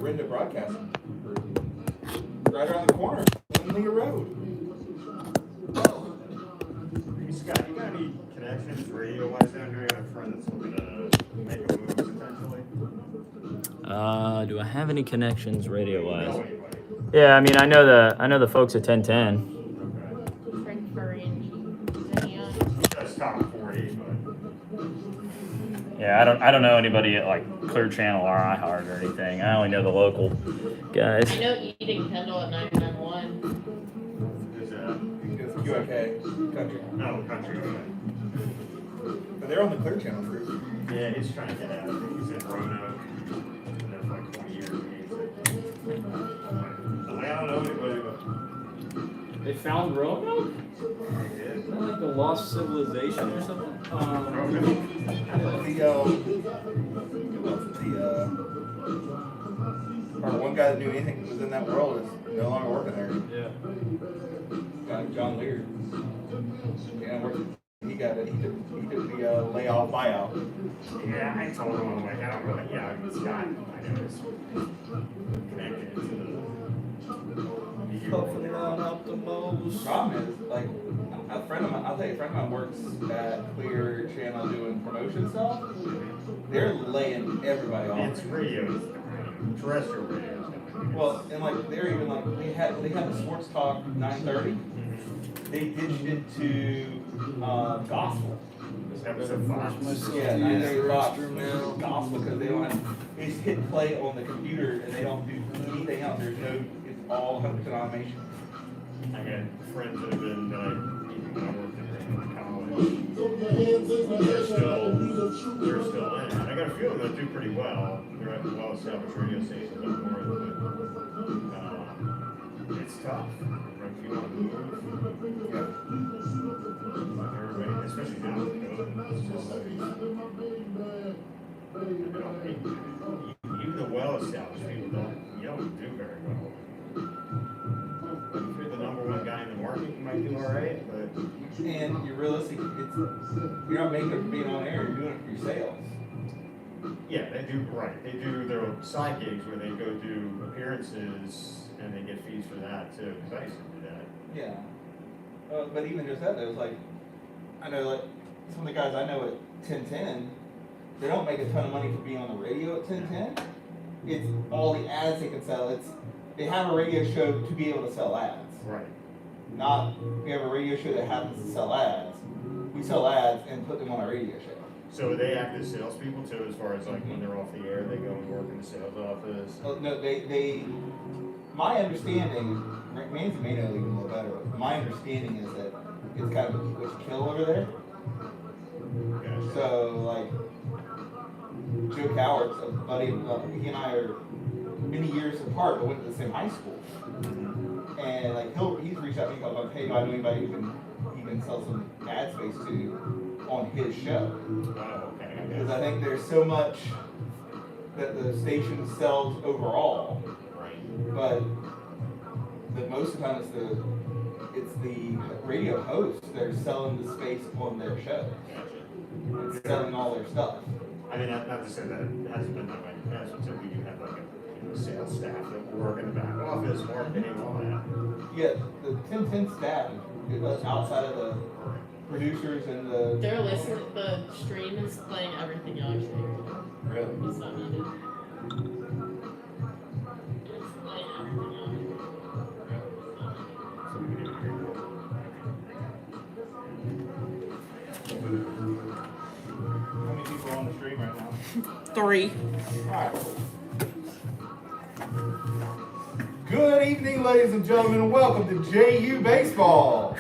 into broadcasting. Right around the corner, Lindley Road. Hey, Scott, you got any connections radio-wise down here? I got a friend that's looking to make a move potentially. Do I have any connections radio-wise? Know anybody? Yeah, I mean, I know the folks at 1010. Okay. Frank Ferrandi. That's top 40, but Yeah, I don't know anybody at like Clear Channel or iHeart or anything. I only know the local guys. I know Eating Kendall at 991. there's a It's QIK country. no country. But they're on the Clear Channel too. Yeah, he's trying to get out. He's in Roanoke. Been there for like 20 years. I don't know anybody, but They found Roanoke? they did. Isn't that like the lost civilization or something? Or one guy that knew anything that was in that world is no longer working there. Yeah. John Lear. Yeah, he took the layoff buyout. Yeah, I told him, I'm like, I don't really, yeah, Scott, I know it's connected to the. Puffing on up the most. Problem is, like, a friend of mine works at Clear Channel doing promotion stuff. They're laying everybody off. It's radio, terrestrial radio. Well, and like they're even like they had the sports talk 9:30. They ditched it to gospel. This episode 5. Yeah, 9:30 Fox gospel because they don't have, they just hit play on the computer and they don't do anything else. There's no, it's all 100% automation. I got friends that have been, even when I worked in college, they're still in. And I got a few of them that do pretty well. They're at well-established radio stations up north, but it's tough. Right? If you want to move, like everybody, especially now with COVID, it's just like, even the well-established people you don't do very well. If you're the number one guy in the market, you might do all right, but And you're realistic, you're not making it for being on air. You're doing it for your sales. yeah, they do right. They do their side gigs where they go do appearances and they get fees for that too. Because I used to do that. Yeah. But even just that, though, it's like, I know, like, some of the guys I know at 1010, they don't make a ton of money for being on the radio at 1010. It's all the ads they can sell. They have a radio show to be able to sell ads. Right. Not, we have a radio show that happens to sell ads. We sell ads and put them on a radio show. So they act as salespeople too, as far as like when they're off the air, they go and work in the sales office. No, they, my understanding, Manzi may know even a little better, but my understanding is that it's kind of a keep what you kill over there. Gotcha. So, like, Joe Coward's a buddy, he and I are many years apart, but went to the same high school. And, like, he's reached out to me and goes, hey, do I know anybody who can sell some ad space to on his show? Oh, okay. Because I think there's so much that the station sells overall, Right. but most of the time it's the radio hosts that are selling the space on their show. Gotcha. It's selling all their stuff. I mean, not to say that it hasn't been that way in the past, but we do have like a sales staff that work in the back office, marketing, all that. Yeah, the 1010 staff is outside of the producers and the. They're listening. The stream is playing everything y'all are saying. Really? It's not needed. It's playing everything y'all So we can even hear you. How many people are on the stream right now? 3. Alright. Good evening, ladies and gentlemen, and welcome to JU Baseball.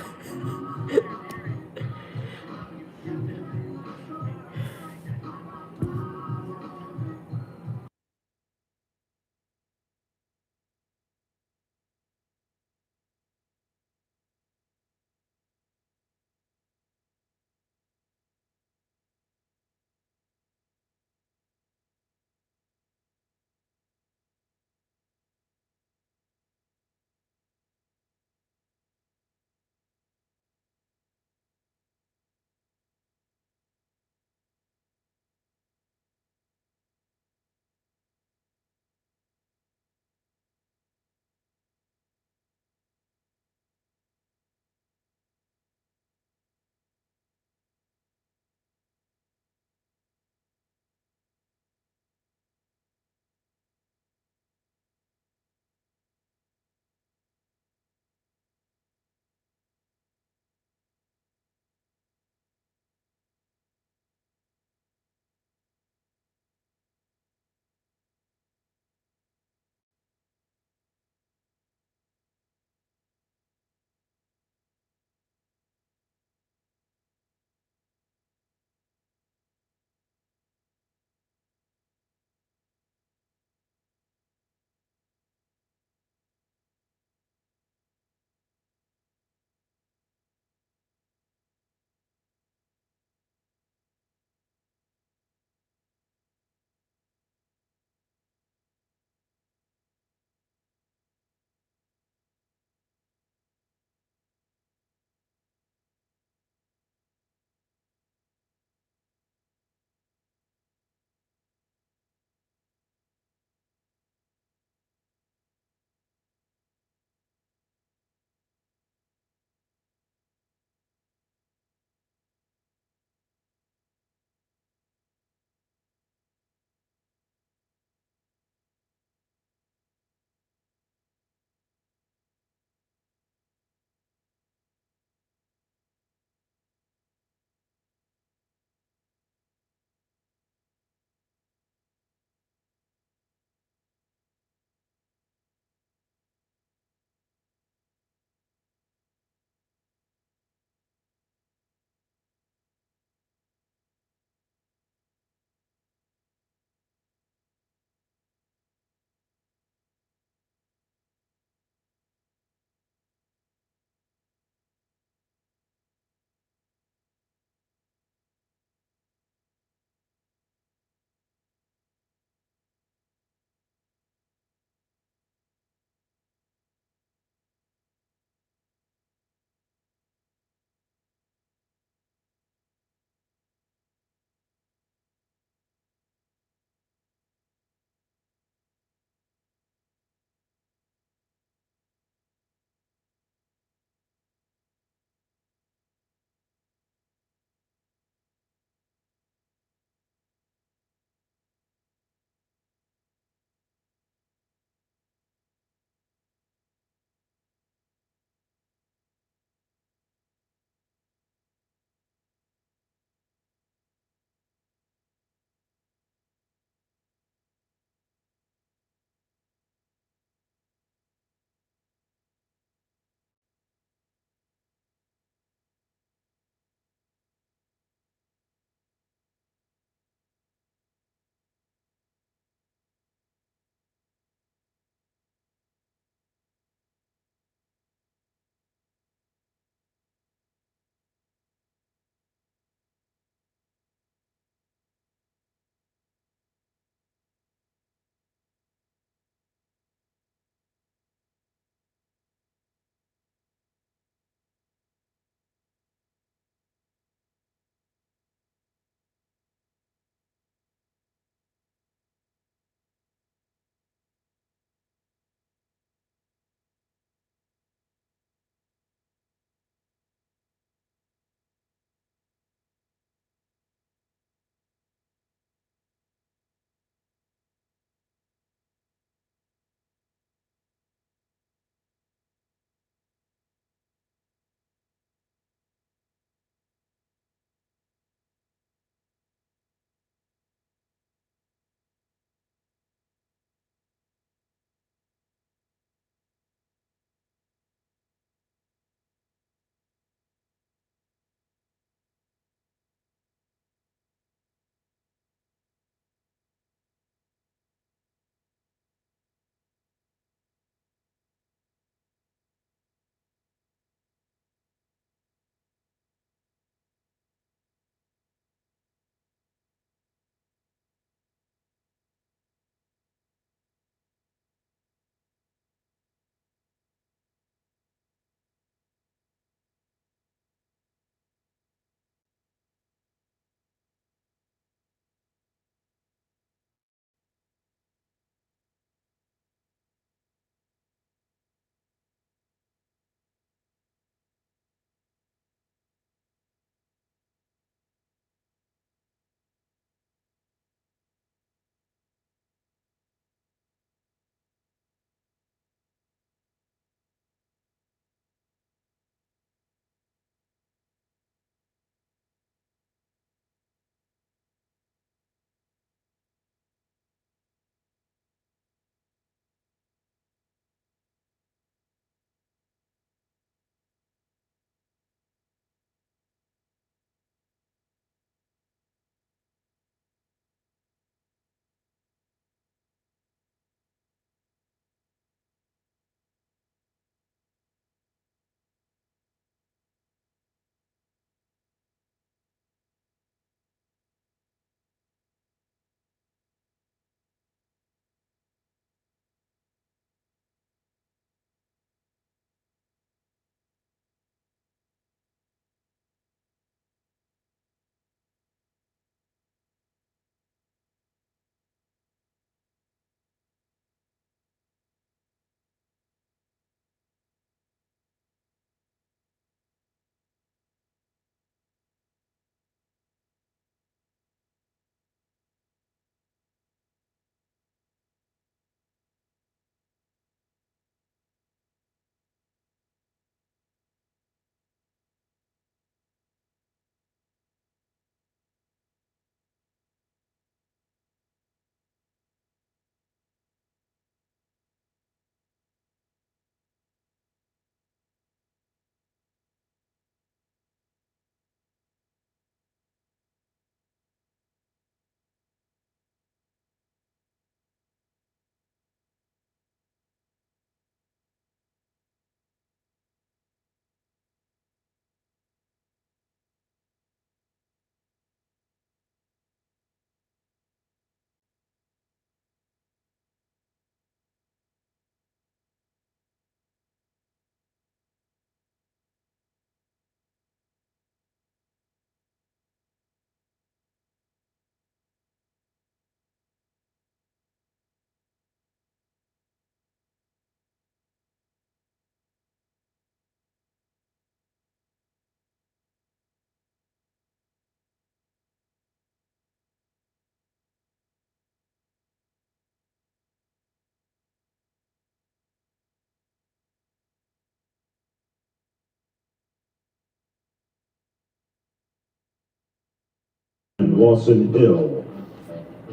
and Lawson Hill.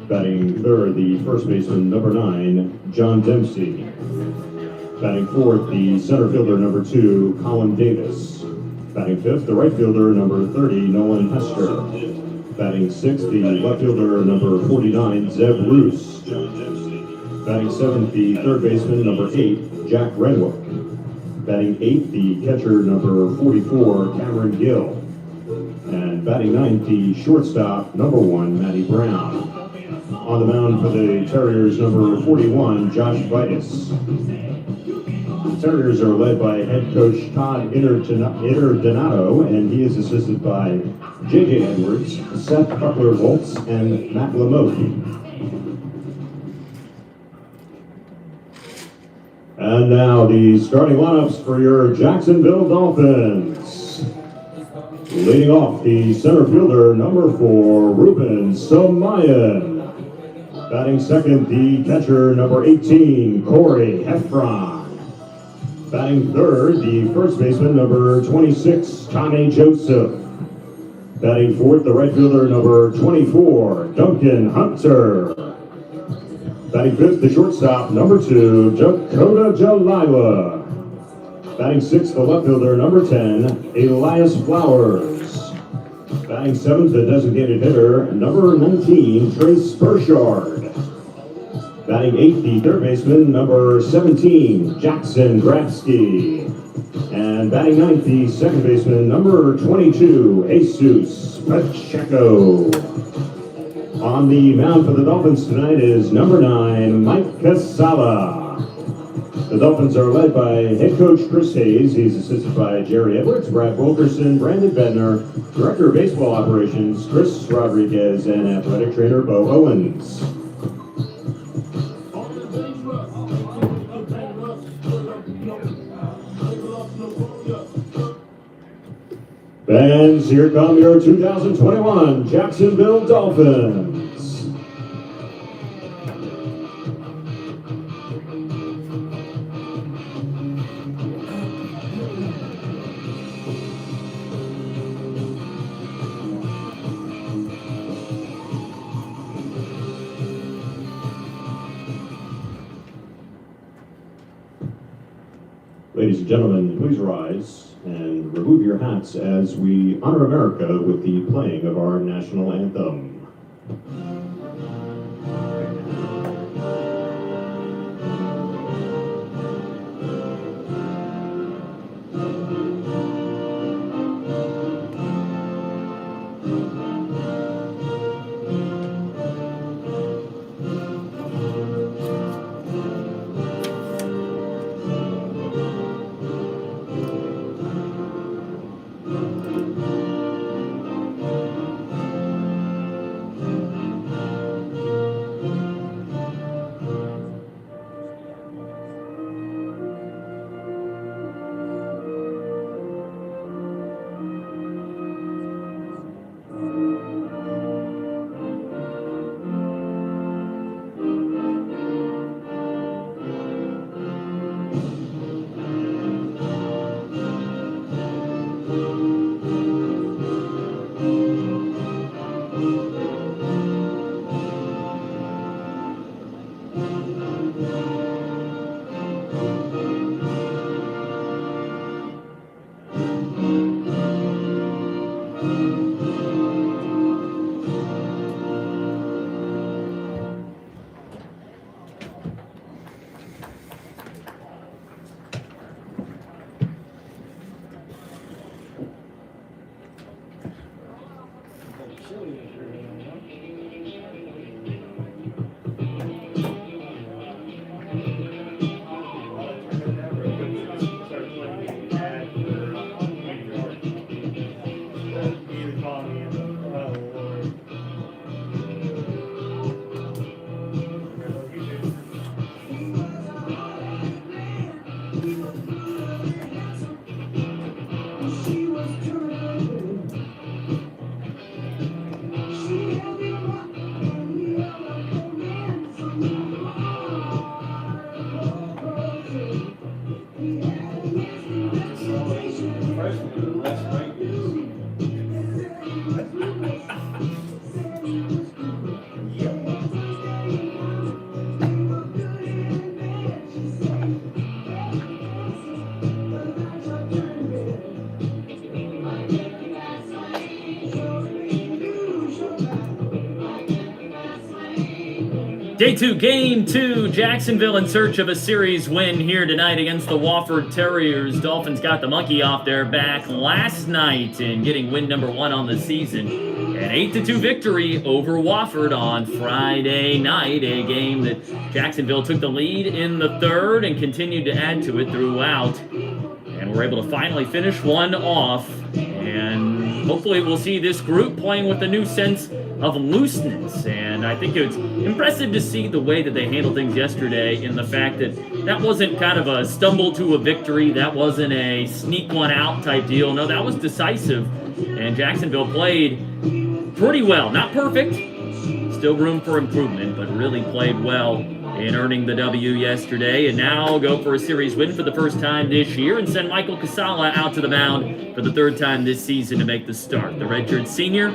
Batting third, the first baseman, number 9, John Dempsey. Batting fourth, the center fielder, number 2, Colin Davis. Batting fifth, the right fielder, number 30, Nolan Hester. Batting sixth, the left fielder, number 49, Zeb Roos. Batting seventh, the third baseman, number 8, Jack Renwick. Batting eighth, the catcher, number 44, Cameron Gill. And batting ninth, the shortstop, number 1, Matty Brown. On the mound for the Terriers, number 41, Josh Vitus. The Terriers are led by head coach Todd Interdonato, and he is assisted by J.J. Edwards, Seth Buckler-Volts, and Matt Lamote. And now the starting lineups for your Jacksonville Dolphins. Leading off, the center fielder, number 4, Ruben Samayan. Batting second, the catcher, number 18, Corey Heffron. Batting third, the first baseman, number 26, Tommy Joseph. Batting fourth, the right fielder, number 24, Duncan Hunter. Batting fifth, the shortstop, number 2, Dakota Jalila. Batting sixth, the left fielder, number 10, Elias Flowers. Batting seventh, the designated hitter, number 19, Trace Burchard. Batting eighth, the third baseman, number 17, Jackson Grabsky. And batting ninth, the second baseman, number 22, Jesus Pacheco. On the mound for the Dolphins tonight is number 9, Mike Casala. The Dolphins are led by head coach Chris Hayes. He's assisted by Jerry Edwards, Brad Wilkerson, Brandon Bednar, Director of Baseball Operations Chris Rodriguez, and Athletic Trainer Bo Owens. Fans, here come your 2021 Jacksonville Dolphins. Ladies and gentlemen, please rise and remove your hats as we honor America with the playing of our national anthem. Day 2, Game 2. Jacksonville in search of a series win here tonight against the Wofford Terriers. Dolphins got the monkey off their back last night in getting win number 1 on the season. An 8-2 victory over Wofford on Friday night, a game that Jacksonville took the lead in the third and continued to add to it throughout. And we're able to finally finish one off, and hopefully we'll see this group playing with a new sense of looseness. And I think it's impressive to see the way that they handled things yesterday, in the fact that that wasn't kind of a stumble to a victory, that wasn't a sneak one out type deal. No, that was decisive, and Jacksonville played pretty well. Not perfect, still room for improvement, but really played well in earning the W yesterday, and now go for a series win for the first time this year and send Michael Casala out to the mound for the third time this season to make the start. The redshirt senior,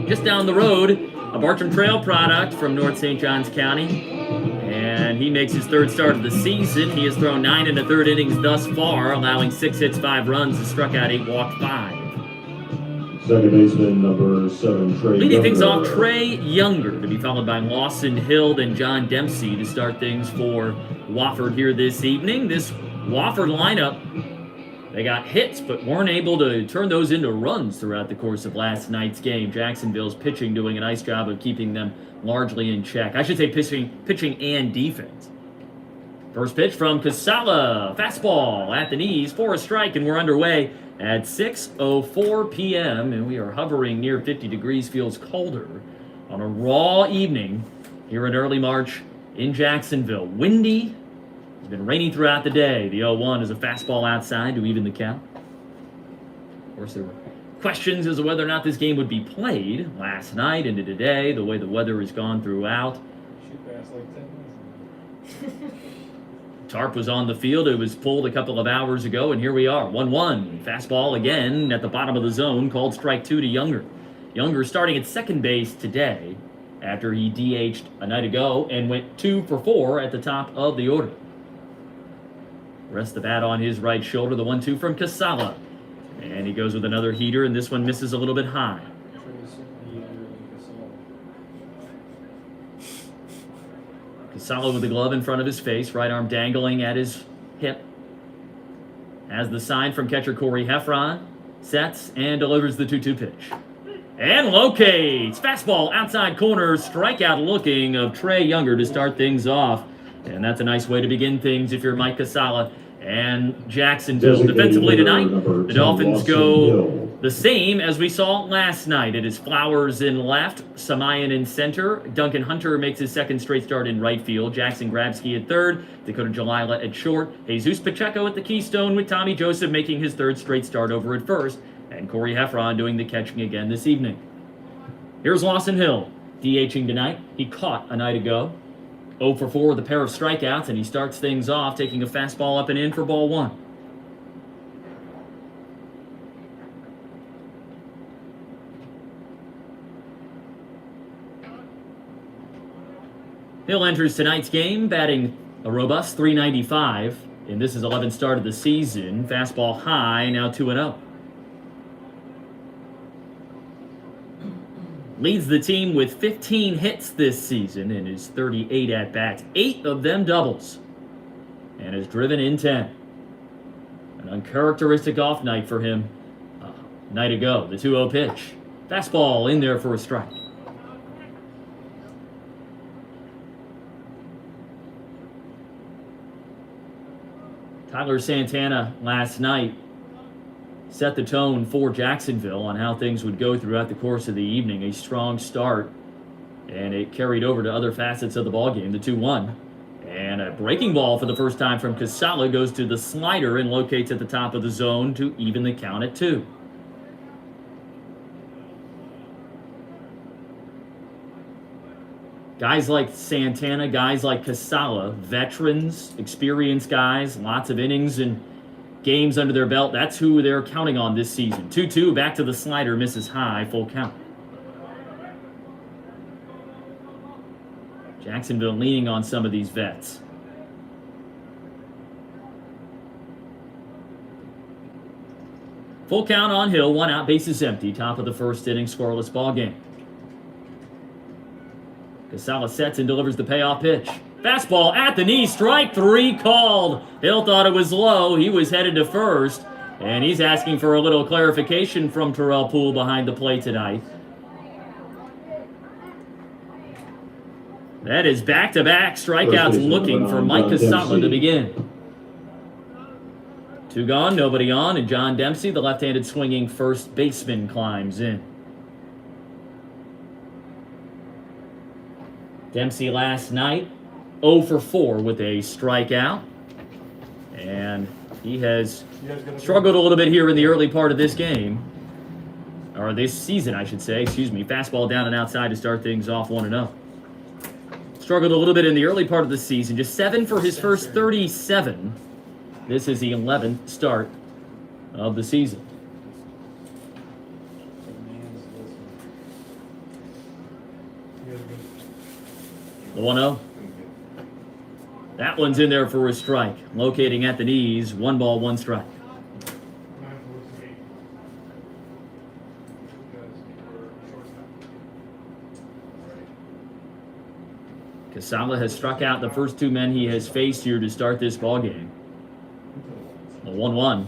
just down the road, a Bartram Trail product from North St. Johns County, and he makes his third start of the season. He has thrown 9 1/3 innings thus far, allowing 6 hits, 5 runs, and struck out 8, walked 5. Second baseman number 7, Trey Leading Younger. things off, Trey Younger, to be followed by Lawson Hill and John Dempsey to start things for Wofford here this evening. This Wofford lineup, they got hits but weren't able to turn those into runs throughout the course of last night's game. Jacksonville's pitching doing a nice job of keeping them largely in check. I should say pitching and defense. First pitch from Casala, fastball at the knees for a strike, and we're underway at 6:04 p.m., and we are hovering near 50 degrees, feels colder on a raw evening here in early March in Jacksonville. Windy, it's been raining throughout the day. The 0-1 is a fastball outside to even the count. Of course, there were questions as to whether or not this game would be played last night into today, the way the weather has gone throughout. Shoot past like 10 minutes. Tarp was on the field. It was pulled a couple of hours ago, and here we are. 1-1. Fastball again at the bottom of the zone, called strike 2 to Younger. Younger starting at second base today after he DH'd a night ago and went 2 for 4 at the top of the order. Rests the bat on his right shoulder, the 1-2 from Casala. And he goes with another heater, and this one misses a little bit high. Casala with the glove in front of his face, right arm dangling at his hip. Has the sign from catcher Corey Heffron, sets and delivers the 2-2 pitch. And locates! Fastball outside corner, strikeout looking of Trey Younger to start things off. And that's a nice way to begin things if you're Mike Casala and Jacksonville. Defensively tonight, the Dolphins go the same as we saw last night. It is Flowers in left, Samayan in center. Duncan Hunter makes his second straight start in right field. Jackson Grabsky at third. Dakota Jalila at short. Jesus Pacheco at the keystone, with Tommy Joseph making his third straight start over at first. And Corey Heffron doing the catching again this evening. Here's Lawson Hill, DHing tonight. He caught a night ago. 0 for 4 with a pair of strikeouts, and he starts things off taking a fastball up and in for ball 1. Hill enters tonight's game batting a robust .395, and this is 11th start of the season. Fastball high, now 2-0. Leads the team with 15 hits this season in his 38 at-bats, 8 of them doubles, and has driven in 10. An uncharacteristic off night for him a night ago. The 2-0 pitch. Fastball in there for a strike. Tyler Santana last night set the tone for Jacksonville on how things would go throughout the course of the evening. A strong start, and it carried over to other facets of the ballgame. The 2-1. And a breaking ball for the first time from Casala goes to the slider and locates at the top of the zone to even the count at 2. Guys like Santana, guys like Casala, veterans, experienced guys, lots of innings and games under their belt. That's who they're counting on this season. 2-2, back to the slider, misses high, full count. Jacksonville leaning on some of these vets. Full count on Hill, 1 out, bases empty, top of the first inning, scoreless ball game. Casala sets and delivers the payoff pitch. Fastball at the knee, strike 3 called. Hill thought it was low. He was headed to first, and he's asking for a little clarification from Terrell Poole behind the plate tonight. That is back-to-back strikeouts looking for Mike Casala to begin. 2 gone, nobody on, and John Dempsey, the left-handed swinging first baseman, climbs in. Dempsey last night 0 for 4 with a strikeout, and he has struggled a little bit here in the early part of this game, or this season, I should say. Excuse me. Fastball down and outside to start things off 1-0. Struggled a little bit in the early part of the season, just 7 for his first 37. This is the 11th start of the season. The 1-0. That one's in there for a strike. Locating at the knees. 1 ball, 1 strike. Casala has struck out the first 2 men he has faced here to start this ball game. A 1-1.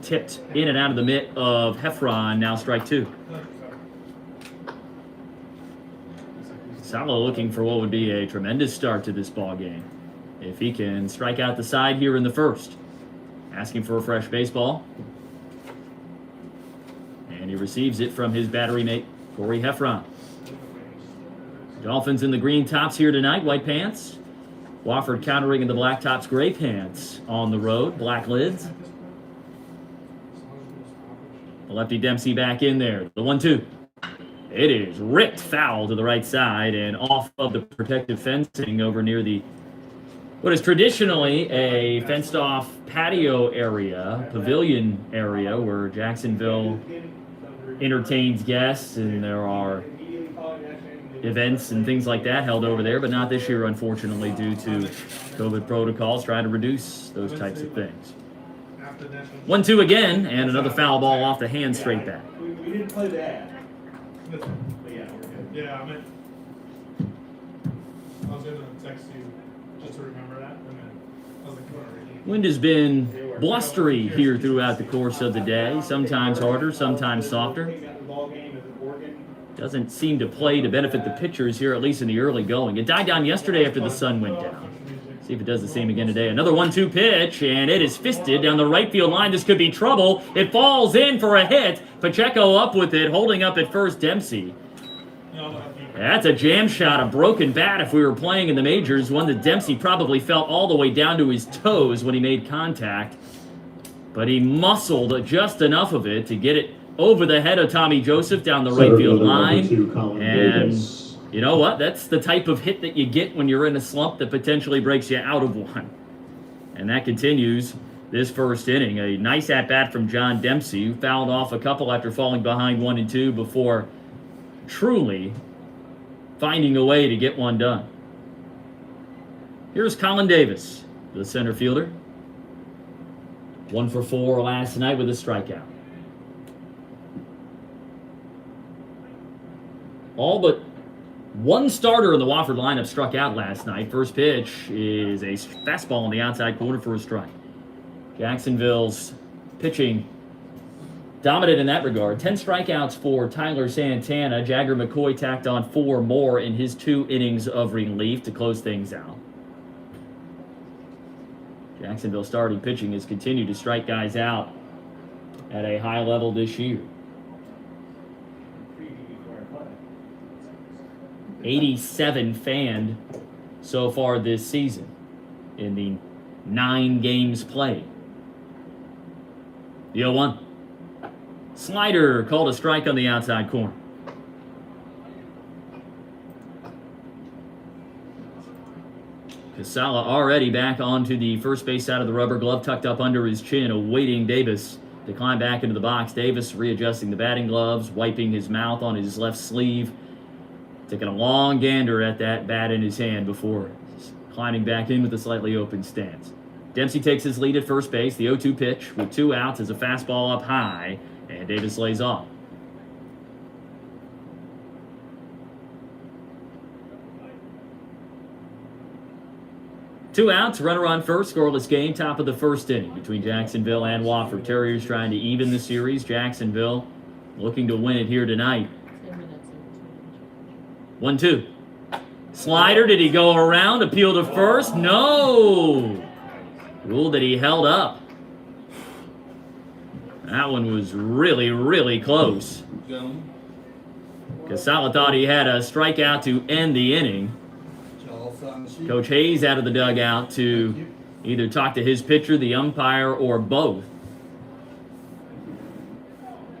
Tipped in and out of the mitt of Heffron. Now strike 2. Casala looking for what would be a tremendous start to this ball game if he can strike out the side here in the first. Asking for a fresh baseball. And he receives it from his battery mate, Corey Heffron. Dolphins in the green tops here tonight, white pants. Wofford countering in the black tops, gray pants on the road, black lids. The lefty Dempsey back in there. The 1-2. It is ripped foul to the right side and off of the protective fencing over near the what is traditionally a fenced-off patio area, pavilion area, where Jacksonville entertains guests, and there are events and things like that held over there, but not this year, unfortunately, due to COVID protocols trying to reduce those types of things. 1-2 again, and another foul ball off the hand straight back. We didn't play that. This one. But yeah, we're good. Yeah, I meant. I was gonna text you just to remember that, and then I was like, what are we? Wind has been blustery here throughout the course of the day, sometimes harder, sometimes softer. Doesn't seem to play to benefit the pitchers here, at least in the early going. It died down yesterday after the sun went down. See if it does the same again today. Another 1-2 pitch, and it is fisted down the right field line. This could be trouble. It falls in for a hit. Pacheco up with it, holding up at first Dempsey. That's a jam shot, a broken bat if we were playing in the majors, one that Dempsey probably felt all the way down to his toes when he made contact. But he muscled just enough of it to get it over the head of Tommy Joseph down the right field line. And you know what? That's the type of hit that you get when you're in a slump that potentially breaks you out of one. And that continues this first inning. A nice at-bat from John Dempsey, who fouled off a couple after falling behind 1 and 2 before truly finding a way to get one done. Here's Colin Davis, the center fielder. 1 for 4 last night with a strikeout. All but one starter in the Wofford lineup struck out last night. First pitch is a fastball on the outside corner for a strike. Jacksonville's pitching dominant in that regard. 10 strikeouts for Tyler Santana. Jagger McCoy tacked on 4 more in his 2 innings of relief to close things out. Jacksonville starting pitching has continued to strike guys out at a high level this year. 87 fanned so far this season in the 9 games played. The 0-1. Slider called a strike on the outside corner. Casala already back onto the first base side of the rubber, glove tucked up under his chin, awaiting Davis to climb back into the box. Davis readjusting the batting gloves, wiping his mouth on his left sleeve, taking a long gander at that bat in his hand before climbing back in with a slightly open stance. Dempsey takes his lead at first base. The 0-2 pitch with 2 outs is a fastball up high, and Davis lays off. 2 outs, runner on first, scoreless game, top of the first inning between Jacksonville and Wofford. Terriers trying to even the series. Jacksonville looking to win it here tonight. 1-2. Slider, did he go around? Appeal to first? No! Ruled that he held up. That one was really, really close. Casala thought he had a strikeout to end the inning. Coach Hayes out of the dugout to either talk to his pitcher, the umpire, or both.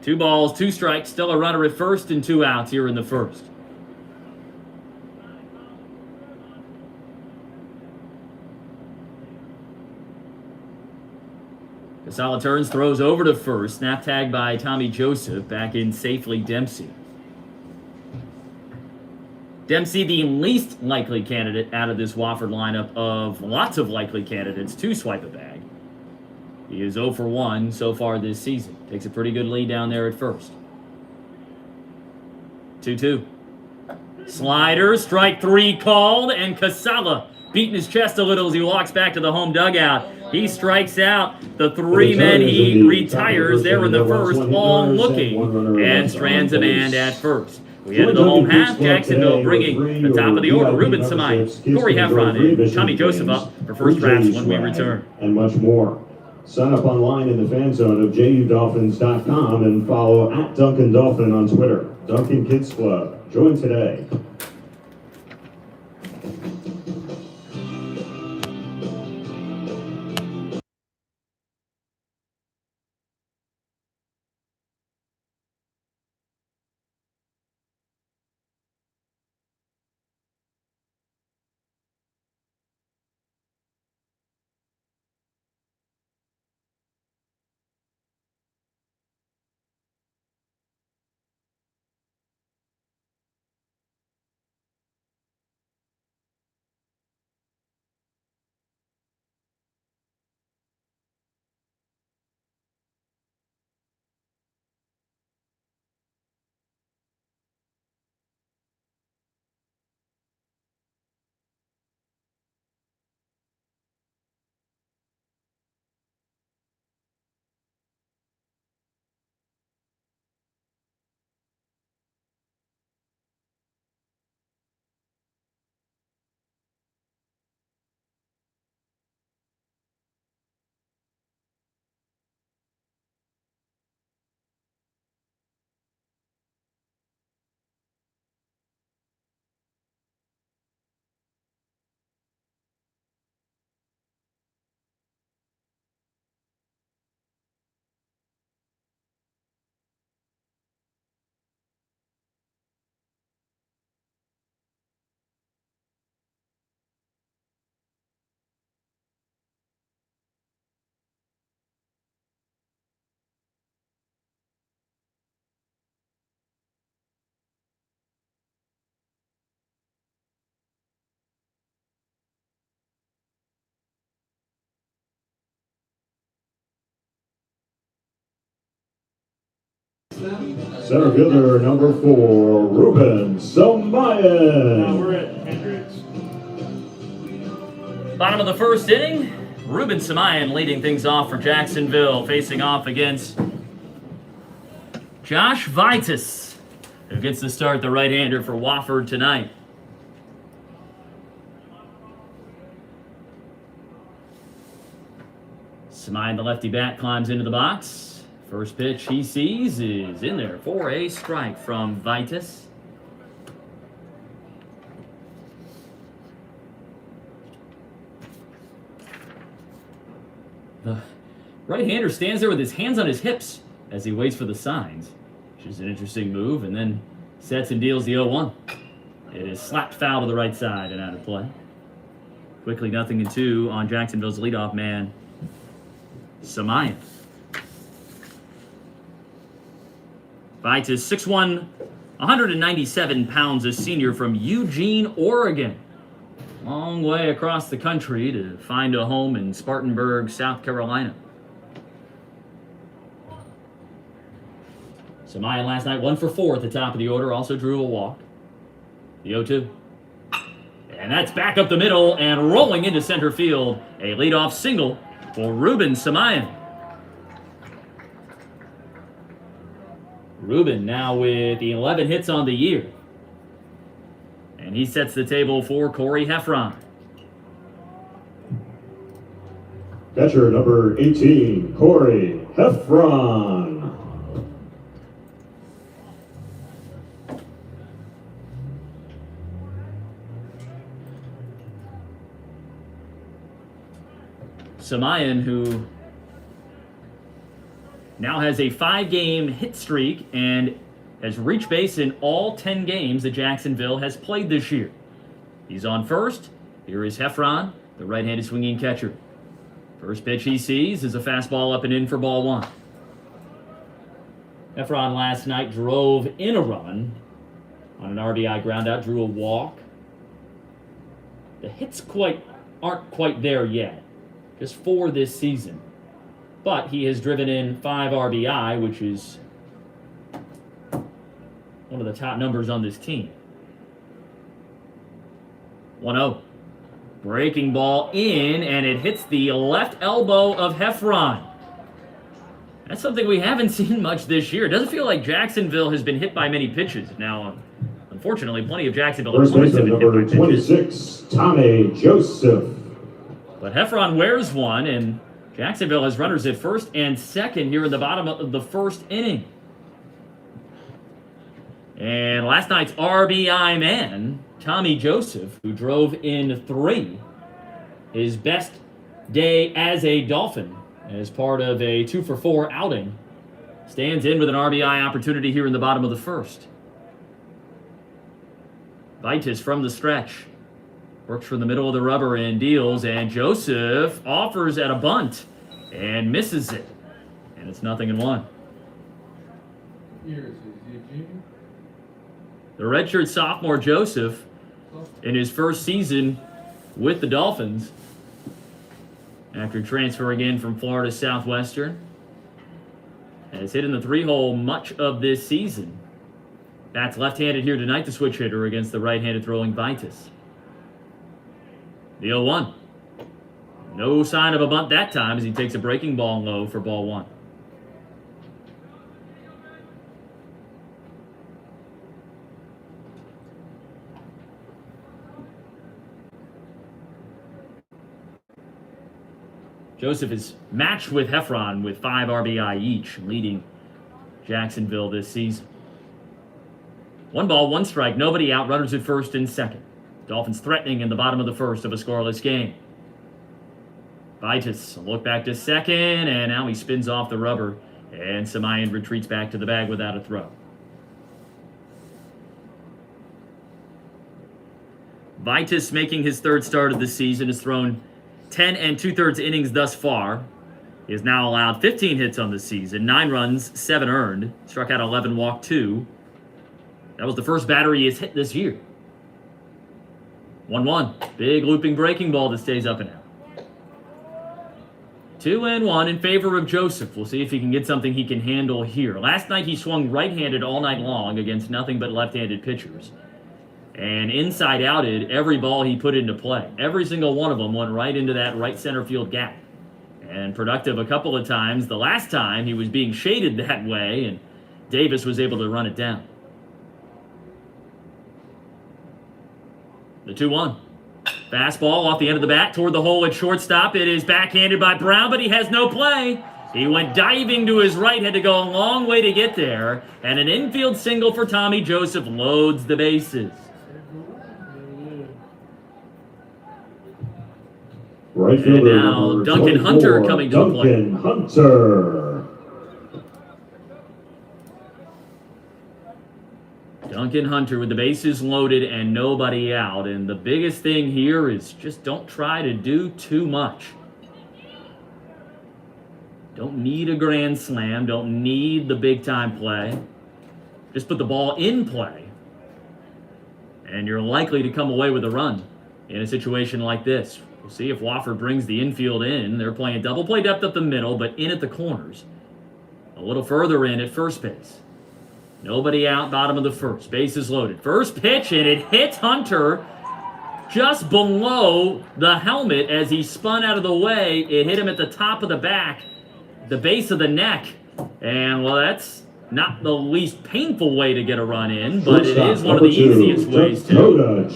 2 balls, 2 strikes, still a runner at first and 2 outs here in the first. Casala turns, throws over to first. Snap tag by Tommy Joseph. Back in safely Dempsey. Dempsey, the least likely candidate out of this Wofford lineup of lots of likely candidates to swipe a bag. He is 0 for 1 so far this season. Takes a pretty good lead down there at first. 2-2. Slider, strike 3 called, and Casala beating his chest a little as he walks back to the home dugout. He strikes out the 3 men. He retires there in the first, all looking, and strands a man at first. We enter the home half. Jacksonville bringing the top of the order. Ruben Samai, Corey Heffron, and Tommy Joseph up for first wraps when we return. And much more. Sign up online in the fan zone of JUDolphins.com and follow at Duncan Dolphin on Twitter. Duncan Kids Club. Join today. Center fielder number 4, Ruben Samayan. Now we're at Hendricks. Bottom of the first inning, Ruben Samayan leading things off for Jacksonville, facing off against Josh Vitus, who gets to start the right-hander for Wofford tonight. Samayan, the lefty bat, climbs into the box. First pitch he sees is in there for a strike from Vitus. The right-hander stands there with his hands on his hips as he waits for the signs, which is an interesting move, and then sets and deals the 0-1. It is slapped foul to the right side and out of play. Quickly 0-2 on Jacksonville's leadoff man, Samayan. Vitus, 6'1", 197 pounds, a senior from Eugene, Oregon. Long way across the country to find a home in Spartanburg, South Carolina. Samayan last night 1 for 4 at the top of the order, also drew a walk. The 0-2. And that's back up the middle and rolling into center field. A leadoff single for Ruben Samayan. Ruben now with 11 hits on the year. And he sets the table for Corey Heffron. Catcher number 18, Corey Heffron. Samayan, who now has a 5-game hit streak and has reached base in all 10 games that Jacksonville has played this year. He's on first. Here is Heffron, the right-handed swinging catcher. First pitch he sees is a fastball up and in for ball 1. Heffron last night drove in a run on an RBI groundout, drew a walk. The hits aren't quite there yet, just 4 this season. But he has driven in 5 RBI, which is one of the top numbers on this team. 1-0. Breaking ball in, and it hits the left elbow of Heffron. That's something we haven't seen much this year. It doesn't feel like Jacksonville has been hit by many pitches. Now, unfortunately, plenty of Jacksonville First opponents have been hit number by pitches. 26, Tommy Joseph. But Heffron wears one, and Jacksonville has runners at first and second here in the bottom of the first inning. And last night's RBI man, Tommy Joseph, who drove in 3, his best day as a Dolphin as part of a 2-for-4 outing, stands in with an RBI opportunity here in the bottom of the first. Vitus from the stretch. Works from the middle of the rubber and deals, and Joseph offers at a bunt and misses it. And it's 0-1. The redshirt sophomore Joseph, in his first season with the Dolphins, after transferring in from Florida Southwestern, has hit in the 3-hole much of this season. Bats left-handed here tonight, the switch hitter against the right-handed throwing Vitus. The 0-1. No sign of a bunt that time as he takes a breaking ball low for ball 1. Joseph is matched with Heffron with 5 RBI each, leading Jacksonville this season. 1 ball, 1 strike, nobody out, runners at first and second. Dolphins threatening in the bottom of the first of a scoreless game. Vitus, a look back to second, and now he spins off the rubber, and Samayan retreats back to the bag without a throw. Vitus, making his 3rd start of the season, has thrown 10 2/3 innings thus far. He has now allowed 15 hits on the season, 9 runs, 7 earned, struck out 11, walked 2. That was the first batter he has hit this year. 1-1. Big looping breaking ball that stays up and out. 2-1 in favor of Joseph. We'll see if he can get something he can handle here. Last night he swung right-handed all night long against nothing but left-handed pitchers. And inside-outed every ball he put into play. Every single one of them went right into that right center field gap. And productive a couple of times. The last time he was being shaded that way, and Davis was able to run it down. The 2-1. Fastball off the end of the bat toward the hole at shortstop. It is backhanded by Brown, but he has no play. He went diving to his right, had to go a long way to get there. And an infield single for Tommy Joseph loads the bases. Right fielder And now number Duncan 24, Hunter coming to the plate. Duncan Hunter. Duncan Hunter with the bases loaded and nobody out. And the biggest thing here is just don't try to do too much. Don't need a grand slam. Don't need the big time play. Just put the ball in play. And you're likely to come away with a run in a situation like this. We'll see if Wofford brings the infield in. They're playing double play depth up the middle, but in at the corners. A little further in at first base. Nobody out, bottom of the first. Bases loaded. First pitch, and it hits Hunter just below the helmet as he spun out of the way. It hit him at the top of the back, the base of the neck. And, well, that's not the least painful way to get a run in, but it is one of the easiest ways to.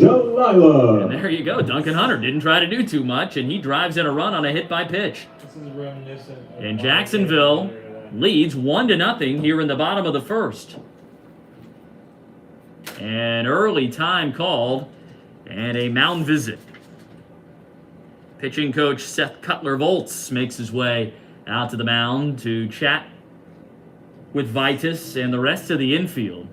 And there you go. Duncan Hunter didn't try to do too much, and he drives in a run on a hit by pitch. This is reminiscent of And Jacksonville leads 1-0 here in the bottom of the first. An early time called and a mound visit. Pitching coach Seth Cutler-Volz makes his way out to the mound to chat with Vitus and the rest of the infield.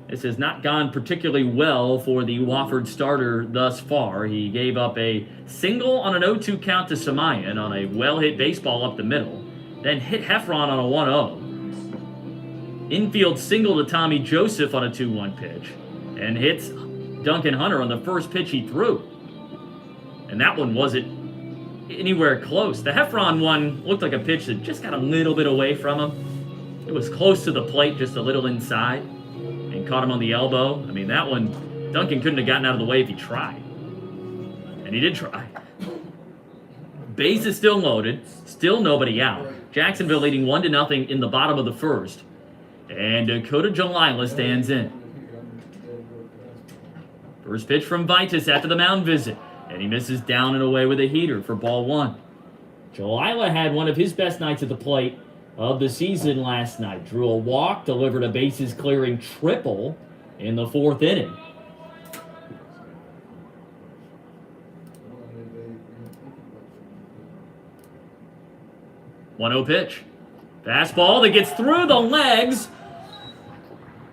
This has not gone particularly well for the Wofford starter thus far. He gave up a single on an 0-2 count to Samayan on a well-hit baseball up the middle, then hit Heffron on a 1-0. Infield single to Tommy Joseph on a 2-1 pitch, and hits Duncan Hunter on the first pitch he threw. And that one wasn't anywhere close. The Heffron one looked like a pitch that just got a little bit away from him. It was close to the plate, just a little inside, and caught him on the elbow. I mean, that one, Duncan couldn't have gotten out of the way if he tried. And he did try. Base is still loaded, still nobody out. Jacksonville leading 1-0 in the bottom of the first. And Dakota Jalila stands in. First pitch from Vitus after the mound visit. And he misses down and away with a heater for ball one. Jalila had one of his best nights at the plate of the season last night. Drew a walk, delivered a bases clearing triple in the fourth inning. One 1-0 pitch. Fastball that gets through the legs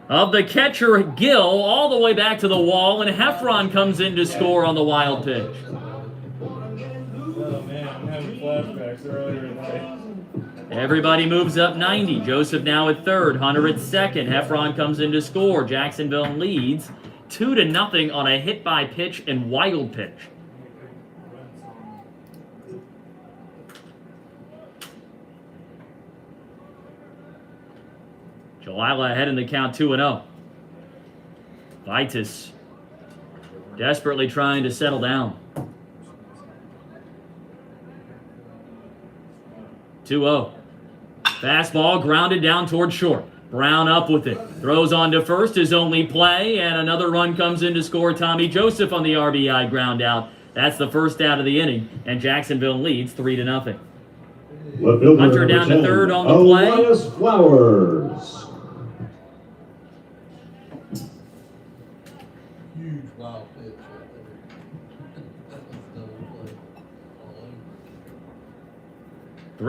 of the catcher Gill all the way back to the wall, and Heffron comes in to score on the wild pitch. Oh man, I'm having flashbacks earlier tonight. Everybody moves up 90. Joseph now at third, Hunter at second. Heffron comes in to score. Jacksonville leads 2-0 on a hit by pitch and wild pitch. Jalila ahead in the count 2-0. Vitus desperately trying to settle down. 2-0. Fastball grounded down toward short. Brown up with it. Throws on to first, his only play, and another run comes in to score. Tommy Joseph on the RBI ground out. That's the first out of the inning, and Jacksonville leads 3-0. Hunter down to third on the play. Elias Flowers. Huge wild pitch right there. That was double play. All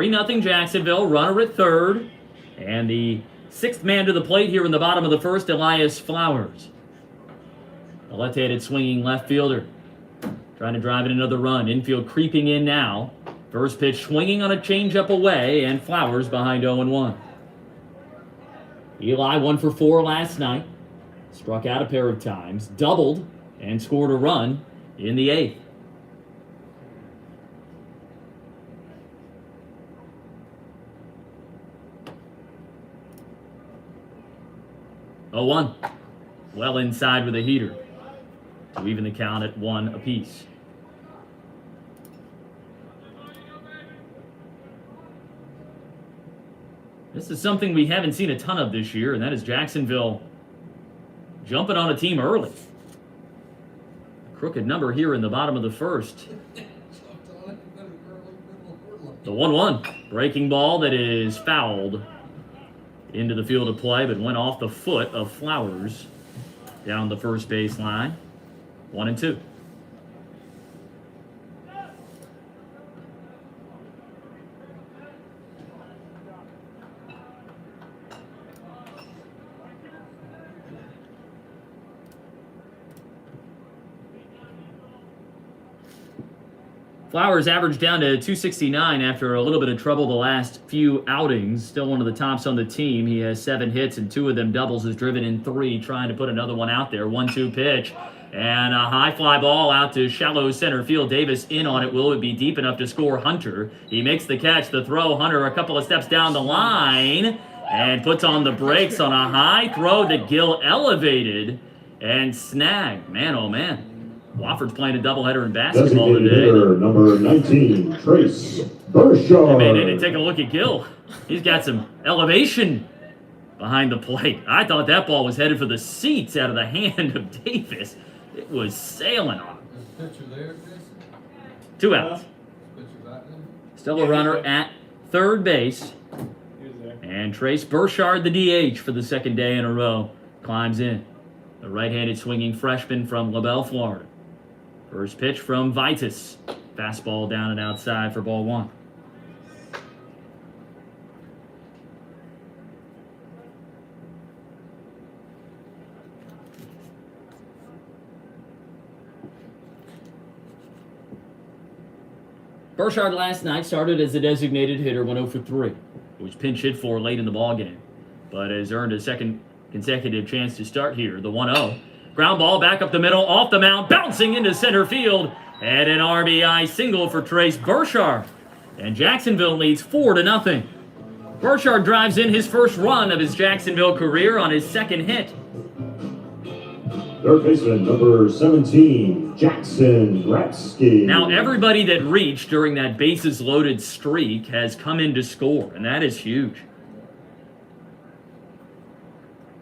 over. 3-0 Jacksonville, runner at third, and the sixth man to the plate here in the bottom of the first, Elias Flowers. A left-handed swinging left fielder, trying to drive in another run. Infield creeping in now. First pitch swinging on a changeup away, and Flowers behind 0-1. Eli 1 for 4 last night. Struck out a pair of times, doubled, and scored a run in the eighth. Oh, 1. Well inside with a heater to even the count at 1 apiece. This is something we haven't seen a ton of this year, and that is Jacksonville jumping on a team early. A crooked number here in the bottom of the first. The 1-1 breaking ball that is fouled into the field of play, but went off the foot of Flowers down the first base line. 1-2. Flowers averaged down to 269 after a little bit of trouble the last few outings. Still one of the tops on the team. He has 7 hits and 2 of them doubles. Has driven in 3, trying to put another one out there. 1-2 pitch. And a high fly ball out to shallow center field. Davis in on it. Will it be deep enough to score Hunter? He makes the catch. The throw. Hunter a couple of steps down the line. And puts on the brakes on a high throw that Gill elevated and snagged. Man, oh man. Wofford's playing a doubleheader in basketball Designated today. hitter number 19, Trace Hey, Burchard. man, need to take a look at Gill. He's got some elevation behind the plate. I thought that ball was headed for the seats out of the hand of Davis. It was sailing on him. There's a picture there, Jason? 2 outs. Picture back there? Still a runner at third base. He was there. And Trace Burchard, the DH for the second day in a row, climbs in. The right-handed swinging freshman from LaBelle, Florida. First pitch from Vitus. Fastball down and outside for ball 1. Burchard last night started as a designated hitter, 1 0 for 3. It was pinch hit for late in the ballgame, but has earned a second consecutive chance to start here. The 1-0. Ground ball back up the middle, off the mound, bouncing into center field, and an RBI single for Trace Burchard. And Jacksonville leads 4-0. Burchard drives in his first run of his Jacksonville career on his second hit. Third baseman number 17, Jackson Grabsky. Now, everybody that reached during that bases loaded streak has come in to score, and that is huge.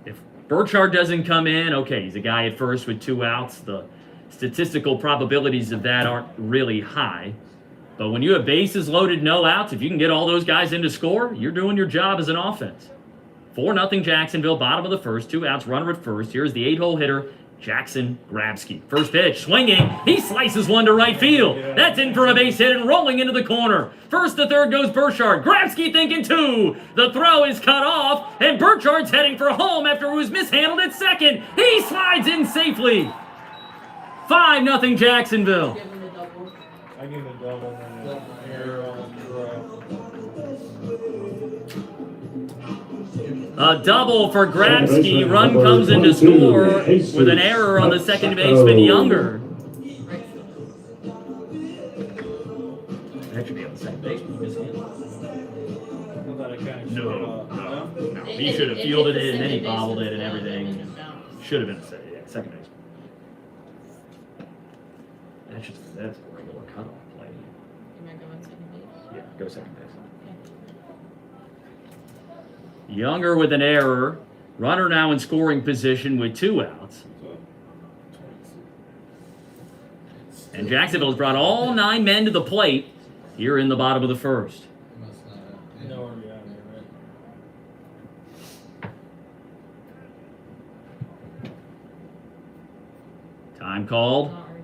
If Burchard doesn't come in, okay, he's a guy at first with 2 outs. The statistical probabilities of that aren't really high. But when you have bases loaded, no outs, if you can get all those guys in to score, you're doing your job as an offense. 4-0 Jacksonville, bottom of the first, 2 outs, runner at first. Here's the 8-hole hitter, Jackson Grabsky. First pitch, swinging. He slices one to right field. That's in for a base hit and rolling into the corner. First to third goes Burchard. Grabsky thinking 2. The throw is cut off, and Burchard's heading for home after it was mishandled at second. He slides in safely. 5-0 Jacksonville. Give him a double. I give him a double and an error on the A double for Grabsky. Run comes in to score with an error on the second baseman, Younger. Right field. That should be on the second baseman. He mishandled. I thought I kind of No. He should have fielded it, and then he bobbled it and everything. Should have been a second baseman. That's a regular cutoff play. You might go on second base. Yeah, go second base. Younger with an error. Runner now in scoring position with 2 outs. And Jacksonville has brought all 9 men to the plate here in the bottom of the first. He must not have. No RBI there, right? Time called. Hard.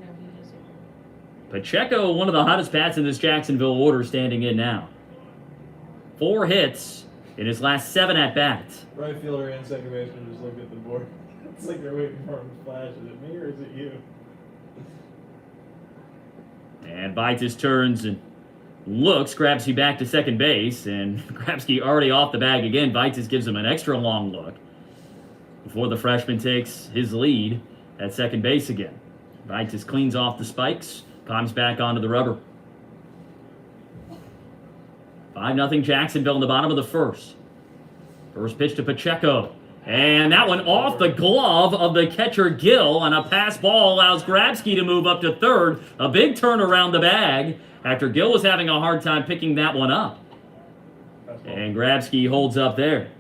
No, he doesn't. Pacheco, one of the hottest bats in this Jacksonville order, standing in now. 4 hits in his last 7 at-bats. Right fielder and second baseman just look at the board. It's like they're waiting for him to flash. Is it me or is it you? And Vitus turns and looks, Grabsky back to second base, and Grabsky already off the bag again. Vitus gives him an extra long look before the freshman takes his lead at second base again. Vitus cleans off the spikes, climbs back onto the rubber. 5-0 Jacksonville in the bottom of the first. First pitch to Pacheco. And that one off the glove of the catcher Gill, and a pass ball allows Grabsky to move up to third. A big turn around the bag after Gill was having a hard time picking that one up. And Grabsky holds up there.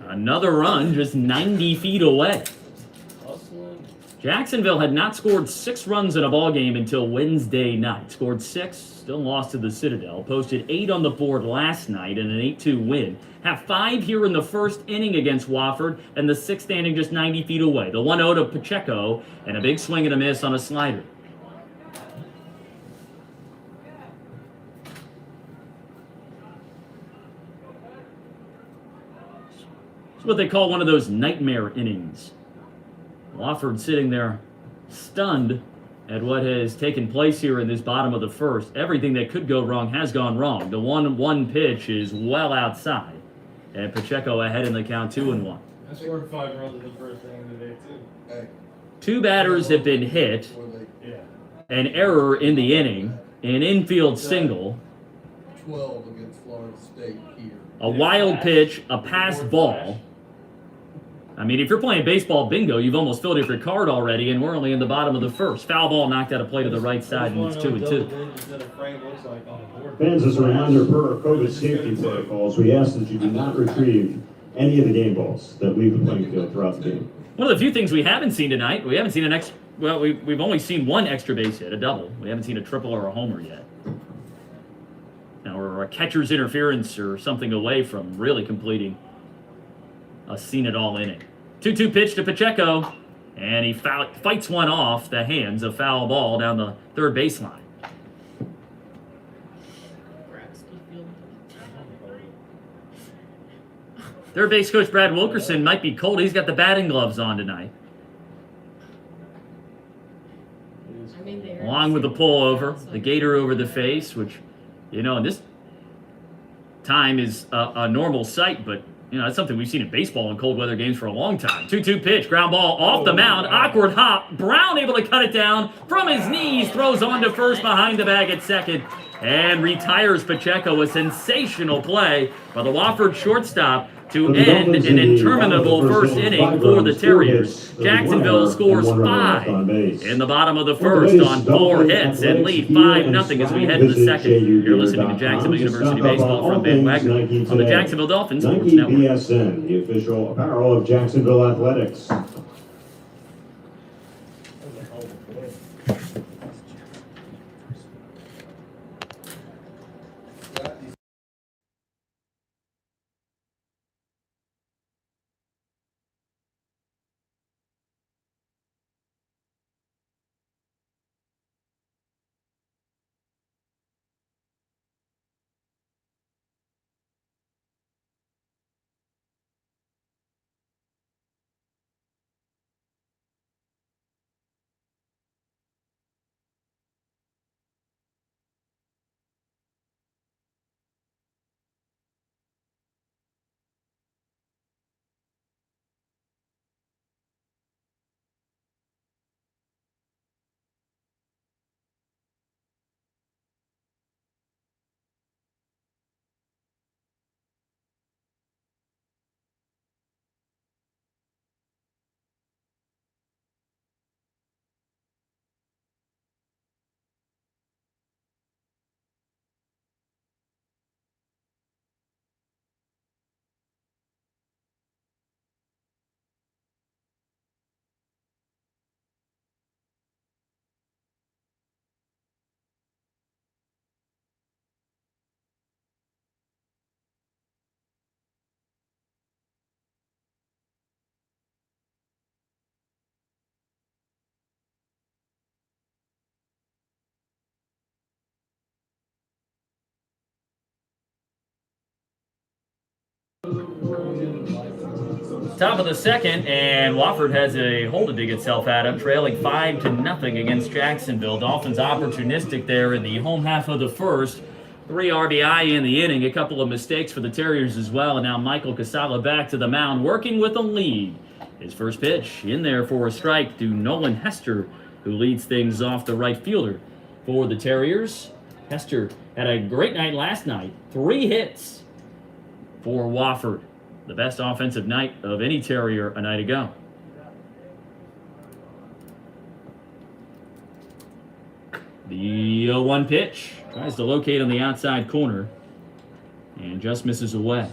Another run just 90 feet away. Jacksonville had not scored 6 runs in a ballgame until Wednesday night. Scored 6, still lost to the Citadel. Posted 8 on the board last night in an 8-2 win. Have 5 here in the first inning against Wofford, and the 6th inning just 90 feet away. The 1-0 to Pacheco, and a big swing and a miss on a slider. It's what they call one of those nightmare innings. Wofford sitting there stunned at what has taken place here in this bottom of the first. Everything that could go wrong has gone wrong. The 1-1 pitch is well outside. And Pacheco ahead in the count 2-1. I scored 5 runs in the first inning today, too. Hey, 2 batters have been hit, Before they Yeah. an error in the inning, an infield single, 12 against Florida State here. a wild pitch, a passed ball. I mean, if you're playing baseball bingo, you've almost filled your card already, and we're only in the bottom of the first. Foul ball knocked out a play to the right side, and it's 2-2. Fans, as a reminder, per our COVID safety protocols, we ask that you do not retrieve any of the game balls that leave the playing field throughout the game. One of the few things we haven't seen tonight, we haven't seen we've only seen one extra base hit, a double. We haven't seen a triple or a homer yet. Now we're a catcher's interference or something away from really completing a seen-it-all inning. 2-2 pitch to Pacheco, and he fights one off the hands, a foul ball down the third baseline. Third base coach Brad Wilkerson might be cold. He's got the batting gloves on tonight. I mean, they Along with the pullover, the gator over the face, which, you know, in this time is a normal sight, but, you know, that's something we've seen in baseball in cold weather games for a long time. 2-2 pitch, ground ball off the mound, awkward hop. Brown able to cut it down from his knees, throws on to first behind the bag at second, and retires Pacheco. A sensational play by the Wofford shortstop to end an interminable first inning for the Terriers. Jacksonville scores 5 in the bottom of the first on 4 hits and lead 5-0 as we head to the second. You're listening to Jacksonville University Baseball from Van Wagner on the Jacksonville Dolphins Sports Nike Network. BSN, the official apparel of Jacksonville Athletics. Top of the second, and Wofford has a hole to dig itself out of, trailing 5-0 against Jacksonville. Dolphins opportunistic there in the home half of the first. 3 RBI in the inning, a couple of mistakes for the Terriers as well, and now Michael Casala back to the mound, working with a lead. His first pitch in there for a strike to Nolan Hester, who leads things off the right fielder for the Terriers. Hester had a great night last night, 3 hits for Wofford. The best offensive night of any Terrier a night ago. The 0-1 pitch tries to locate on the outside corner and just misses away.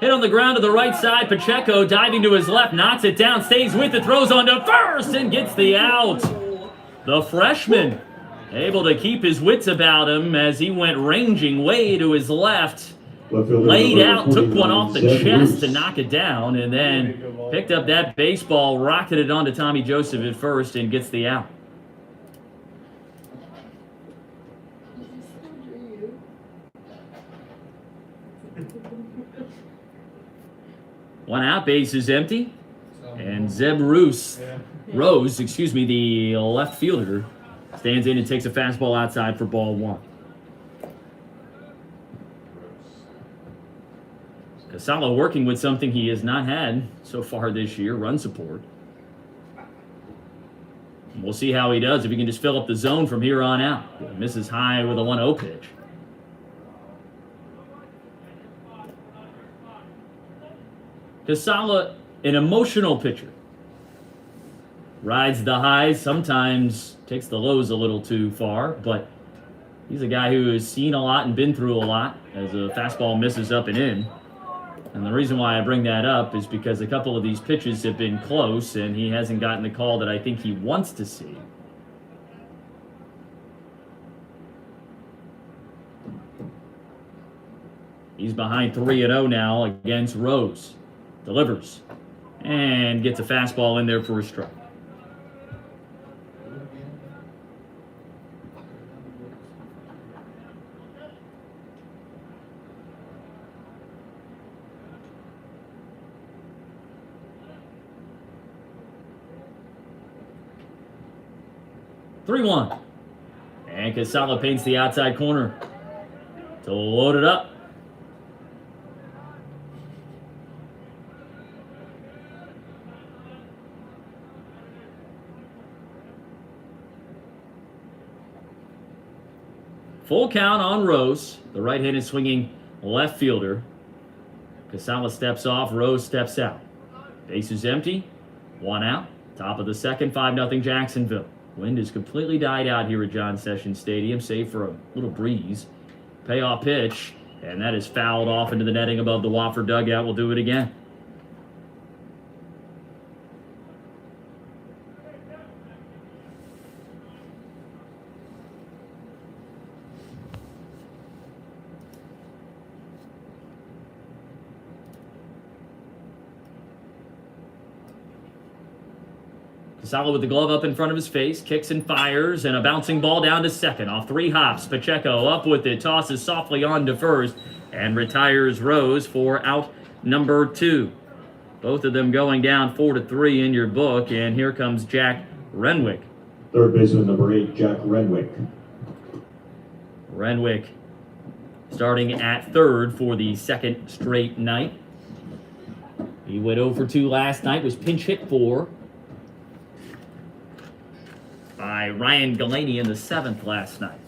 Hit on the ground to the right side. Pacheco diving to his left, knocks it down, stays with it, throws on to first, and gets the out. The freshman able to keep his wits about him as he went ranging way to his left. Laid out, took one off the chest to knock it down, and then picked up that baseball, rocketed it onto Tommy Joseph at first, and gets the out. One out, base is empty, and Zeb Roos Rose, the left fielder, stands in and takes a fastball outside for ball 1. Casala working with something he has not had so far this year, run support. We'll see how he does if he can just fill up the zone from here on out. Misses high with a 1-0 pitch. Casala, an emotional pitcher. Rides the highs, sometimes takes the lows a little too far, but he's a guy who has seen a lot and been through a lot as a fastball misses up and in. And the reason why I bring that up is because a couple of these pitches have been close and he hasn't gotten the call that I think he wants to see. He's behind 3-0 now against Rose. Delivers and gets a fastball in there for a strike. (3-1). And Casala paints the outside corner to load it up. Full count on Rose, the right-handed swinging left fielder. Casala steps off, Rose steps out. Base is empty, 1 out. Top of the second, 5-0 Jacksonville. Wind has completely died out here at John Sessions Stadium, save for a little breeze. Payoff pitch, and that is fouled off into the netting above the Wofford dugout. We'll do it again. Casala with the glove up in front of his face, kicks and fires, and a bouncing ball down to second. Off 3 hops, Pacheco up with it, tosses softly on to first, and retires Rose for out number 2. Both of them going down 4-3 in your book, and here comes Jack Renwick. Third baseman number 8, Jack Renwick. Renwick starting at third for the second straight night. He went 0 for 2 last night, was pinch hit for by Ryan Galaney in the 7th last night.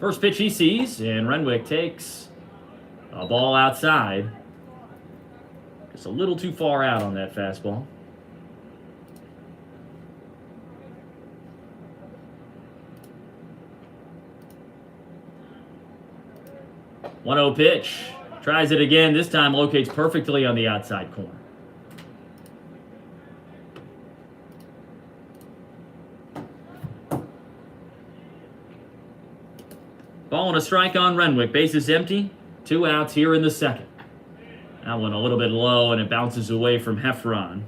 First pitch he sees, and Renwick takes a ball outside. Just a little too far out on that fastball. One 1-0 pitch. Tries it again. This time locates perfectly on the outside corner. Ball and a strike on Renwick. Base is empty. 2 outs here in the second. That one a little bit low, and it bounces away from Heffron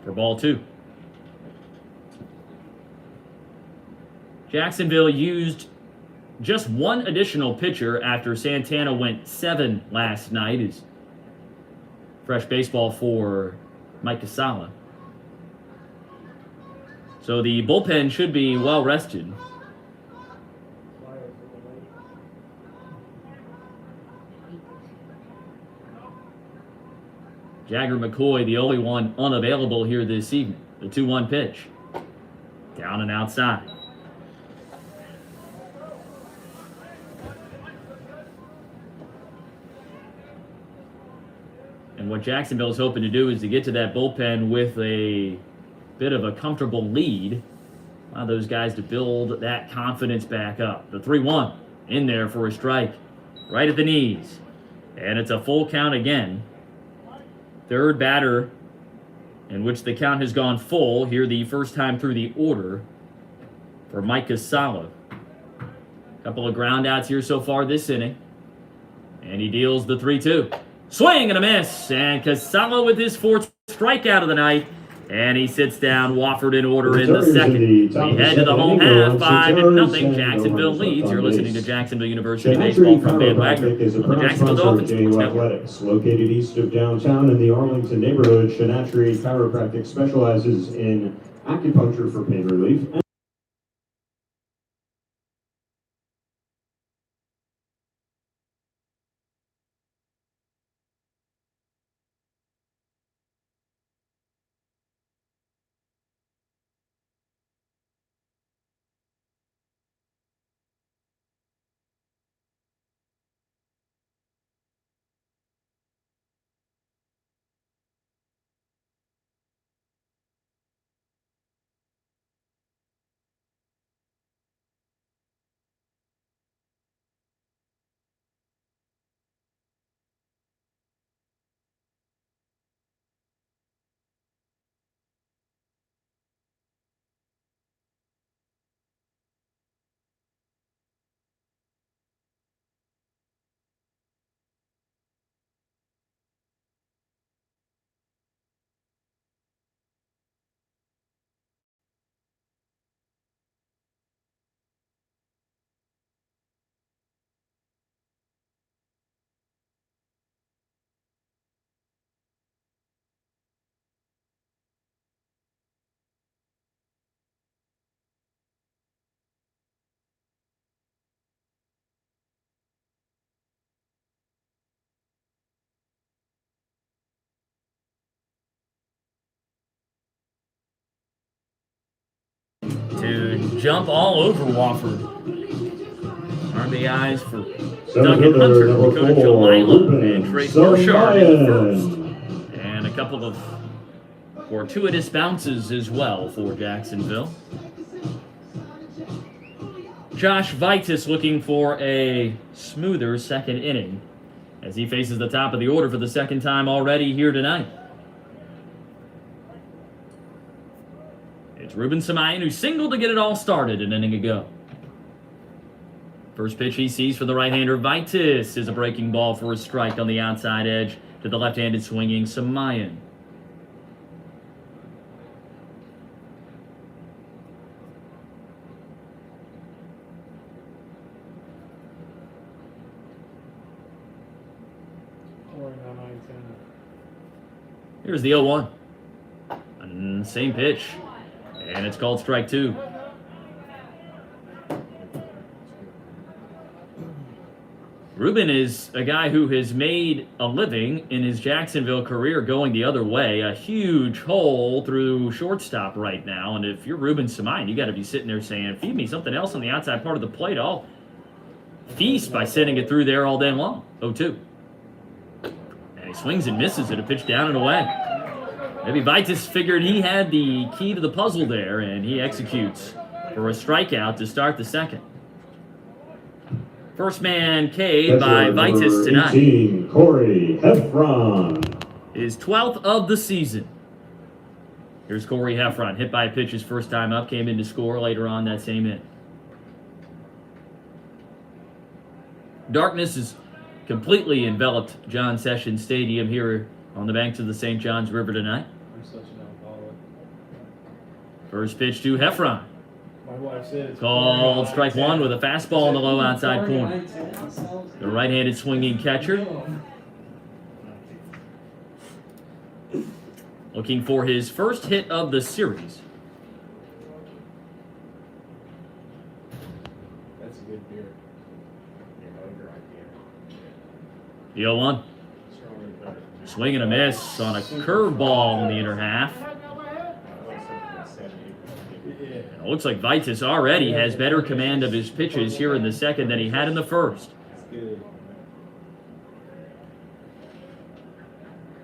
for ball 2. Jacksonville used just one additional pitcher after Santana went 7 last night. Is fresh baseball for Mike Casala. So the bullpen should be well rested. Jagger McCoy, the only one unavailable here this evening. The 2-1 pitch. Down and outside. And what Jacksonville is hoping to do is to get to that bullpen with a bit of a comfortable lead. Allow those guys to build that confidence back up. The 3-1 in there for a strike. Right at the knees. And it's a full count again. Third batter in which the count has gone full here the first time through the order for Mike Casala. Couple of ground outs here so far this inning. And he deals the 3-2. Swing and a miss. And Casala with his 4th strikeout of the night. And he sits down. Wofford in order The in the Terriers second. in the We top of head the to the second home inning, half, no 5 runs, nothing. and no Jacksonville runners left leads. on You're listening to base. Jacksonville University Chanatry Baseball from Van Wagner Chiropractic is a on the proud Jacksonville sponsor Dolphins of Sports JU Network. Athletics. Located east of downtown in the Arlington neighborhood, Chanatry Chiropractic specializes in acupuncture for pain relief. To jump all over Wofford. RBIs for Center Duncan fielder Hunter, number Dakota 4, Jalila, and Ruben Trace Borchardt in the Samayan. first. And a couple of fortuitous bounces as well for Jacksonville. Josh Vitus looking for a smoother second inning as he faces the top of the order for the second time already here tonight. It's Ruben Samayan who singled to get it all started an inning ago. First pitch he sees for the right-hander Vitus is a breaking ball for a strike on the outside edge to the left-handed swinging Samayan. Here's the 0-1. And same pitch. And it's called strike 2. Ruben is a guy who has made a living in his Jacksonville career going the other way. A huge hole through shortstop right now. And if you're Ruben Samayan, you got to be sitting there saying, feed me something else on the outside part of the plate. I'll feast by sending it through there all day long. 0-2. And he swings and misses it. A pitch down and away. Maybe Vitus figured he had the key to the puzzle there, and he executes for a strikeout to start the second. First man K by Vitus tonight. 18, Corey Heffron. His 12th of the season. Here's Corey Heffron, hit by a pitch his first time up, came in to score later on that same inning. Darkness has completely enveloped John Sessions Stadium here on the banks of the St. Johns River tonight. I'm such an alcoholic. First pitch to Heffron. My wife said it's Called strike 1 with a fastball in the low outside corner. The right-handed swinging catcher looking for his first hit of the series. That's a good beer. The 0-1. Swing and a miss on a curveball in the inner half. It looks like Vitus already has better command of his pitches here in the second than he had in the first.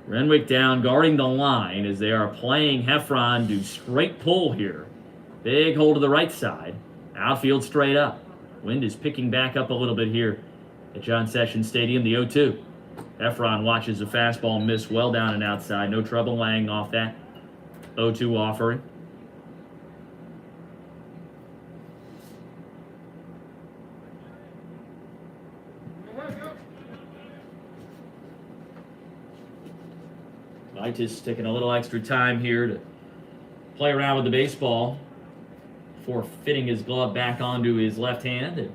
Renwick down guarding the line as they are playing Heffron to straight pull here. Big hole to the right side. Outfield straight up. Wind is picking back up a little bit here at John Sessions Stadium, the 0-2. Heffron watches the fastball miss well down and outside. No trouble laying off that 0-2 offering. Vitus taking a little extra time here to play around with the baseball before fitting his glove back onto his left hand and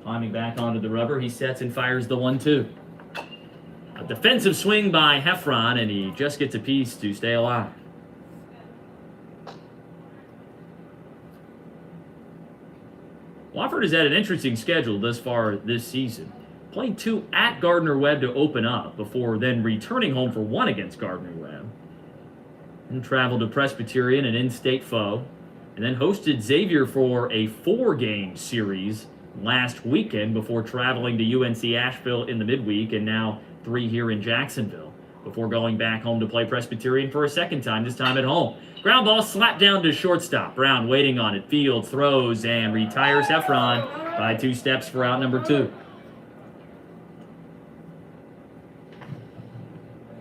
climbing back onto the rubber. He sets and fires the 1-2. A defensive swing by Heffron, and he just gets a piece to stay alive. Wofford has had an interesting schedule thus far this season. Playing 2 at Gardner-Webb to open up before then returning home for 1 against Gardner-Webb. And traveled to Presbyterian, an in-state foe, and then hosted Xavier for a 4-game series last weekend before traveling to UNC Asheville in the midweek, and now 3 here in Jacksonville before going back home to play Presbyterian for a second time, this time at home. Ground ball slapped down to shortstop. Brown waiting on it. Fields throws and retires Heffron by 2 steps for out number 2.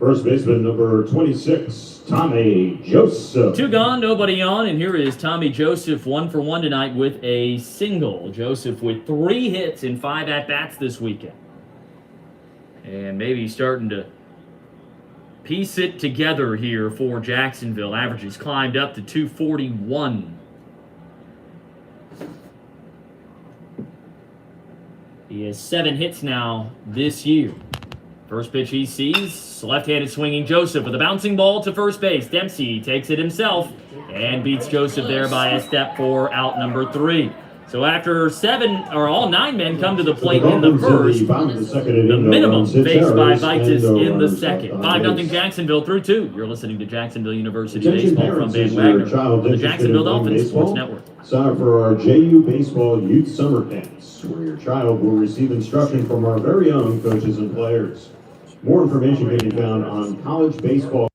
First baseman number 26, Tommy Joseph. 2 gone, nobody on, and here is Tommy Joseph, 1 for 1 tonight with a single. Joseph with 3 hits in 5 at-bats this weekend. And maybe starting to piece it together here for Jacksonville. Averages climbed up to 241. He has 7 hits now this year. First pitch he sees, left-handed swinging Joseph with a bouncing ball to first base. Dempsey takes it himself and beats Joseph there by a step for out number 3. So after all 9 men come to the plate in the first, the minimum faced by Vitus in the second. 5-0 Jacksonville through 2. You're listening to Jacksonville University Baseball from Van Wagner on the Jacksonville Dolphins Sports Network. Sign up for our JU Baseball Youth Summer Camps, where your child will receive instruction from our very own coaches and players. More information can be found on college baseball.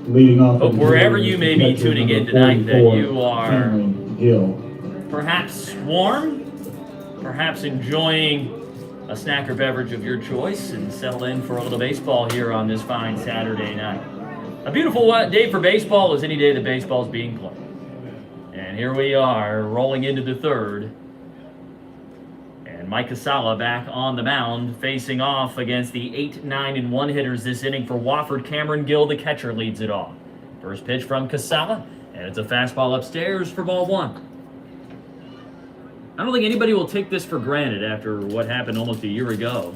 Leading off. Hope wherever you may be tuning in tonight that you are perhaps warm, perhaps enjoying a snack or beverage of your choice, and settle in for a little baseball here on this fine Saturday night. A beautiful day for baseball is any day that baseball is being played. And here we are rolling into the 3rd. And Mike Casala back on the mound, facing off against the 8, 9, and 1 hitters this inning for Wofford. Cameron Gill, the catcher, leads it off. First pitch from Casala, and it's a fastball upstairs for ball 1. I don't think anybody will take this for granted after what happened almost a year ago.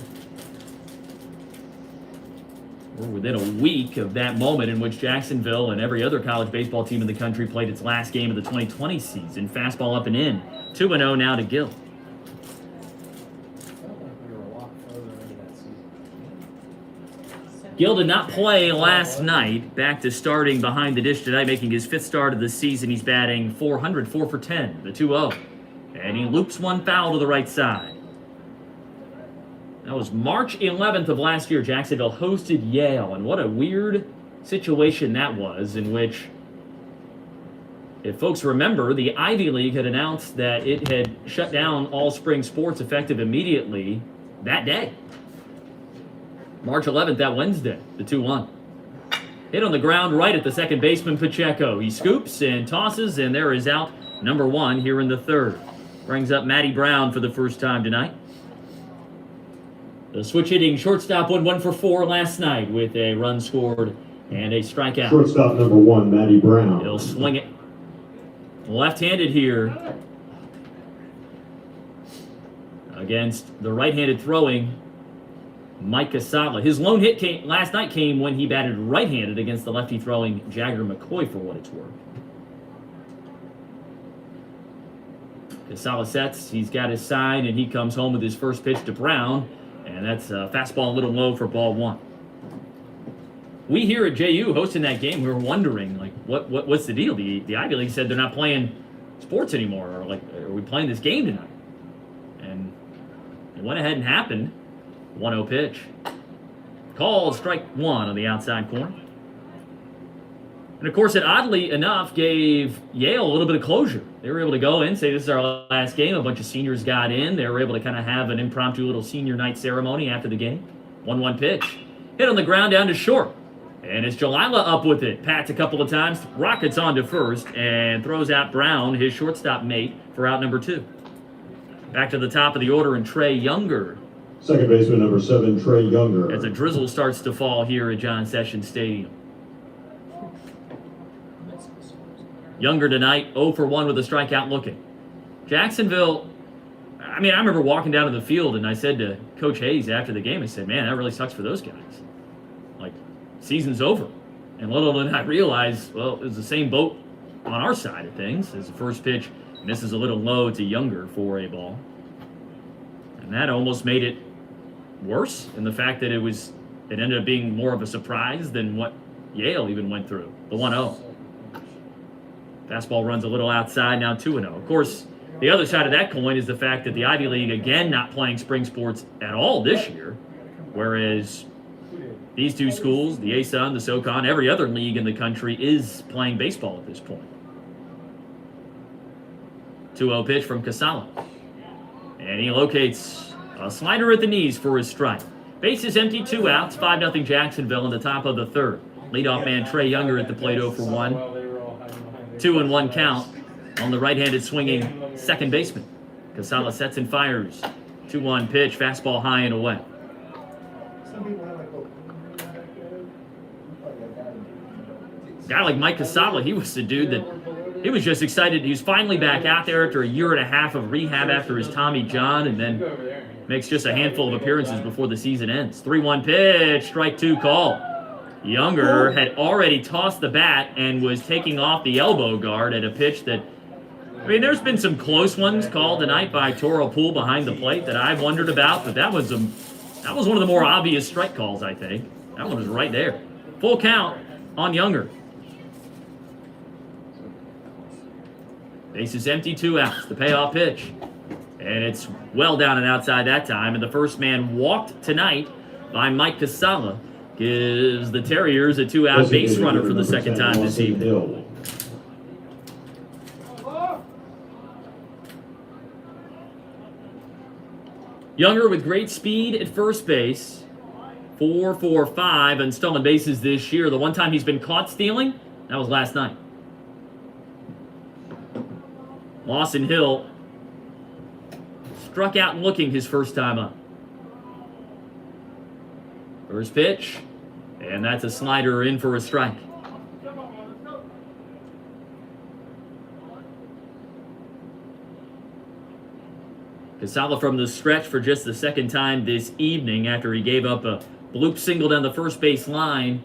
We're within a week of that moment in which Jacksonville and every other college baseball team in the country played its last game of the 2020 season. Fastball up and in. 2-0 now to Gill. Gill did not play last night. Back to starting behind the dish tonight, making his 5th start of the season. He's batting .400, 4 for 10, the 2-0. And he loops one foul to the right side. That was March 11th of last year. Jacksonville hosted Yale, and what a weird situation that was, in which, if folks remember, the Ivy League had announced that it had shut down all spring sports effective immediately that day. March 11th, that Wednesday, the 2-1. Hit on the ground right at the second baseman, Pacheco. He scoops and tosses, and there is out number 1 here in the third. Brings up Matty Brown for the first time tonight. The switch hitting shortstop went 1 for 4 last night with a run scored and a strikeout. Shortstop number 1, Matty Brown. He'll swing it. Left-handed here against the right-handed throwing Mike Casala. His lone hit last night came when he batted right-handed against the lefty-throwing Jagger McCoy, for what it's worth. Casala sets. He's got his sign, and he comes home with his first pitch to Brown, and that's a fastball a little low for ball 1. We here at JU hosting that game, we were wondering, like, what's the deal? The Ivy League said they're not playing sports anymore, or like, are we playing this game tonight? And it went ahead and happened. 1-0 pitch. Called strike 1 on the outside corner. And of course, it oddly enough gave Yale a little bit of closure. They were able to go in, say this is our last game. A bunch of seniors got in. They were able to kind of have an impromptu little senior night ceremony after the game. 1-1 pitch. Hit on the ground down to short. And it's Jalila up with it. Pats a couple of times. Rockets on to first and throws out Brown, his shortstop mate, for out number 2. Back to the top of the order and Trey Younger. Second baseman number 7, Trey Younger. As a drizzle starts to fall here at John Sessions Stadium. Younger tonight, 0 for 1 with a strikeout looking. Jacksonville, I remember walking down to the field and I said to Coach Hayes after the game, I said, man, that really sucks for those guys. Like, season's over. And little did I realize, well, it was the same boat on our side of things as the first pitch. And this is a little low to Younger for a ball. And that almost made it worse in the fact that it ended up being more of a surprise than what Yale even went through. The 1-0. Fastball runs a little outside, now 2-0. Of course, the other side of that coin is the fact that the Ivy League, again, not playing spring sports at all this year, whereas these two schools, the ASUN, the SoCon, every other league in the country is playing baseball at this point. 2-0 pitch from Casala. And he locates a slider at the knees for his strike. Base is empty, 2 outs, 5-0 Jacksonville in the top of the third. Leadoff man Trey Younger at the plate, 0 for 1. 2-1 count on the right-handed swinging second baseman. Casala sets and fires. 2-1 pitch, fastball high and away. A guy like Mike Casala, he was the dude that he was just excited. He was finally back out there after a year and a half of rehab after his Tommy John, and then makes just a handful of appearances before the season ends. 3-1 pitch, strike 2 call. Younger had already tossed the bat and was taking off the elbow guard at a pitch that, there's been some close ones called tonight by Toro Poole behind the plate that I've wondered about, but that was one of the more obvious strike calls, I think. That one was right there. Full count on Younger. Base is empty, 2 outs. The payoff pitch. And it's well down and outside that time. And the first man walked tonight by Mike Casala gives the Terriers a 2-out base runner for the second time this evening. Younger with great speed at first base. 4-4-5 on stolen bases this year. The one time he's been caught stealing, that was last night. Lawson Hill struck out looking his first time up. First pitch, and that's a slider in for a strike. Casala from the stretch for just the second time this evening after he gave up a bloop single down the first base line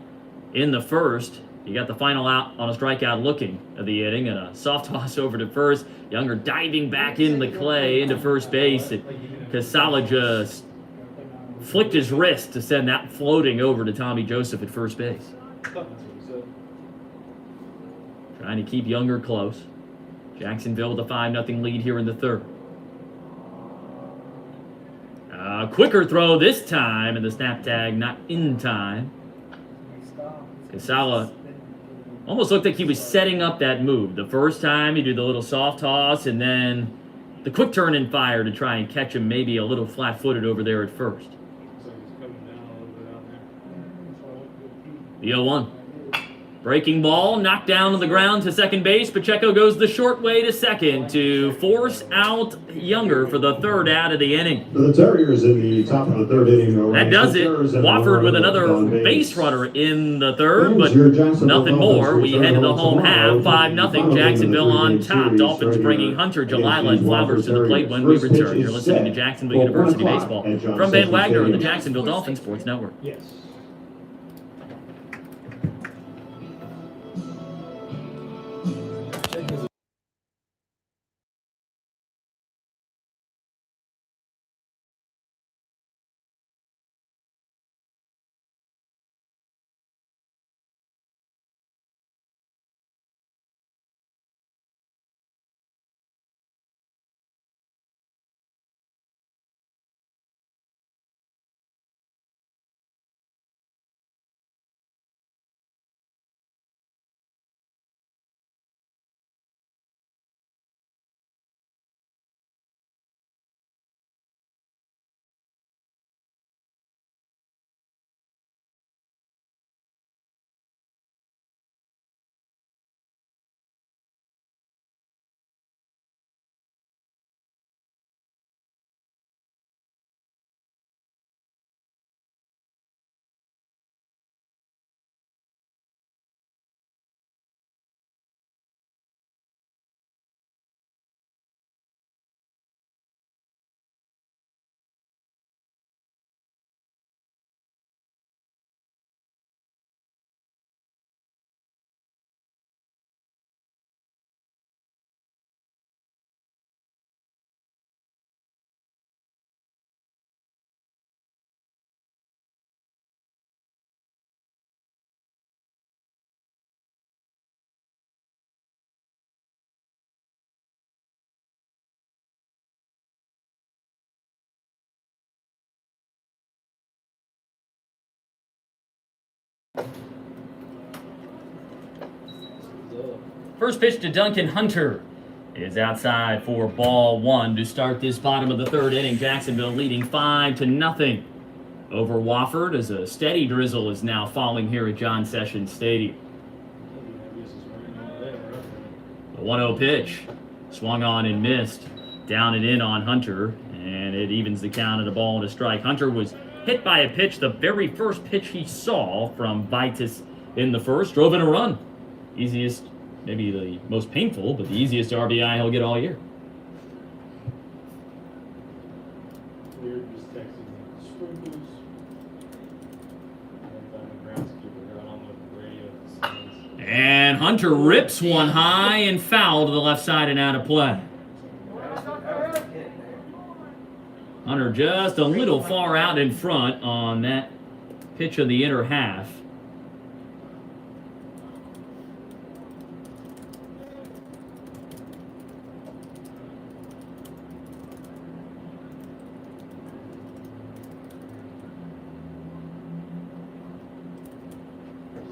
in the first. He got the final out on a strikeout looking of the inning and a soft toss over to first. Younger diving back in the clay into first base. And Casala just flicked his wrist to send that floating over to Tommy Joseph at first base. Trying to keep Younger close. Jacksonville with a 5-0 lead here in the third. Quicker throw this time, and the snap tag not in time. Casala almost looked like he was setting up that move. The first time he did the little soft toss, and then the quick turn and fire to try and catch him maybe a little flat-footed over there at first. The 0-1. Breaking ball, knocked down on the ground to second base. Pacheco goes the short way to second to force out Younger for the third out of the inning. For the Terriers in the top of the third inning. That does it. Wofford with another base runner in the third, but nothing more. We head to the home half, 5-0 Jacksonville on top. Dolphins bringing Hunter, Jalila, and Flowers to the plate when we return. You're listening to Jacksonville University Baseball from Van Wagner and the Jacksonville Dolphins Sports Network. Yes. First pitch to Duncan Hunter is outside for ball one to start this bottom of the third inning. Jacksonville leading 5-0 over Wofford as a steady drizzle is now falling here at John Sessions Stadium. The 1-0 pitch swung on and missed. Down and in on Hunter, and it evens the count at a ball and a strike. Hunter was hit by a pitch, the very first pitch he saw from Vitus in the first, drove in a run. Easiest, maybe the most painful, but the easiest RBI he'll get all year. We were just texting sprinkles. And the groundskeeper got on the radio at the scenes. And Hunter rips one high and foul to the left side and out of play. Hunter just a little far out in front on that pitch of the inner half.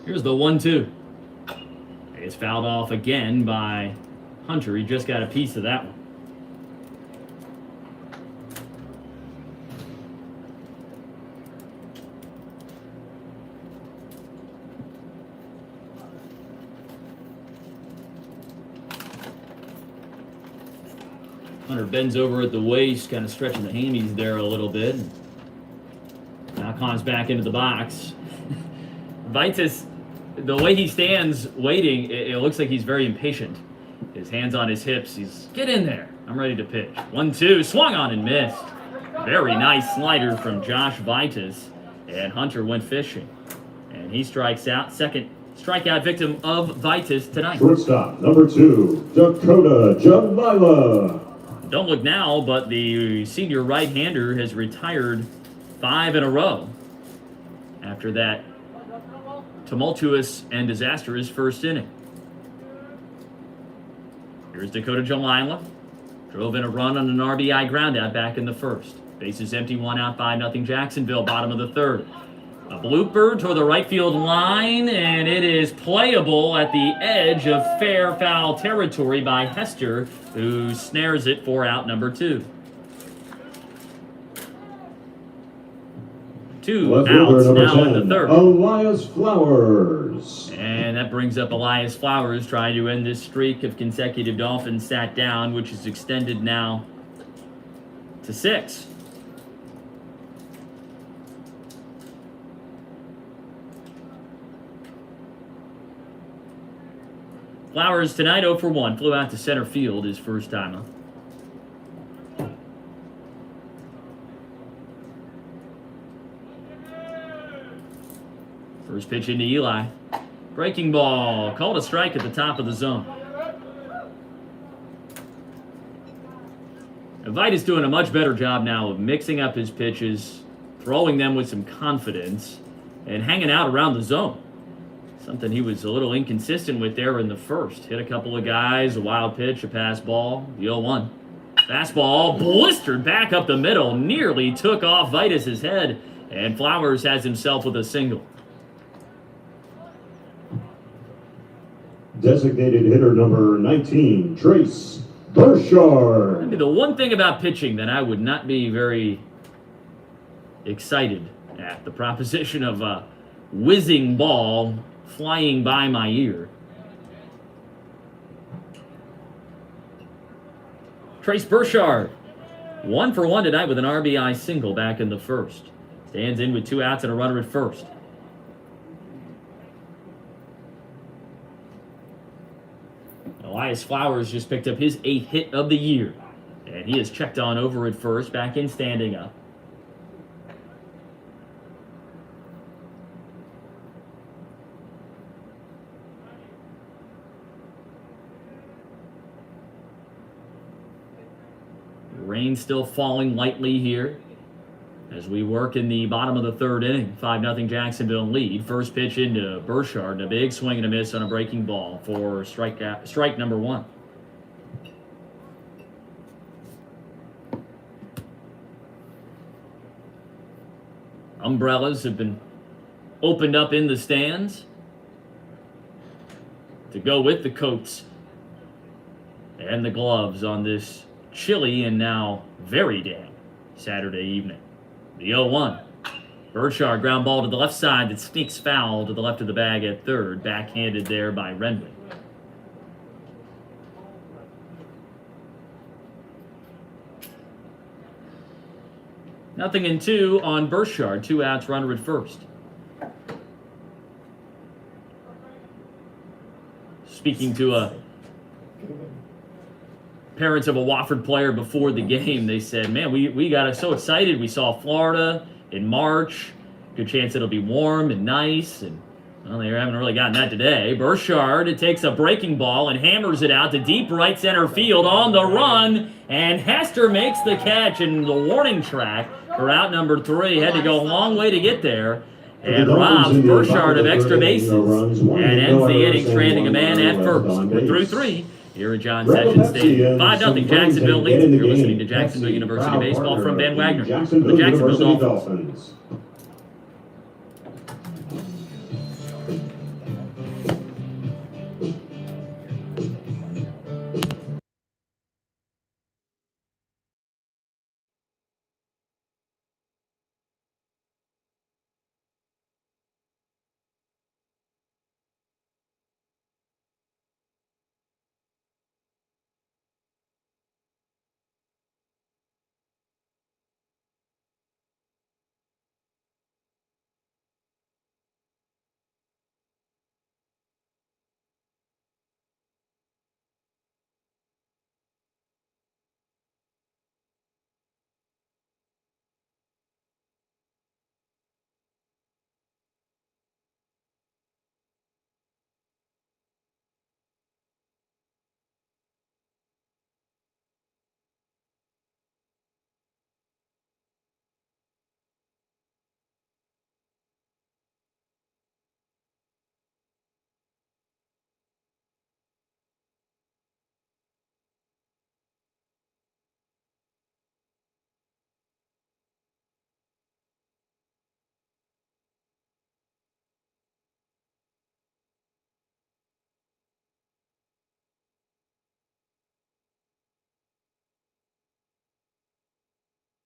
Here's the 1-2. It's fouled off again by Hunter. He just got a piece of that one. Hunter bends over at the waist, kind of stretching the hammies there a little bit. Now comes back into the box. Vitus, the way he stands waiting, it looks like he's very impatient. His hands on his hips. He's, get in there. I'm ready to pitch. 1-2, swung on and missed. Very nice slider from Josh Vitus. And Hunter went fishing. And he strikes out. Second strikeout victim of Vitus tonight. Shortstop, number 2, Dakota Jalila. Don't look now, but the senior right-hander has retired 5 in a row after that tumultuous and disastrous first inning. Here's Dakota Jalila. Drove in a run on an RBI groundout back in the first. Bases empty, 1 out, 5-0 Jacksonville, bottom of the third. A blooper toward the right field line, and it is playable at the edge of fair foul territory by Hester, who snares it for out number 2. Two Left fielder outs number now in the 10, third. Elias Flowers. And that brings up Elias Flowers trying to end this streak of consecutive Dolphins sat down, which is extended now to 6. Flowers tonight 0 for 1. Flew out to center field his first time up. First pitch into Eli. Breaking ball. Called a strike at the top of the zone. Vita's doing a much better job now of mixing up his pitches, throwing them with some confidence, and hanging out around the zone. Something he was a little inconsistent with there in the first. Hit a couple of guys, a wild pitch, a pass ball, the 0-1. Fastball blistered back up the middle, nearly took off Vitus's head, and Flowers has himself with a single. Designated hitter number 19, Trace Burchard. I mean, the one thing about pitching that I would not be very excited at, the proposition of a whizzing ball flying by my ear. Trace Burchard, 1 for 1 tonight with an RBI single back in the first. Stands in with 2 outs and a runner at first. Elias Flowers just picked up his 8th hit of the year. And he is checked on over at first, back in standing up. Rain still falling lightly here as we work in the bottom of the third inning. 5-0 Jacksonville lead. First pitch into Burchard. A big swing and a miss on a breaking ball for strike number 1. Umbrellas have been opened up in the stands to go with the coats and the gloves on this chilly and now very damp Saturday evening. The 0-1. Burchard ground ball to the left side that sneaks foul to the left of the bag at third. Backhanded there by Renwick. Nothing in 2 on Burchard. 2 outs, runner at first. Speaking to parents of a Wofford player before the game, they said, man, we got so excited. We saw Florida in March. Good chance it'll be warm and nice. And well, they haven't really gotten that today. Burchard, it takes a breaking ball and hammers it out to deep right center field on the run. And Hester makes the catch in the warning track for out number 3. Had to go a long way to get there. And robs Burchard of extra bases. And ends the inning stranding a man at first. We're through 3. Here at John Sessions Stadium. 5-0 Jacksonville leads. You're listening to Jacksonville University Baseball from Ben Wagner. The Jacksonville Dolphins.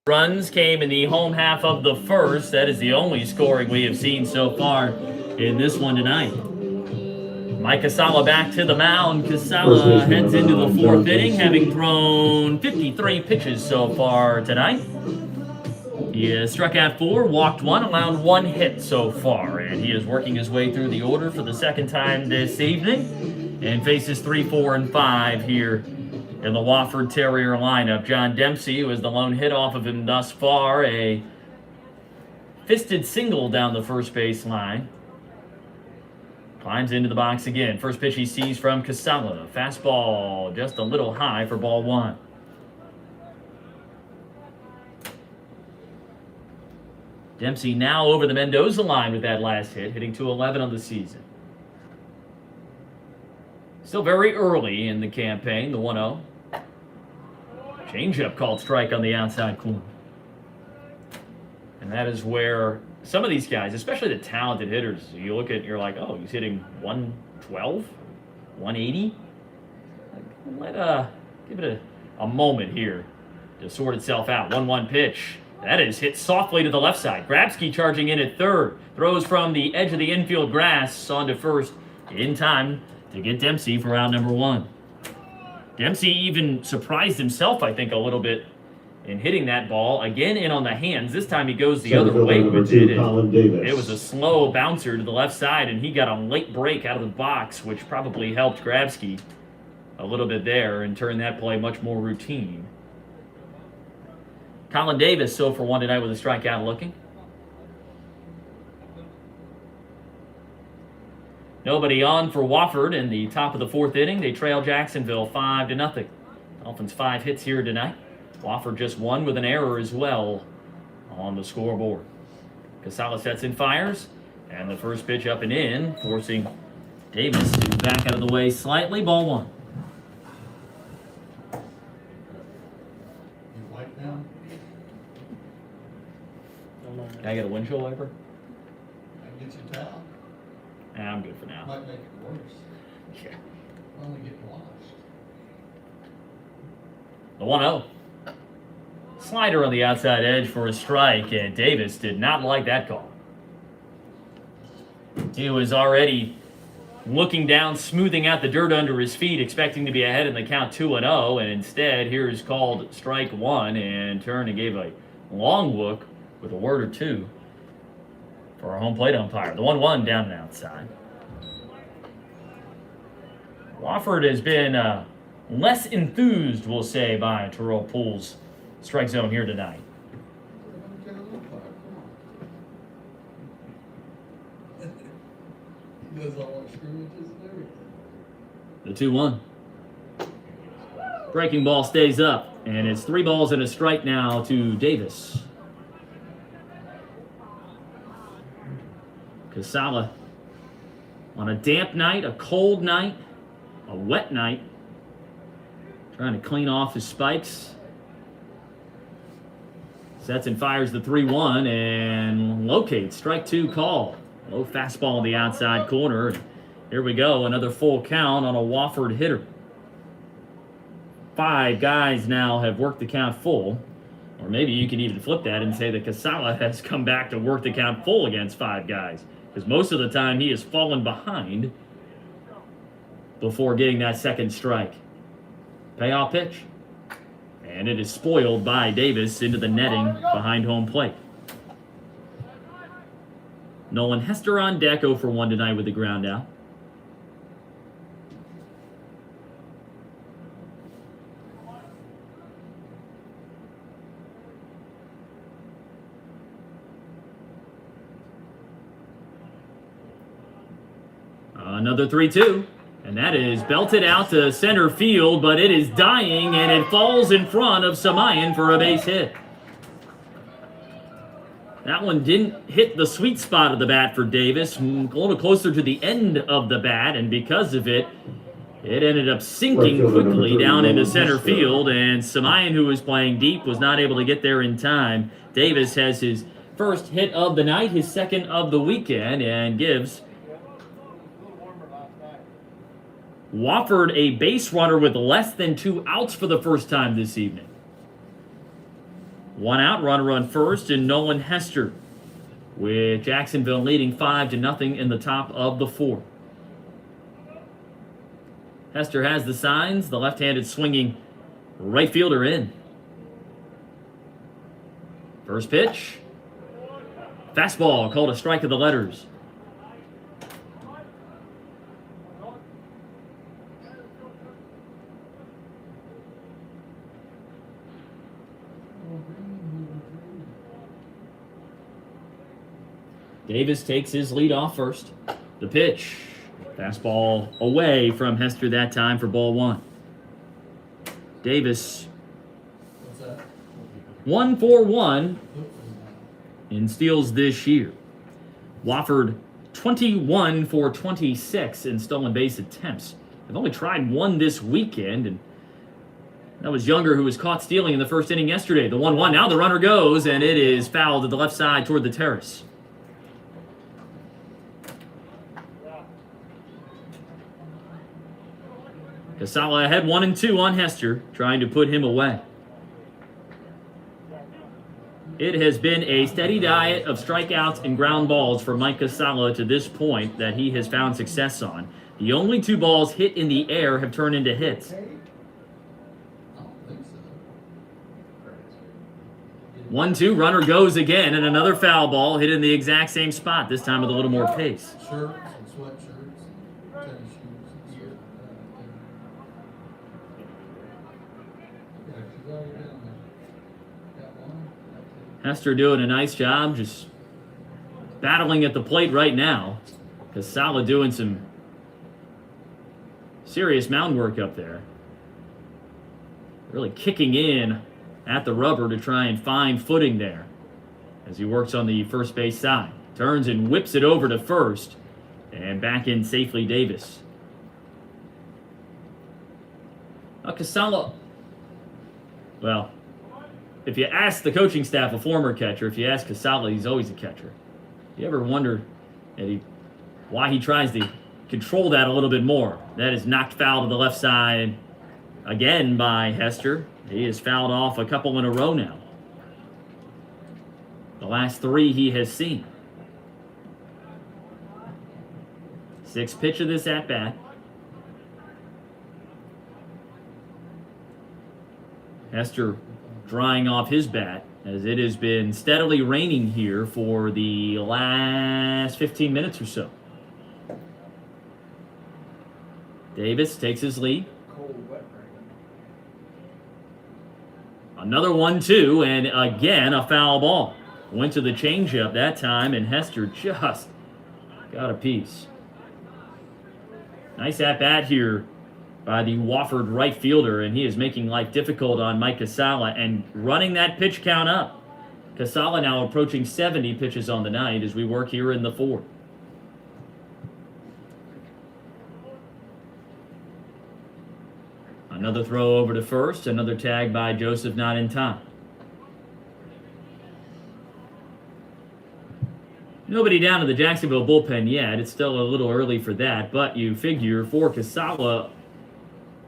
Runs came in the home half of the first. That is the only scoring we have seen so far in this one tonight. Mike Casala back to the mound. Casala heads into the fourth inning, having thrown 53 pitches so far tonight. He has struck out 4, walked 1, allowed 1 hit so far, and he is working his way through the order for the second time this evening and faces 3, 4, and 5 here in the Wofford Terrier lineup. John Dempsey, who is the lone hit off of him thus far, a fisted single down the first base line. Climbs into the box again. First pitch he sees from Casala. Fastball just a little high for ball 1. Dempsey now over the Mendoza line with that last hit, hitting .211 on the season. Still very early in the campaign, the 1-0. Changeup called strike on the outside corner. And that is where some of these guys, especially the talented hitters, you look at it, you're like, oh, he's hitting 112, 180. Give it a moment here to sort itself out. 1-1 pitch. That is hit softly to the left side. Grabsky charging in at third. Throws from the edge of the infield grass onto first in time to get Dempsey for out number 1. Dempsey even surprised himself, I think, a little bit in hitting that ball. Again in on the hands. This time he goes the other way with it. It was a slow bouncer to the left side, and he got a late break out of the box, which probably helped Grabsky a little bit there and turned that play much more routine. Colin Davis, so for 1 tonight with a strikeout looking. Nobody on for Wofford in the top of the 4th inning. They trail Jacksonville 5-0. Dolphins 5 hits here tonight. Wofford just 1 with an error as well on the scoreboard. Casala sets and fires, and the first pitch up and in, forcing Davis to back out of the way slightly. Ball 1. You white now? Can I get a windshield wiper? I can get you a towel. Nah, I'm good for now. Might make it worse. Yeah. Only getting washed. The 1-0. Slider on the outside edge for a strike, and Davis did not like that call. He was already looking down, smoothing out the dirt under his feet, expecting to be ahead in the count 2-0, and instead here is called strike 1, and turned and gave a long look with a word or two for our home plate umpire. The 1-1 down and outside. Wofford has been less enthused, we'll say, by Terrell Poole's strike zone here tonight. He does all our scrimmages and everything. The 2-1. Breaking ball stays up, and it's 3 balls and a strike now to Davis. Casala on a damp night, a cold night, a wet night, trying to clean off his spikes. Sets and fires the 3-1 and locates strike 2 call. Low fastball in the outside corner. Here we go, another full count on a Wofford hitter. 5 guys now have worked the count full. Or maybe you can even flip that and say that Casala has come back to work the count full against 5 guys. Because most of the time he has fallen behind before getting that second strike. Payoff pitch. And it is spoiled by Davis into the netting behind home plate. Nolan Hester on deck, 0 for 1 tonight with the ground out. Another 3-2. And that is belted out to center field, but it is dying, and it falls in front of Samayan for a base hit. That one didn't hit the sweet spot of the bat for Davis, a little closer to the end of the bat, and because of it, it ended up sinking quickly down into center field, and Samayan, who was playing deep, was not able to get there in time. Davis has his first hit of the night, his second of the weekend, and gives Wofford a base runner with less than 2 outs for the first time this evening. One out, runner on first, and Nolan Hester, with Jacksonville leading 5-0 in the top of the 4th. Hester has the signs, the left-handed swinging right fielder in. First pitch. Fastball called a strike of the letters. Davis takes his lead off first. The pitch. Fastball away from Hester that time for ball 1. Davis What's that? 1 for 1 in steals this year. Wofford 21 for 26 in stolen base attempts. They've only tried one this weekend, and that was Younger, who was caught stealing in the first inning yesterday. The 1-1. Now the runner goes, and it is fouled to the left side toward the terrace. Casala ahead 1-2 on Hester, trying to put him away. It has been a steady diet of strikeouts and ground balls for Mike Casala to this point that he has found success on. The only 2 balls hit in the air have turned into hits. I don't think so. 1-2, runner goes again, and another foul ball hit in the exact same spot, this time with a little more pace. Shirts and sweatshirts and tennis shoes and stuff like that. Yeah, she's already down there. Got one, got 2. Hester doing a nice job, just battling at the plate right now. Casala doing some serious mound work up there. Really kicking in at the rubber to try and find footing there as he works on the first base side. Turns and whips it over to first, and back in safely Davis. Casala, well, if you ask the coaching staff, a former catcher, if you ask Casala, he's always a catcher. You ever wonder why he tries to control that a little bit more? That is knocked foul to the left side again by Hester. He has fouled off a couple in a row now. The last 3 he has seen. 6th pitch of this at-bat. Hester drying off his bat as it has been steadily raining here for the last 15 minutes or so. Davis takes his lead. Cold, wet rain. Another 1-2, and again a foul ball. Went to the changeup that time, and Hester just got a piece. Nice at-bat here by the Wofford right fielder, and he is making life difficult on Mike Casala and running that pitch count up. Casala now approaching 70 pitches on the night as we work here in the 4th. Another throw over to first, another tag by Joseph, not in time. Nobody down to the Jacksonville bullpen yet. It's still a little early for that, but you figure for Casala,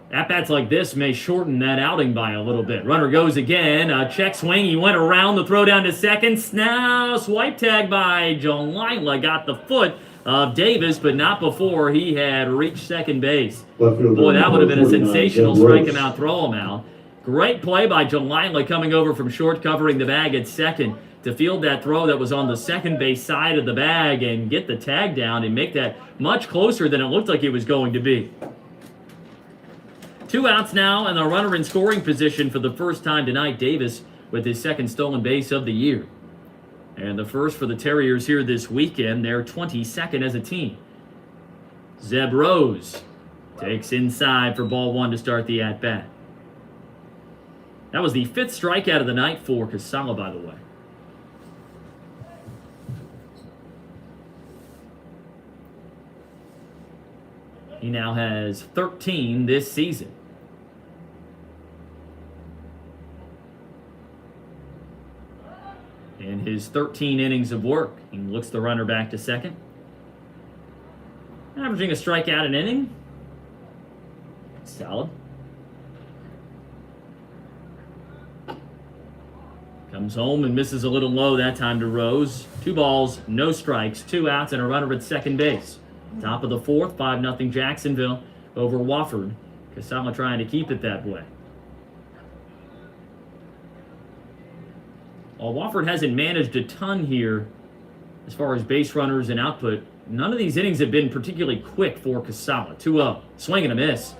at-bats like this may shorten that outing by a little bit. Runner goes again. A check swing. He went around the throw down to second. Now swipe tag by Jalila. Got the foot of Davis, but not before he had reached second base. Boy, that would have been a sensational strike him out, throw him out. Great play by Jalila coming over from short, covering the bag at second to field that throw that was on the second base side of the bag and get the tag down and make that much closer than it looked like it was going to be. 2 outs now, and the runner in scoring position for the first time tonight. Davis with his 2nd stolen base of the year. And the first for the Terriers here this weekend. They're 22nd as a team. Zeb Rose takes inside for ball 1 to start the at-bat. That was the 5th strikeout of the night for Casala, by the way. He now has 13 this season. In his 13 innings of work, he looks the runner back to second. Averaging a strikeout an inning. Solid. Comes home and misses a little low that time to Rose. 2 balls, no strikes, 2 outs, and a runner at second base. Top of the 4th, 5-0 Jacksonville over Wofford. Casala trying to keep it that way. While Wofford hasn't managed a ton here as far as base runners and output, none of these innings have been particularly quick for Casala. 2-0. Swing and a miss.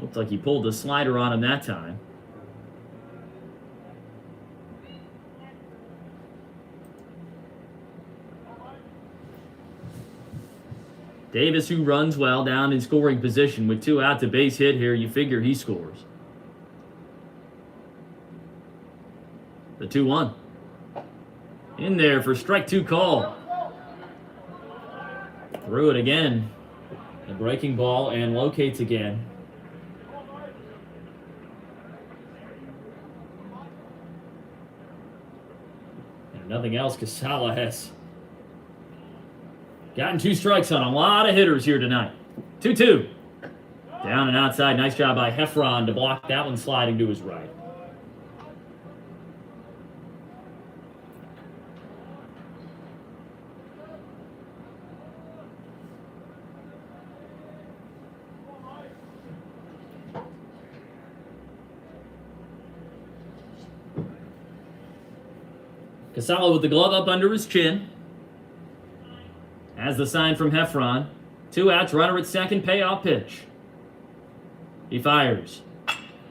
Looked like he pulled the slider on him that time. Davis, who runs well, down in scoring position with 2 outs, a base hit here. You figure he scores. The 2-1. In there for strike 2 call. Threw it again. A breaking ball and locates again. And nothing else. Casala has gotten 2 strikes on a lot of hitters here tonight. 2-2. Down and outside. Nice job by Heffron to block that one sliding to his right. Casala with the glove up under his chin. As the sign from Heffron. 2 outs, runner at second, payoff pitch. He fires.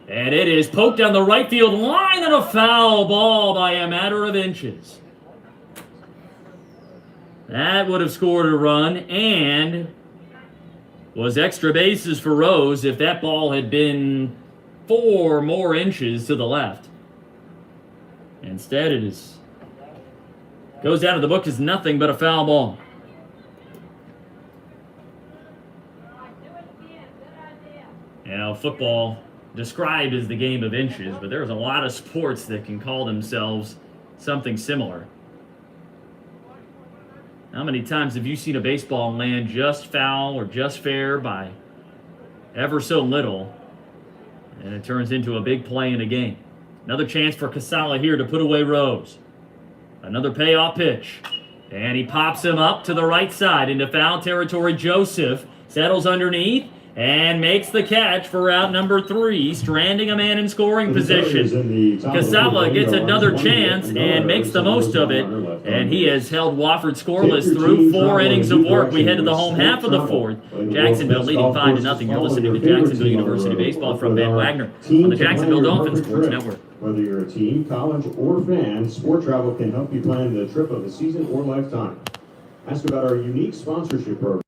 And it is poked down the right field line and a foul ball by a matter of inches. That would have scored a run and was extra bases for Rose if that ball had been 4 more inches to the left. Instead, it goes out of the book as nothing but a foul ball. You know, football described as the game of inches, but there's a lot of sports that can call themselves something similar. How many times have you seen a baseball land just foul or just fair by ever so little, and it turns into a big play in a game? Another chance for Casala here to put away Rose. Another payoff pitch. And he pops him up to the right side into foul territory. Joseph settles underneath and makes the catch for out number 3, stranding a man in scoring position. Casala gets another chance and makes the most of it, and he has held Wofford scoreless through 4 innings of work. We head to the home half of the 4th. Jacksonville leading 5-0. You're listening to Jacksonville University Baseball from Van Wagner on the Jacksonville Dolphins Sports Network. Whether you're a team, college, or fan, Sport Travel can help you plan the trip of a season or lifetime. Ask about our unique sponsorship program.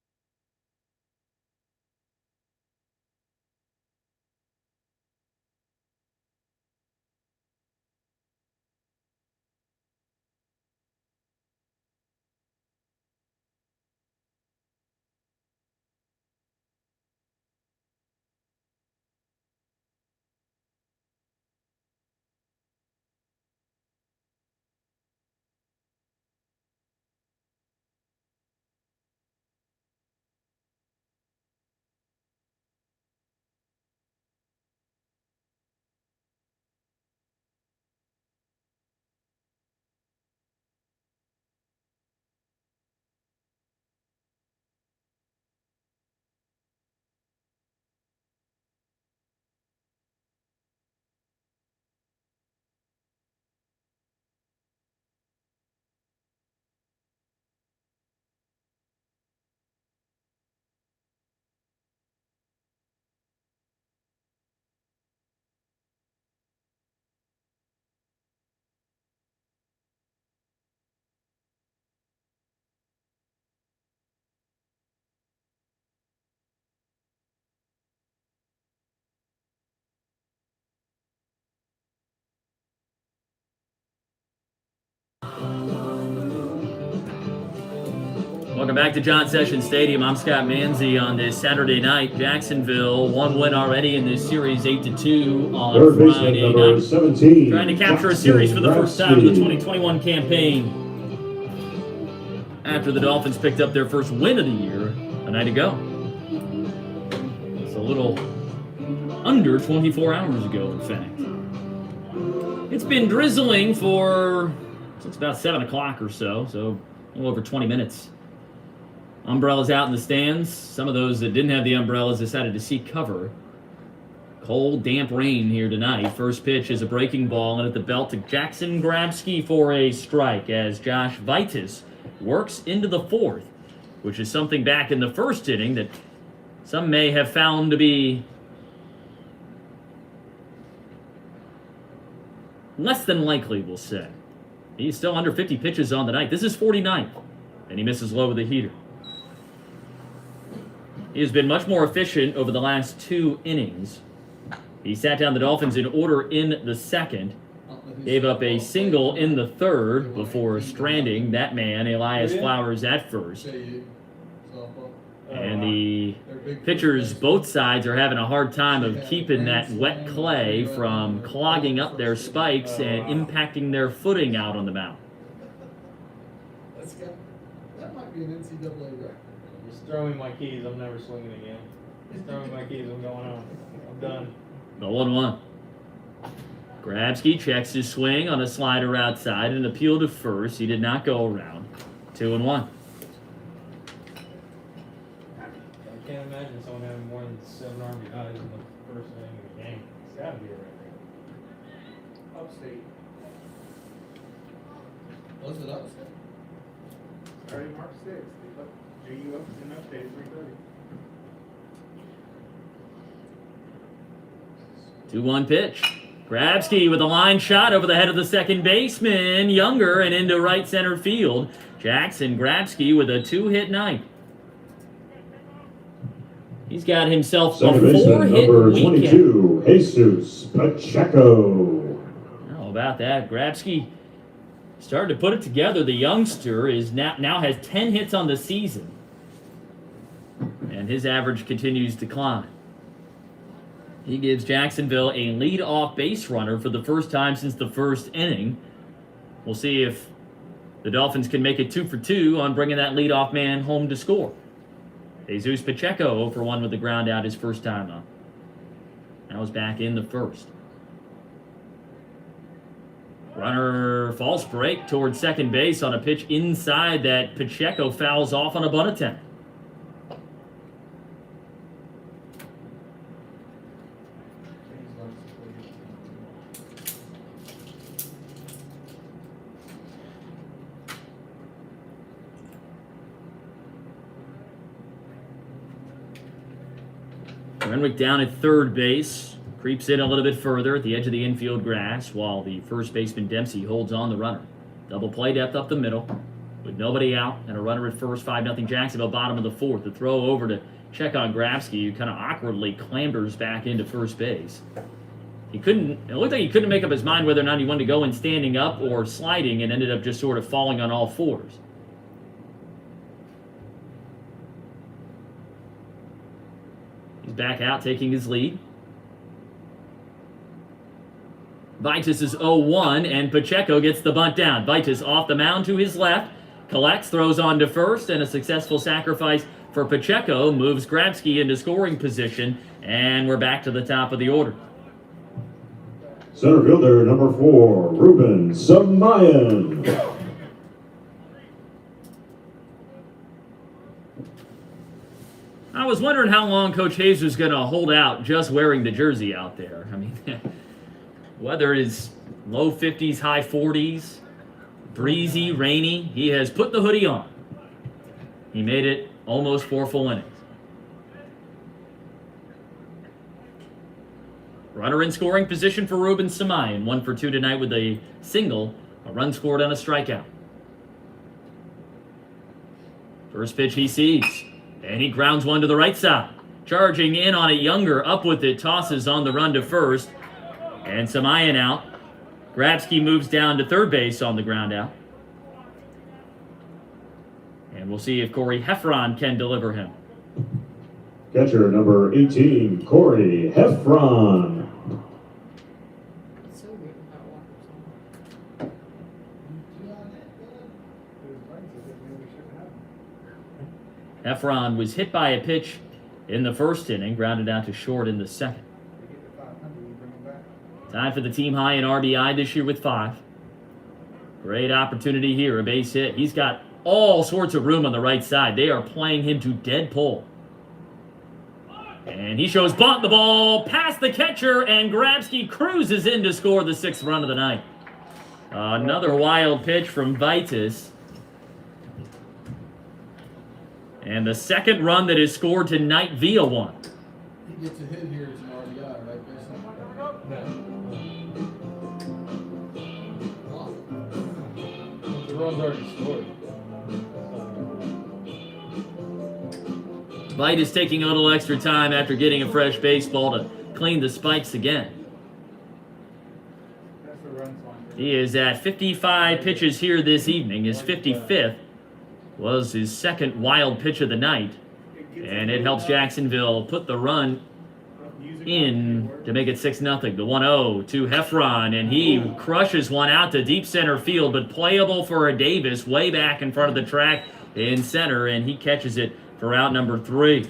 Welcome back to John Sessions Stadium. I'm Scott Manzi on this Saturday night. Jacksonville, 1 win already in this series, 8-2 on Third baseman Friday number night. 17. Trying to capture a series for the first time in the 2021 campaign after the Dolphins picked up their first win of the year a night ago. It's a little under 24 hours ago, in fact. It's been drizzling since about 7 o'clock or so a little over 20 minutes. Umbrellas out in the stands. Some of those that didn't have the umbrellas decided to seek cover. Cold, damp rain here tonight. First pitch is a breaking ball, and at the belt to Jackson Grabski for a strike as Josh Vitus works into the fourth, which is something back in the first inning that some may have found to be less than likely, we'll say. He's still under 50 pitches on the night. This is 49th, and he misses low with a heater. He has been much more efficient over the last 2 innings. He sat down the Dolphins in order in the second, gave up a single in the third before stranding that man, Elias Flowers, at first. And the pitchers, both sides, are having a hard time of keeping that wet clay from clogging up their spikes and impacting their footing out on the mound. That might be an NCAA record. Just throw me my keys. I'm never swinging again. Just throw me my keys. I'm going home. I'm done. 0-1. Grabski checks his swing on a slider outside and appeal to first. He did not go around. 2-1. I can't imagine someone having more than 7 RBIs in the first inning of the game. It's got to be a record. Upstate. Was it upset? Starting March 6th. They put JU up in upstate at 3:30. 2-1 pitch. Grabski with a line shot over the head of the second baseman, Younger, and into right center field. Jackson Grabski with a 2-hit night. He's got himself a Second baseman, 4-hit number weekend. 22, Jesus Pacheco. How about that? Grabski started to put it together. The youngster is now has 10 hits on the season, and his average continues to climb. He gives Jacksonville a lead-off base runner for the first time since the first inning. We'll see if the Dolphins can make it 2 for 2 on bringing that lead-off man home to score. Jesus Pacheco 0 for 1 with the ground out his first time up. That was back in the first. Runner false break towards second base on a pitch inside that Pacheco fouls off on a bunt attempt. Renwick down at third base, creeps in a little bit further at the edge of the infield grass while the first baseman Dempsey holds on the runner. Double play depth up the middle with nobody out and a runner at first. 5-0 Jacksonville, bottom of the fourth. The throw over to check on Grabski, who kind of awkwardly clambers back into first base. It looked like he couldn't make up his mind whether or not he wanted to go in standing up or sliding, and ended up just sort of falling on all fours. He's back out, taking his lead. Vitus is 0-1, and Pacheco gets the bunt down. Vitus off the mound to his left, collects, throws on to first, and a successful sacrifice for Pacheco moves Grabski into scoring position, and we're back to the top of the order. Center fielder, number 4, Ruben Samayan. I was wondering how long Coach Hayes was going to hold out just wearing the jersey out there. I mean, weather is low 50s, high 40s, breezy, rainy. He has put the hoodie on. He made it almost 4 full innings. Runner in scoring position for Ruben Samayan. 1 for 2 tonight with a single, a run scored on a strikeout. First pitch he sees. And he grounds one to the right side. Charging in on it, Younger up with it, tosses on the run to first. And Samayan out. Grabski moves down to third base on the ground out. And we'll see if Corey Heffron can deliver him. Catcher, number 18, Corey Heffron. It's so weird about Walker's Heffron was hit by a pitch in the first inning, grounded out to short in the second. Tied for the team high in RBI this year with 5. Great opportunity here, a base hit. He's got all sorts of room on the right side. They are playing him to dead pull. And he shows bunt the ball past the catcher, and Grabsky cruises in to score the 6th run of the night. Another wild pitch from Vitus. And the second run that is scored tonight via 1. He gets a hit here, it's an RBI, right, Mason? The run's already scored. Vitus taking a little extra time after getting a fresh baseball to clean the spikes again. He is at 55 pitches here this evening. His 55th was his second wild pitch of the night. And it helps Jacksonville put the run in to make it 6-0. The 1-0 to Heffron, and he crushes one out to deep center field, but playable for a Davis way back in front of the track in center, and he catches it for out number 3.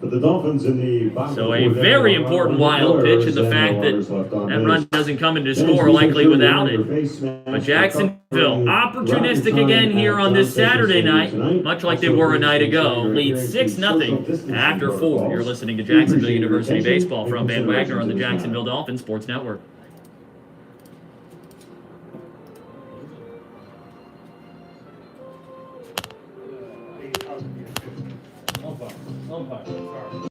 For the Dolphins in the bottom So of a the fourth very inning, important one wild run, pitch, and the and fact no that runners left on that base. run doesn't come into James score likely Houston without under it. face smash But for Jacksonville, covering opportunistic Robinson again here at on this John Saturday Stadium night, tonight. much like they Also, were a night ago, considering leads 6-0 after 4. You're listening to Jacksonville University Baseball from Van Wagner on the Jacksonville Dolphins Sports Network. Umpire.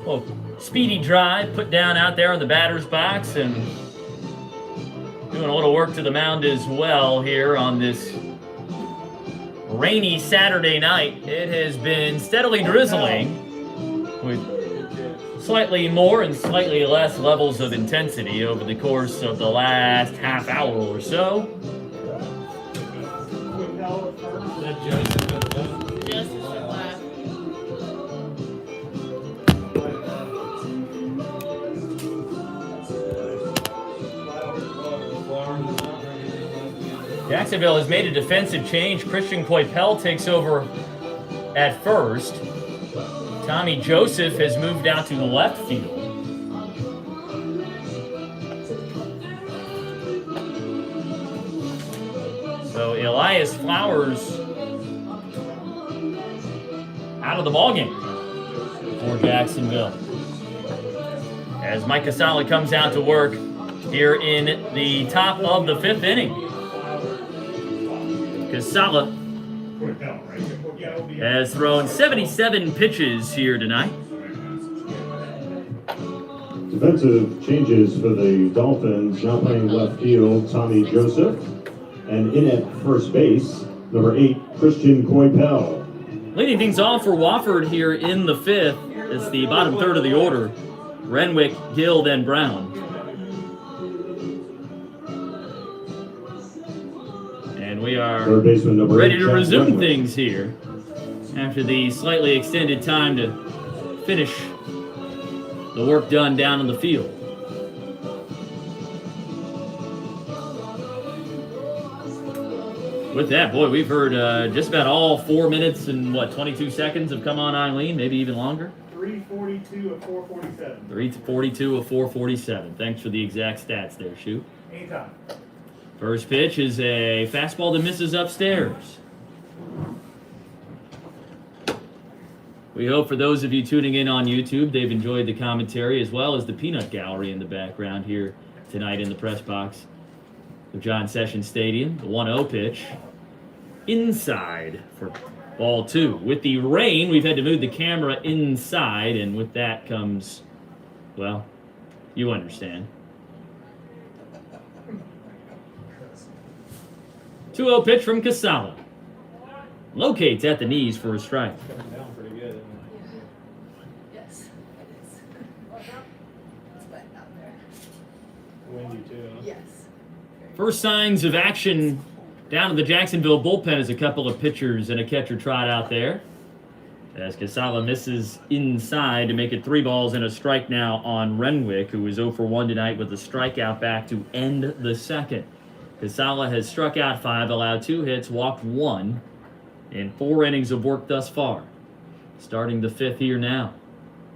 Well, speedy drive put down out there in the batter's box, and doing a little work to the mound as well here on this rainy Saturday night. It has been steadily drizzling with slightly more and slightly less levels of intensity over the course of the last half hour or so. Just as a laugh. Jacksonville has made a defensive change. Christian Coypel takes over at first. Tommy Joseph has moved out to the left field. So Elias Flowers out of the ballgame for Jacksonville, as Mike Casala comes out to work here in the top of the 5th inning. Casala has thrown 77 pitches here tonight. Defensive changes for the Dolphins, now playing left field, Tommy Joseph. And in at first base, number 8, Christian Coypel. Leading things off for Wofford here in the 5th. It's the bottom third of the order. Renwick, Gill, then Brown. And we are Third baseman, number ready 8, to Jack resume Renwick. things here after the slightly extended time to finish the work done down in the field. With that, boy, we've heard just about all 4 minutes and 22 seconds have come on Eileen, maybe even longer. 3:42 of 4:47. 3:42 of 4:47. Thanks for the exact stats there, Shoot. Anytime. First pitch is a fastball that misses upstairs. We hope for those of you tuning in on YouTube, they've enjoyed the commentary as well as the peanut gallery in the background here tonight in the press box of John Sessions Stadium. The 1-0 pitch inside for ball 2. With the rain, we've had to move the camera inside, and with that comes, well, you understand. 2-0 pitch from Casala. Locates at the knees for a strike. Coming down pretty good, isn't it? Yes, it is. It's wet out there. Windy too, huh? Yes. First signs of action down in the Jacksonville bullpen as a couple of pitchers and a catcher trot out there. As Casala misses inside to make it 3 balls and a strike now on Renwick, who is 0 for 1 tonight with a strikeout back to end the second. Casala has struck out 5, allowed 2 hits, walked 1 in 4 innings of work thus far. Starting the 5th here now.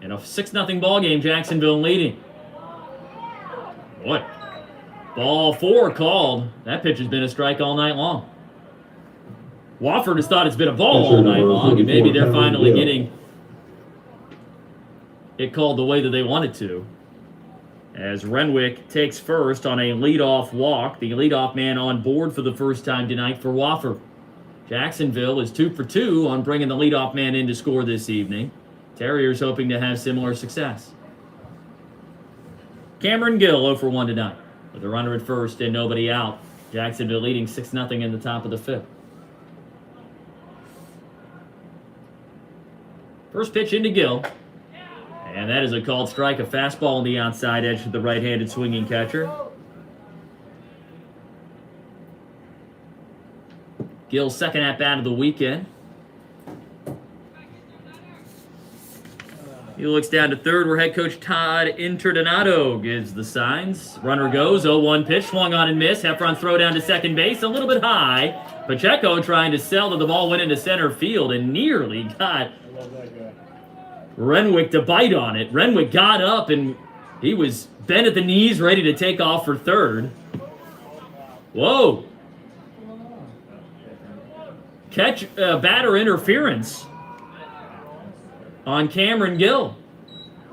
In a 6-0 ball game, Jacksonville leading. Boy, ball 4 called. That pitch has been a strike all night long. Wofford has thought it's been a ball all night long, and maybe they're finally getting it called the way that they want it to. As Renwick takes first on a leadoff walk, the leadoff man on board for the first time tonight for Wofford. Jacksonville is 2 for 2 on bringing the leadoff man in to score this evening. Terriers hoping to have similar success. Cameron Gill 0 for 1 tonight with a runner at first and nobody out. Jacksonville leading 6-0 in the top of the 5th. First pitch into Gill. And that is a called strike, a fastball on the outside edge to the right-handed swinging catcher. Gill's second at-bat of the weekend. He looks down to third where head coach Todd Interdonato gives the signs. Runner goes, 0-1 pitch, swung on and missed. Heffron throw down to second base, a little bit high. Pacheco trying to sell that the ball went into center field and nearly got I love that guy. Renwick to bite on it. Renwick got up and he was bent at the knees, ready to take off for third. Whoa. Catch batter interference on Cameron Gill.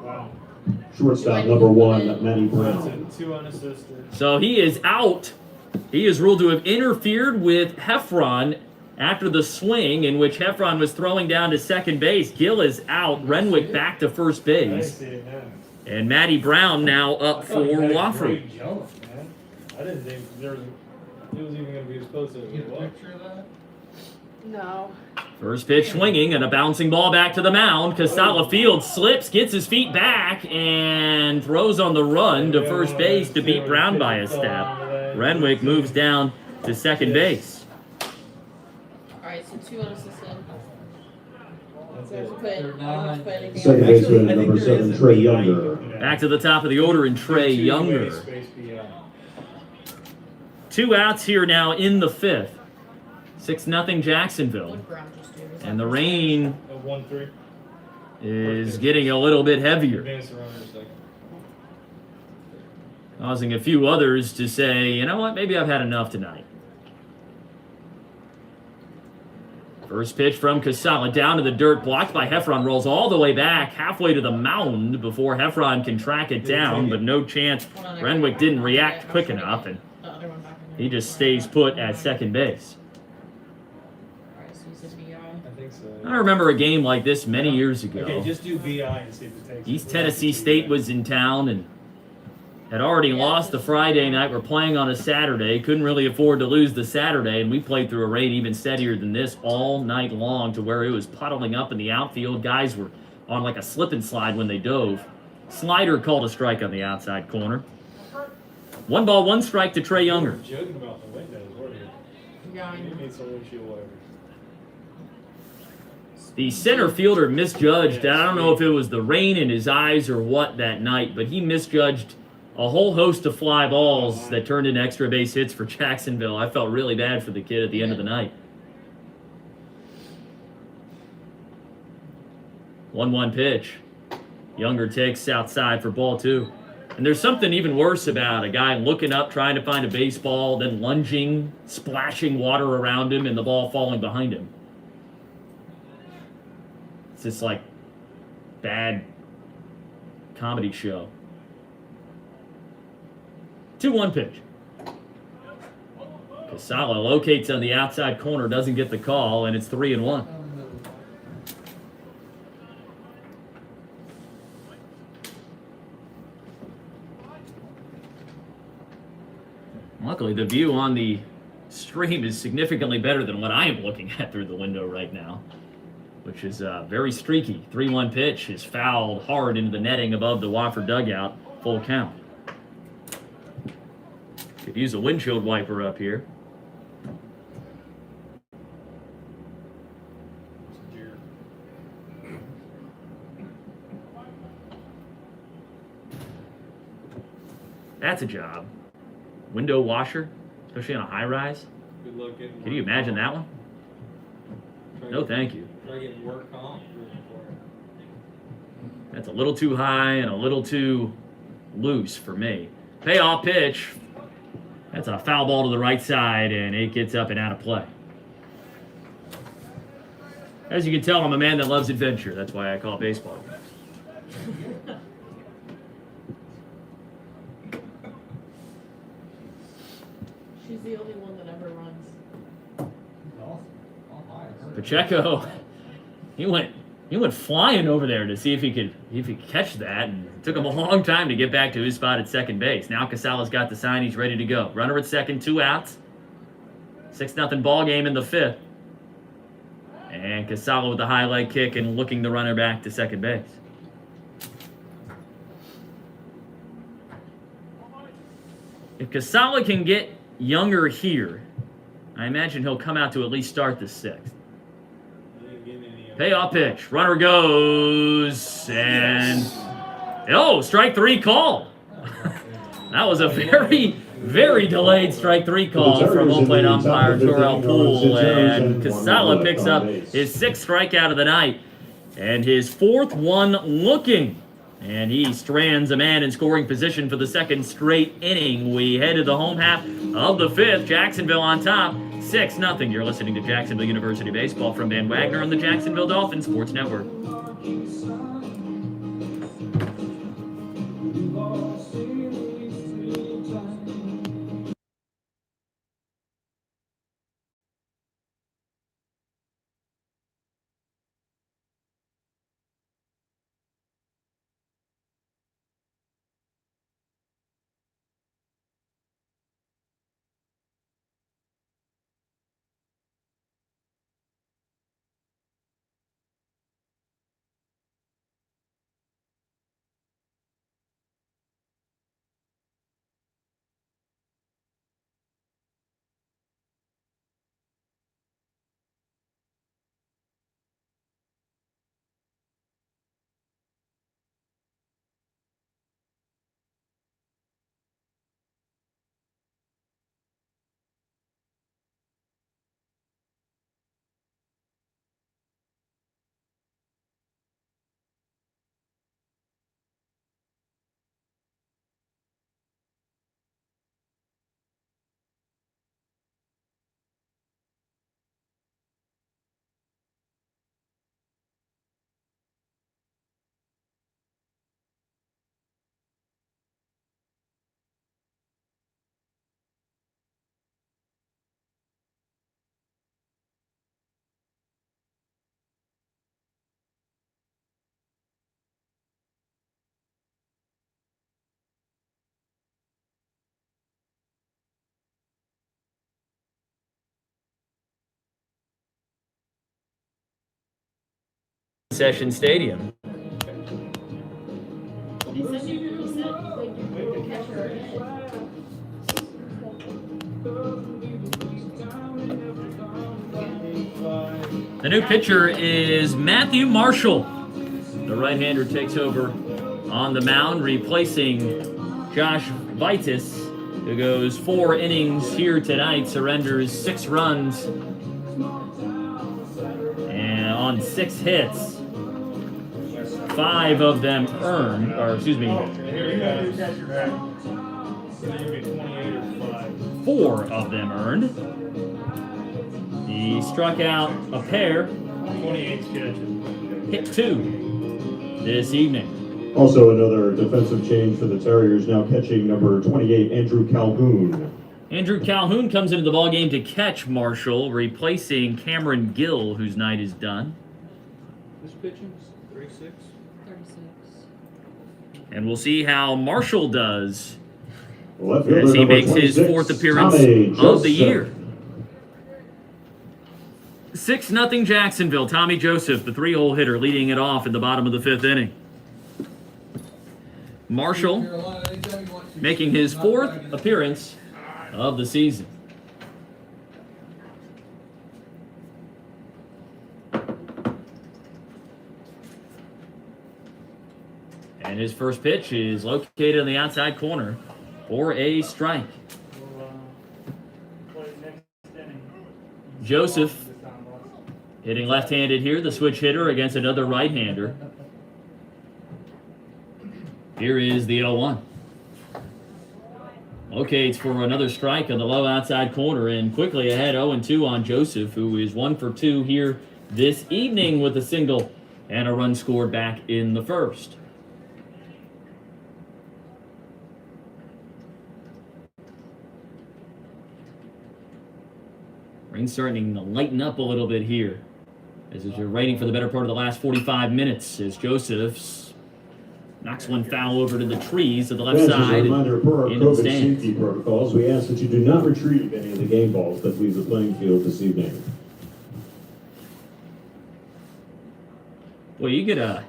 Wow. Shortstop number 1, Matty Brown. That's 2 unassisted. So he is out. He is ruled to have interfered with Heffron after the swing in which Heffron was throwing down to second base. Gill is out. Renwick back to first I base. see it now. And Matty Brown now up I for thought he had a Wofford. great jump, man. I didn't think it was even going to be as close as Get it a was. picture of that? No. First pitch swinging and a bouncing ball back to the mound. Casala Field slips, gets his feet back, and throws on the run to first base to beat Brown by a step. Renwick moves down to second base. Alright, so 2 unassisted. That's So I have to it. put, I don't have to put anything Second else. baseman I think number there is 7, a Trey BI Younger. Back to the top of the order in Trey Younger. Space BI. 2 outs here now in the 5th. 6-0 Jacksonville. What Brown just do? Is And that the first rain 1-3. is getting a little bit heavier, Advance the runner a second. causing a few others to say, you know what, maybe I've had enough tonight. First pitch from Casala down to the dirt, blocked by Heffron, rolls all the way back, halfway to the mound before Heffron can track it down, but no chance. Hold on, I Renwick got- didn't yeah, react I'm quick trying to enough, get and the other one back in there. he just stays put at second base. Alright, so you said BI. I think so. I remember a game like this many years ago. Okay, just do BI and see if it takes it. East Tennessee State was in town and had already lost the Friday night. We're playing on a Saturday. Couldn't really afford to lose the Saturday, and we played through a rain even steadier than this all night long to where it was puddling up in the outfield. Guys were on like a slip and slide when they dove. Slider called a strike on the outside corner. 1 ball, 1 strike to Trey Younger. Joking about the windows, weren't you? Yeah, I You know. need some windshield wipers. The center fielder misjudged. I don't know if it was the rain in his eyes or what that night, but he misjudged a whole host of fly balls that turned into extra base hits for Jacksonville. I felt really bad for the kid at the end of the night. 1-1 pitch. Younger takes outside for ball 2. And there's something even worse about a guy looking up, trying to find a baseball, then lunging, splashing water around him, and the ball falling behind him. It's just like bad comedy show. 2-1 pitch. Casala locates on the outside corner, doesn't get the call, and it's 3-1. Luckily, the view on the stream is significantly better than what I am looking at through the window right now, which is very streaky. 3-1 pitch is fouled hard into the netting above the Wofford dugout. Full count. Could use a windshield wiper up here. That's a job. Window washer, especially on a high rise. Good luck getting. Can you imagine that one? No, thank you. Try getting work comp. That's a little too high and a little too loose for me. Payoff pitch. That's a foul ball to the right side, and it gets up and out of play. As you can tell, I'm a man that loves adventure. That's why I call it baseball. She's the only one that ever runs. Pacheco, he went flying over there to see if he could catch that, and it took him a long time to get back to his spot at second base. Now Casala's got the sign, he's ready to go. Runner at second, 2 outs. 6-0 ball game in the 5th. And Casala with the high leg kick and looking the runner back to second base. If Casala can get Younger here, I imagine he'll come out to at least start the 6th. Payoff pitch. Runner goes, and strike 3 call. That was a very, very delayed strike 3 call from home plate umpire Torrell Poole, and Casala picks up his 6th strikeout of the night and his 4th one looking. And he strands a man in scoring position for the 2nd straight inning. We head to the home half of the 5th. Jacksonville on top, 6-0. You're listening to Jacksonville University Baseball from Van Wagner on the Jacksonville Dolphins Sports Network. Session Stadium. He said the catcher again. The new pitcher is Matthew Marshall. The right-hander takes over on the mound, replacing Josh Vitus, who goes 4 innings here tonight, surrenders 6 runs, and on 6 hits. 5 of them earned, or excuse me, Here you go. Catch your back. So you get 28 or 5. 4 of them earned. He struck out a pair, 28 catches. hit 2 this evening. Also another defensive change for the Terriers, now catching number 28, Andrew Calhoun. Andrew Calhoun comes into the ballgame to catch Marshall, replacing Cameron Gill, whose night is done. This pitching is 36. 36. And we'll see how Marshall does Left as fielder he number makes his 26, 4th appearance Tommy of the Joseph. year. 6-0 Jacksonville. Tommy Joseph, the 3-hole hitter, leading it off in the bottom of the 5th inning. Marshall Carolina, anytime you want to. making his Not 4th flagging it. appearance of the season. And his first pitch is located in the outside corner for a strike. Joseph hitting left-handed here, the switch hitter against another right-hander. Here is the 0-1. Locates for another strike on the low outside corner, and quickly ahead 0-2 on Joseph, who is 1 for 2 here this evening with a single and a run scored back in the first. Rain's starting to lighten up a little bit here as you're waiting for the better part of the last 45 minutes as Joseph's knocks one foul over to the trees to the left Fans, as a side reminder, per our and into the COVID stands. safety protocols, we ask that you do not retrieve any of the game balls that leave the playing field this evening. Well, you get a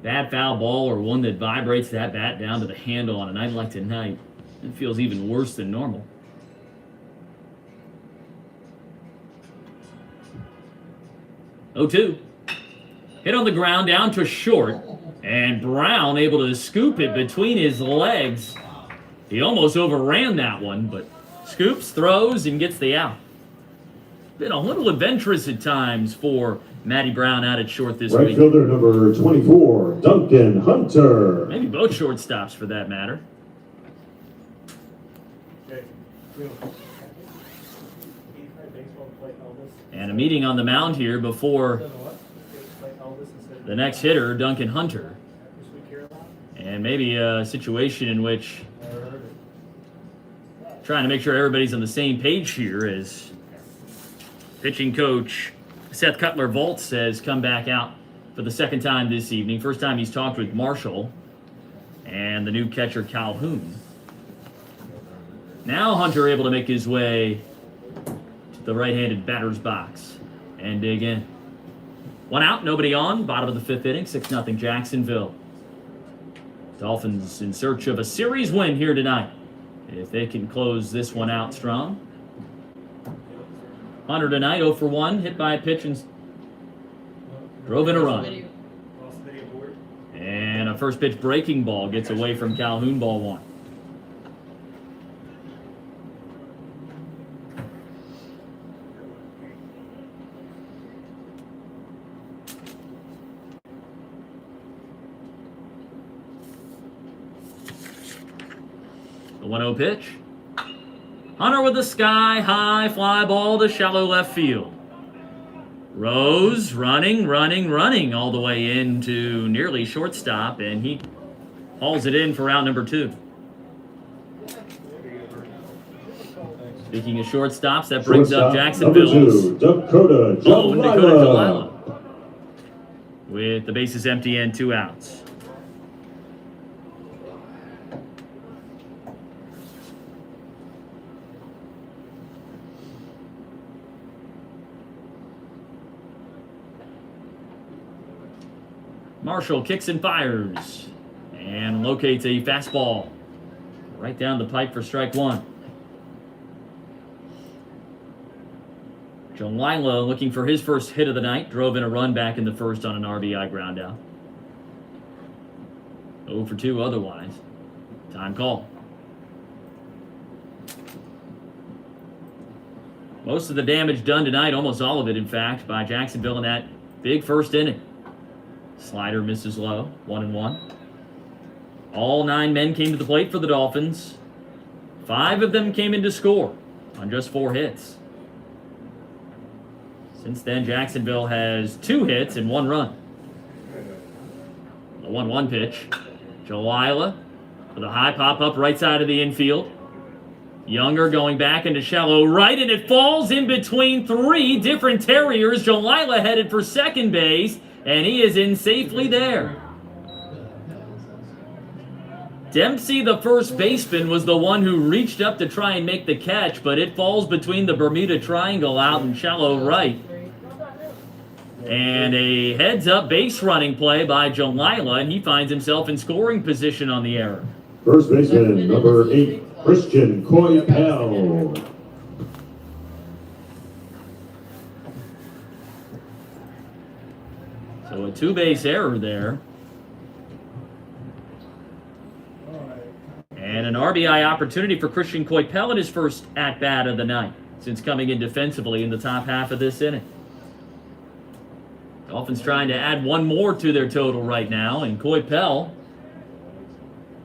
bad foul ball or one that vibrates that bat down to the handle on a night like tonight, it feels even worse than normal. Oh, 2. Hit on the ground down to short, and Brown able to scoop it between his legs. He almost overran that one, but scoops, throws, and gets the out. Been a little adventurous at times for Matty Brown out at short this Right week. fielder number 24, Duncan Hunter. Maybe both shortstops for that matter. Okay. And a meeting on the mound here before the next hitter, Duncan Hunter. And maybe a situation in which trying to make sure everybody's on the same page here as pitching coach Seth Cutler-Volz has come back out for the second time this evening. First time he's talked with Marshall and the new catcher Calhoun. Now Hunter able to make his way to the right-handed batter's box and dig in. 1 out, nobody on. Bottom of the 5th inning, 6-0 Jacksonville. Dolphins in search of a series win here tonight. If they can close this one out strong. Hunter tonight, 0 for 1, hit by a pitch and drove in a run. And a first pitch breaking ball gets away from Calhoun, ball 1. The 1-0 pitch. Hunter with the sky-high fly ball to shallow left field. Rose running all the way into nearly shortstop, and he hauls it in for round number 2. Speaking of shortstops, that brings up Jacksonville's Dakota Jalila with the bases empty and 2 outs. Marshall kicks and fires and locates a fastball right down the pipe for strike 1. Jalila looking for his first hit of the night. Drove in a run back in the first on an RBI ground out. 0 for 2 otherwise. Time call. Most of the damage done tonight, almost all of it, in fact, by Jacksonville in that big first inning. Slider misses low, 1-1. All 9 men came to the plate for the Dolphins. 5 of them came in to score on just 4 hits. Since then, Jacksonville has 2 hits and 1 run. The 1-1 pitch. Jalila with a high pop up right side of the infield. Younger going back into shallow right, and it falls in between 3 different Terriers. Jalila headed for second base, and he is in safely there. Dempsey, the first baseman, was the one who reached up to try and make the catch, but it falls between the Bermuda Triangle out in shallow right. And a heads-up base running play by Jalila, and he finds himself in scoring position on the error. First baseman, number 8, Christian Coypel. So a 2-base error there. And an RBI opportunity for Christian Coypel in his first at-bat of the night since coming in defensively in the top half of this inning. Dolphins trying to add 1 more to their total right now, and Coypel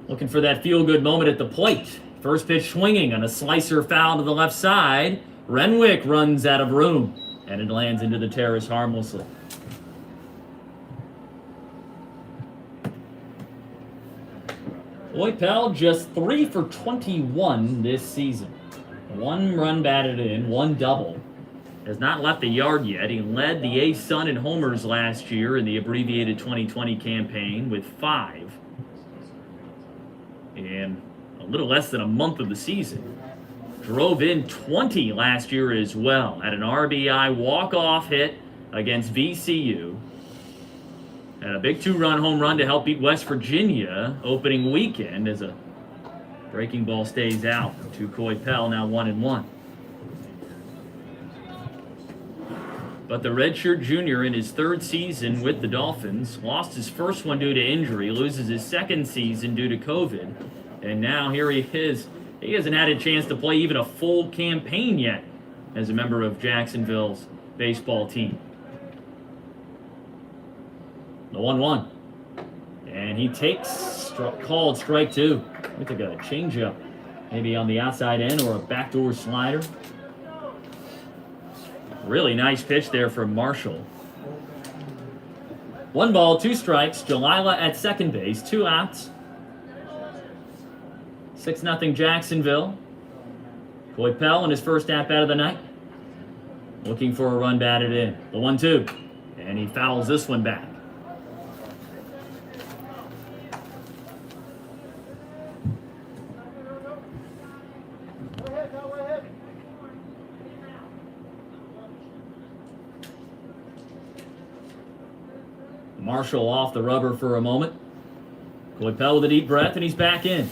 looking for that feel-good moment at the plate. First pitch swinging on a slicer foul to the left side. Renwick runs out of room, and it lands into the terrace harmlessly. Coypel just 3 for 21 this season. 1 run batted in, 1 double. Has not left the yard yet. He led the A-Sun in homers last year in the abbreviated 2020 campaign with 5. In a little less than a month of the season. Drove in 20 last year as well. Had an RBI walk-off hit against VCU. And a big 2-run home run to help beat West Virginia opening weekend as a breaking ball stays out to Coypel, now 1-1. But the redshirt junior in his 3rd season with the Dolphins lost his first one due to injury, loses his 2nd season due to COVID, and now here he is. He hasn't had a chance to play even a full campaign yet as a member of Jacksonville's baseball team. The 1-1. And he takes called strike 2. Looks like a changeup, maybe on the outside end or a backdoor slider. Really nice pitch there from Marshall. 1 ball, 2 strikes. Jalila at second base, 2 outs. 6-0 Jacksonville. Coypel in his first at-bat of the night. Looking for a run batted in. The 1-2. And he fouls this one back. Marshall off the rubber for a moment. Coypel with a deep breath, and he's back in.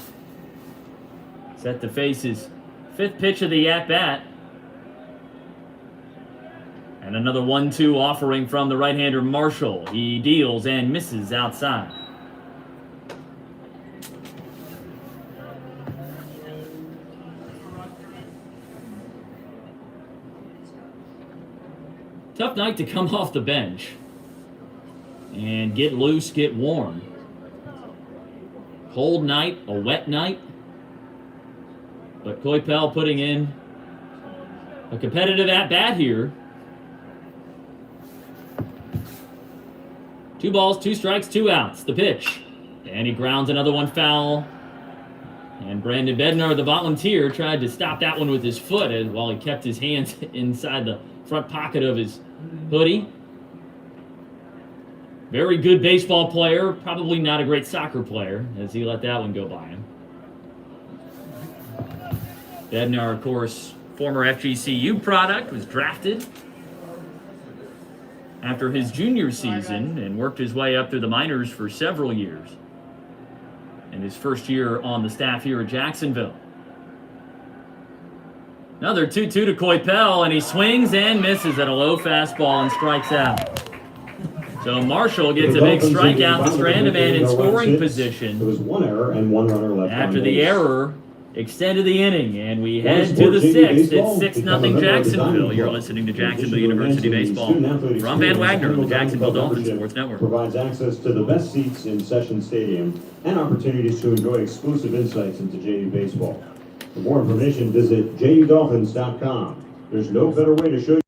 Set to face his 5th pitch of the at-bat. And another 1-2 offering from the right-hander Marshall. He deals and misses outside. Tough night to come off the bench and get loose, get warm. Cold night, a wet night. But Coypel putting in a competitive at-bat here. 2 balls, 2 strikes, 2 outs. The pitch. And he grounds another one foul. And Brandon Bednar, the volunteer, tried to stop that one with his foot while he kept his hands inside the front pocket of his hoodie. Very good baseball player, probably not a great soccer player, as he let that one go by him. Bednar, of course, former FGCU product, was drafted after his junior season and worked his way up through the minors for several years. And his first year on the staff here at Jacksonville. Another 2-2 to Coypel, and he swings and misses at a low fastball and strikes out. So Marshall gets a big strikeout to strand a man in scoring position. There was one error and one runner left on After the base. error, extended the inning, and we head to the sixth. It's 6-0 Jacksonville. You're listening to Jacksonville University Baseball. From Van Wagner on the Jacksonville Dolphins Sports Network. Provides access to the best seats in Session Stadium and opportunities to enjoy exclusive insights into JU baseball. For more information, visit JUDolphins.com. There's no better way to show you.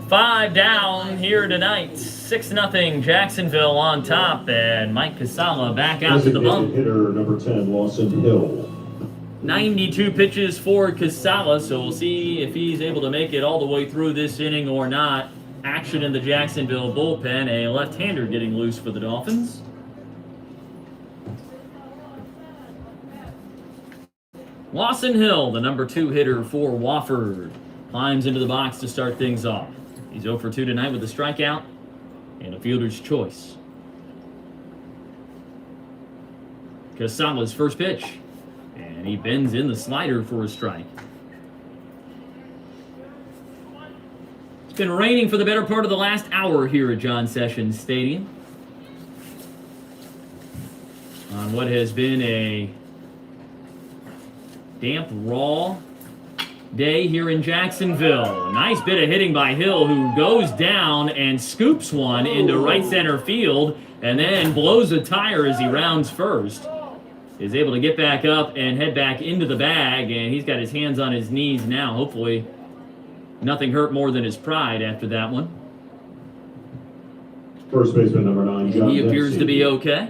Five down here tonight. 6-0 Jacksonville on top, and Mike Casala back out to the bump. Hitter number 10, Lawson Hill. 92 pitches for Casala, so we'll see if he's able to make it all the way through this inning or not. Action in the Jacksonville bullpen, a left-hander getting loose for the Dolphins. Lawson Hill, the number 2 hitter for Wofford, climbs into the box to start things off. He's 0 for 2 tonight with a strikeout and a fielder's choice. Casala's first pitch, and he bends in the slider for a strike. It's been raining for the better part of the last hour here at John Sessions Stadium on what has been a damp, raw day here in Jacksonville. A nice bit of hitting by Hill, who goes down and scoops one into right center field and then blows a tire as he rounds first. Is able to get back up and head back into the bag, and he's got his hands on his knees now. Hopefully nothing hurt more than his pride after that one. First baseman number 9, John He appears Dempsey. to be okay.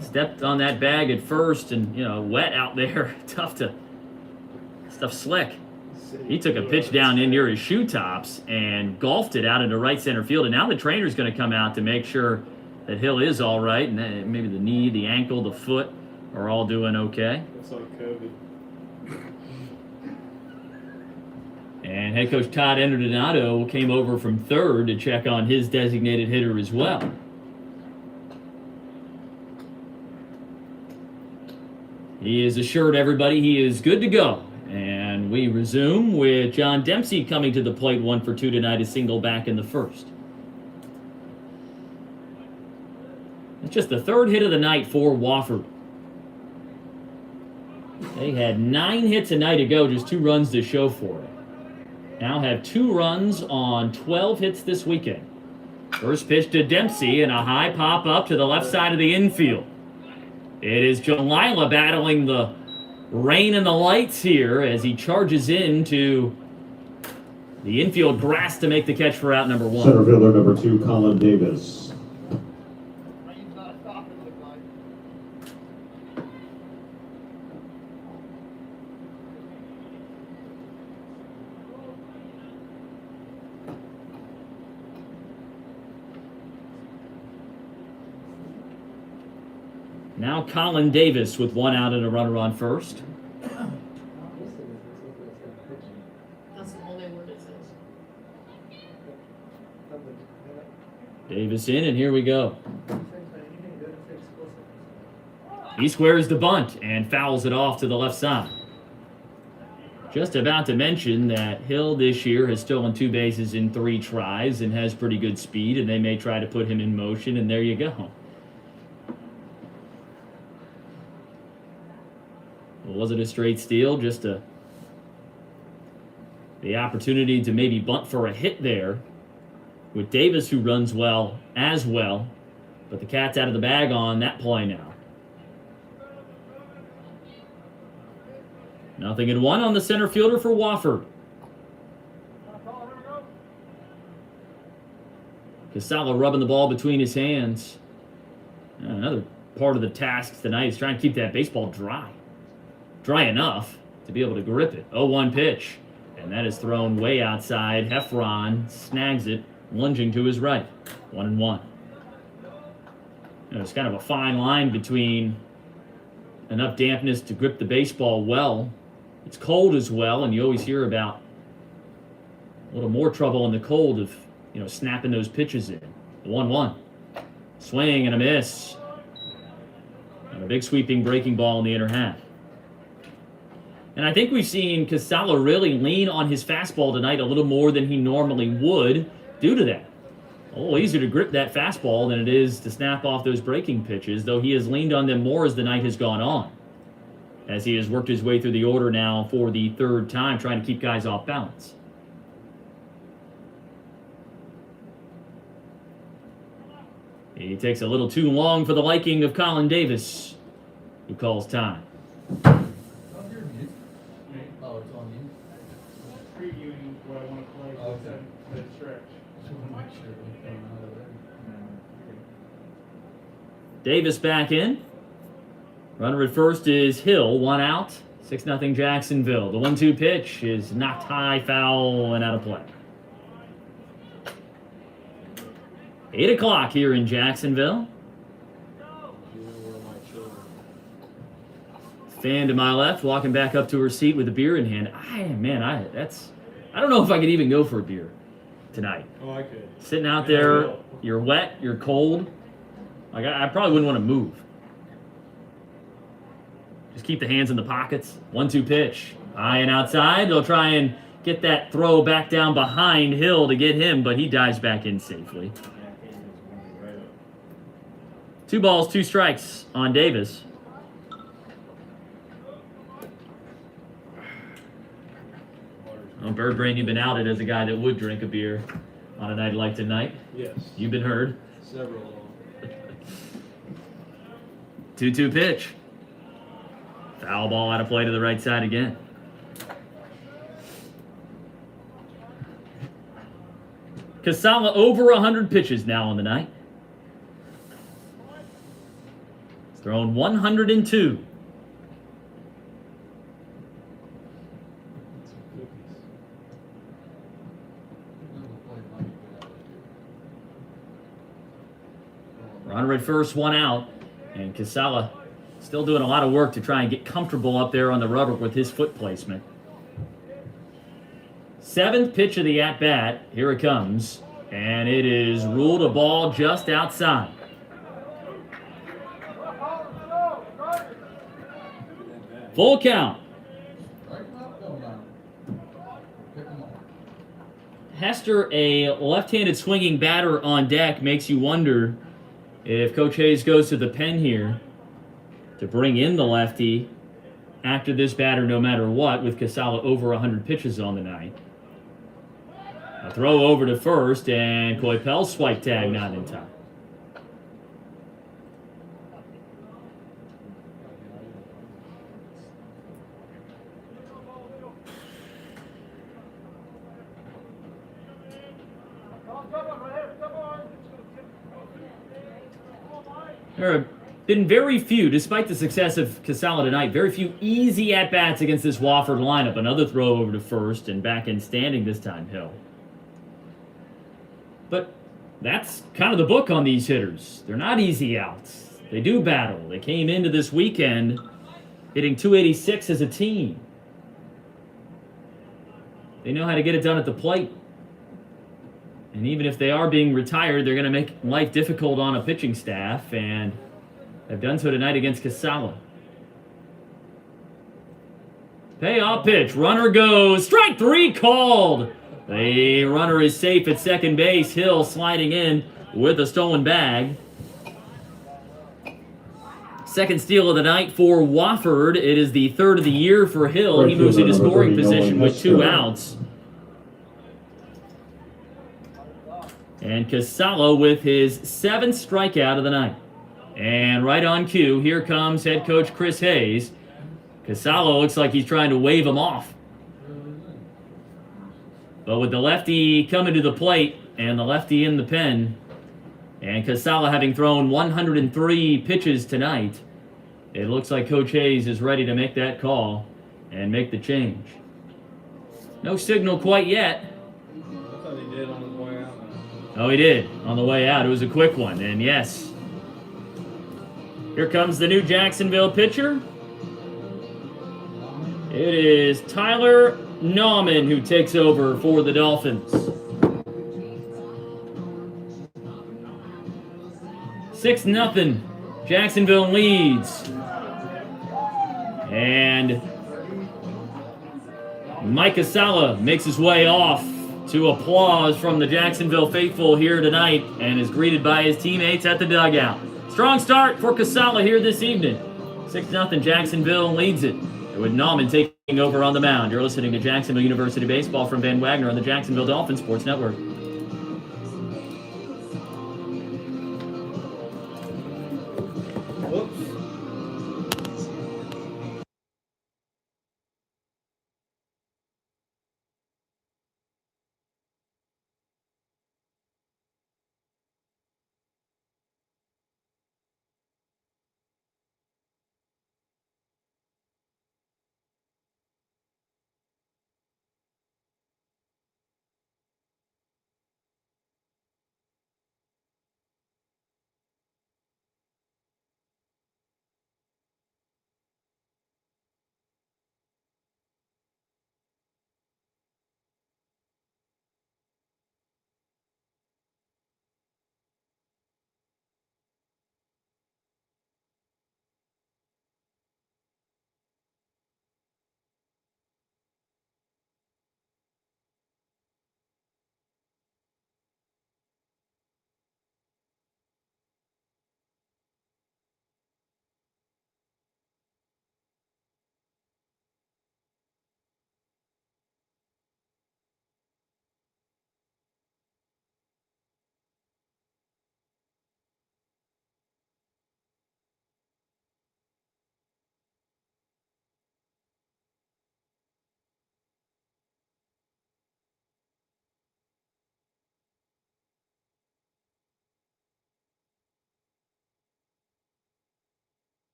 Stepped on that bag at first, and wet out there. Tough to stuff slick. He took a pitch down in near his shoe tops and golfed it out into right center field. And now the trainer's going to come out to make sure that Hill is all right, and that maybe the knee, the ankle, the foot are all doing okay. It's like COVID. And head coach Todd Endodonato came over from third to check on his designated hitter as well. He has assured everybody he is good to go. And we resume with John Dempsey coming to the plate, 1 for 2 tonight, a single back in the first. It's just the third hit of the night for Wofford. They had 9 hits a night ago, just 2 runs to show for it. Now have 2 runs on 12 hits this weekend. First pitch to Dempsey and a high pop up to the left side of the infield. It is Jalila battling the rain and the lights here as he charges into the infield grass to make the catch for out number 1. Center fielder number 2, Colin Davis. Now Colin Davis with one out and a runner on first. That's the only word it says. Davis in, and here we go. He squares the bunt and fouls it off to the left side. Just about to mention that Hill this year has stolen 2 bases in 3 tries and has pretty good speed, and they may try to put him in motion, and there you go. Well, was it a straight steal? Just the opportunity to maybe bunt for a hit there with Davis, who runs well as well, but the cat's out of the bag on that play now. 0-1 on the center fielder for Wofford. Casala rubbing the ball between his hands. Another part of the task tonight is trying to keep that baseball dry. Dry enough to be able to grip it. 0-1 pitch. And that is thrown way outside. Heffron snags it, lunging to his right. 1-1. It's kind of a fine line between enough dampness to grip the baseball well. It's cold as well, and you always hear about a little more trouble in the cold of, snapping those pitches in. 1-1. Swing and a miss. And a big sweeping breaking ball in the inner half. And I think we've seen Casala really lean on his fastball tonight a little more than he normally would due to that. A little easier to grip that fastball than it is to snap off those breaking pitches, though he has leaned on them more as the night has gone on, as he has worked his way through the order now for the 3rd time, trying to keep guys off balance. He takes a little too long for the liking of Colin Davis, who calls time. Oh, you're mute. Oh, it's on you. Previewing what I want to play for Okay. that stretch. Just want to make sure we don't know that. Davis back in. Runner at first is Hill, 1 out. 6-0 Jacksonville. The 1-2 pitch is knocked high, foul, and out of play. 8 o'clock here in Jacksonville. Fan to my left, walking back up to her seat with a beer in hand. I don't know if I could even go for a beer tonight. Oh, I could. Sitting out there, you're wet, you're cold. Like I probably wouldn't want to move. Just keep the hands in the pockets. 1-2 pitch. High and outside. They'll try and get that throw back down behind Hill to get him, but he dives back in safely. 2 balls, 2 strikes on Davis. Well, Bird Brain, you've been outed as a guy that would drink a beer on a night like tonight. Yes. You've been heard. Several of them. 2-2 pitch. Foul ball out of play to the right side again. Casala over 100 pitches now on the night. He's thrown 102. Runner at first, 1 out. And Casala still doing a lot of work to try and get comfortable up there on the rubber with his foot placement. 7th pitch of the at-bat. Here it comes. And it is ruled a ball just outside. Full count. Hester, a left-handed swinging batter on deck, makes you wonder if Coach Hayes goes to the pen here to bring in the lefty after this batter no matter what, with Casala over 100 pitches on the night. A throw over to first, and Coypel's swipe tag not in time. There have been very few, despite the success of Casala tonight, very few easy at-bats against this Wofford lineup. Another throw over to first, and back in standing this time, Hill. But that's kind of the book on these hitters. They're not easy outs. They do battle. They came into this weekend hitting 286 as a team. They know how to get it done at the plate. And even if they are being retired, they're going to make life difficult on a pitching staff, and have done so tonight against Casala. Payoff pitch. Runner goes. Strike 3 called. The runner is safe at second base. Hill sliding in with a stolen bag. Second steal of the night for Wofford. It is the third of the year for Hill. He moves into scoring position with 2 outs. And Casala with his 7th strikeout of the night. And right on cue, here comes head coach Chris Hayes. Casala looks like he's trying to wave him off. But with the lefty coming to the plate and the lefty in the pen, and Casala having thrown 103 pitches tonight, it looks like Coach Hayes is ready to make that call and make the change. No signal quite yet. I thought he did on his way out. Oh, he did on the way out. It was a quick one. And yes, here comes the new Jacksonville pitcher. It is Tyler Nauman who takes over for the Dolphins. 6-0. Jacksonville leads. And Mike Casala makes his way off to applause from the Jacksonville faithful here tonight and is greeted by his teammates at the dugout. Strong start for Casala here this evening. 6-0. Jacksonville leads it, with Nauman taking over on the mound. You're listening to Jacksonville University Baseball from Van Wagner on the Jacksonville Dolphins Sports Network. Whoops.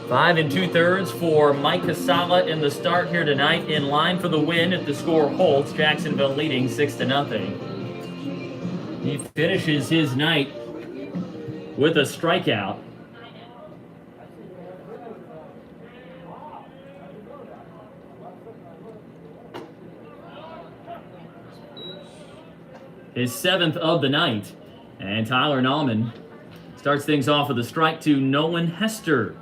Five and 2/3 for Mike Casala in the start here tonight, in line for the win if the score holds. Jacksonville leading 6-0. He finishes his night with a strikeout. His 7th of the night. And Tyler Nauman starts things off with a strike to Nolan Hester.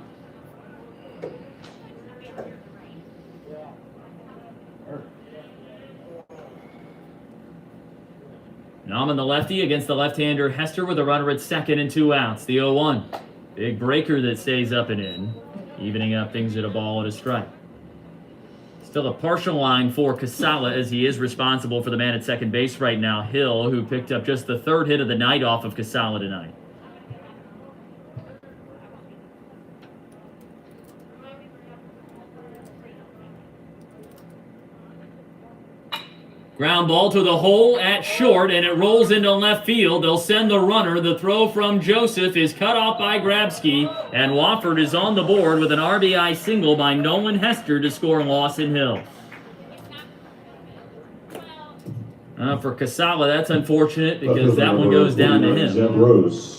Nauman, the lefty, against the left-hander Hester with a runner at second and 2 outs. The 0-1. Big breaker that stays up and in, evening up things at a ball and a strike. Still a partial line for Casala, as he is responsible for the man at second base right now, Hill, who picked up just the 3rd hit of the night off of Casala tonight. Ground ball to the hole at short, and it rolls into left field. They'll send the runner. The throw from Joseph is cut off by Grabsky, and Wofford is on the board with an RBI single by Nolan Hester to score Lawson Hill. For Casala, that's unfortunate because that one goes down to him. Zeb Rose.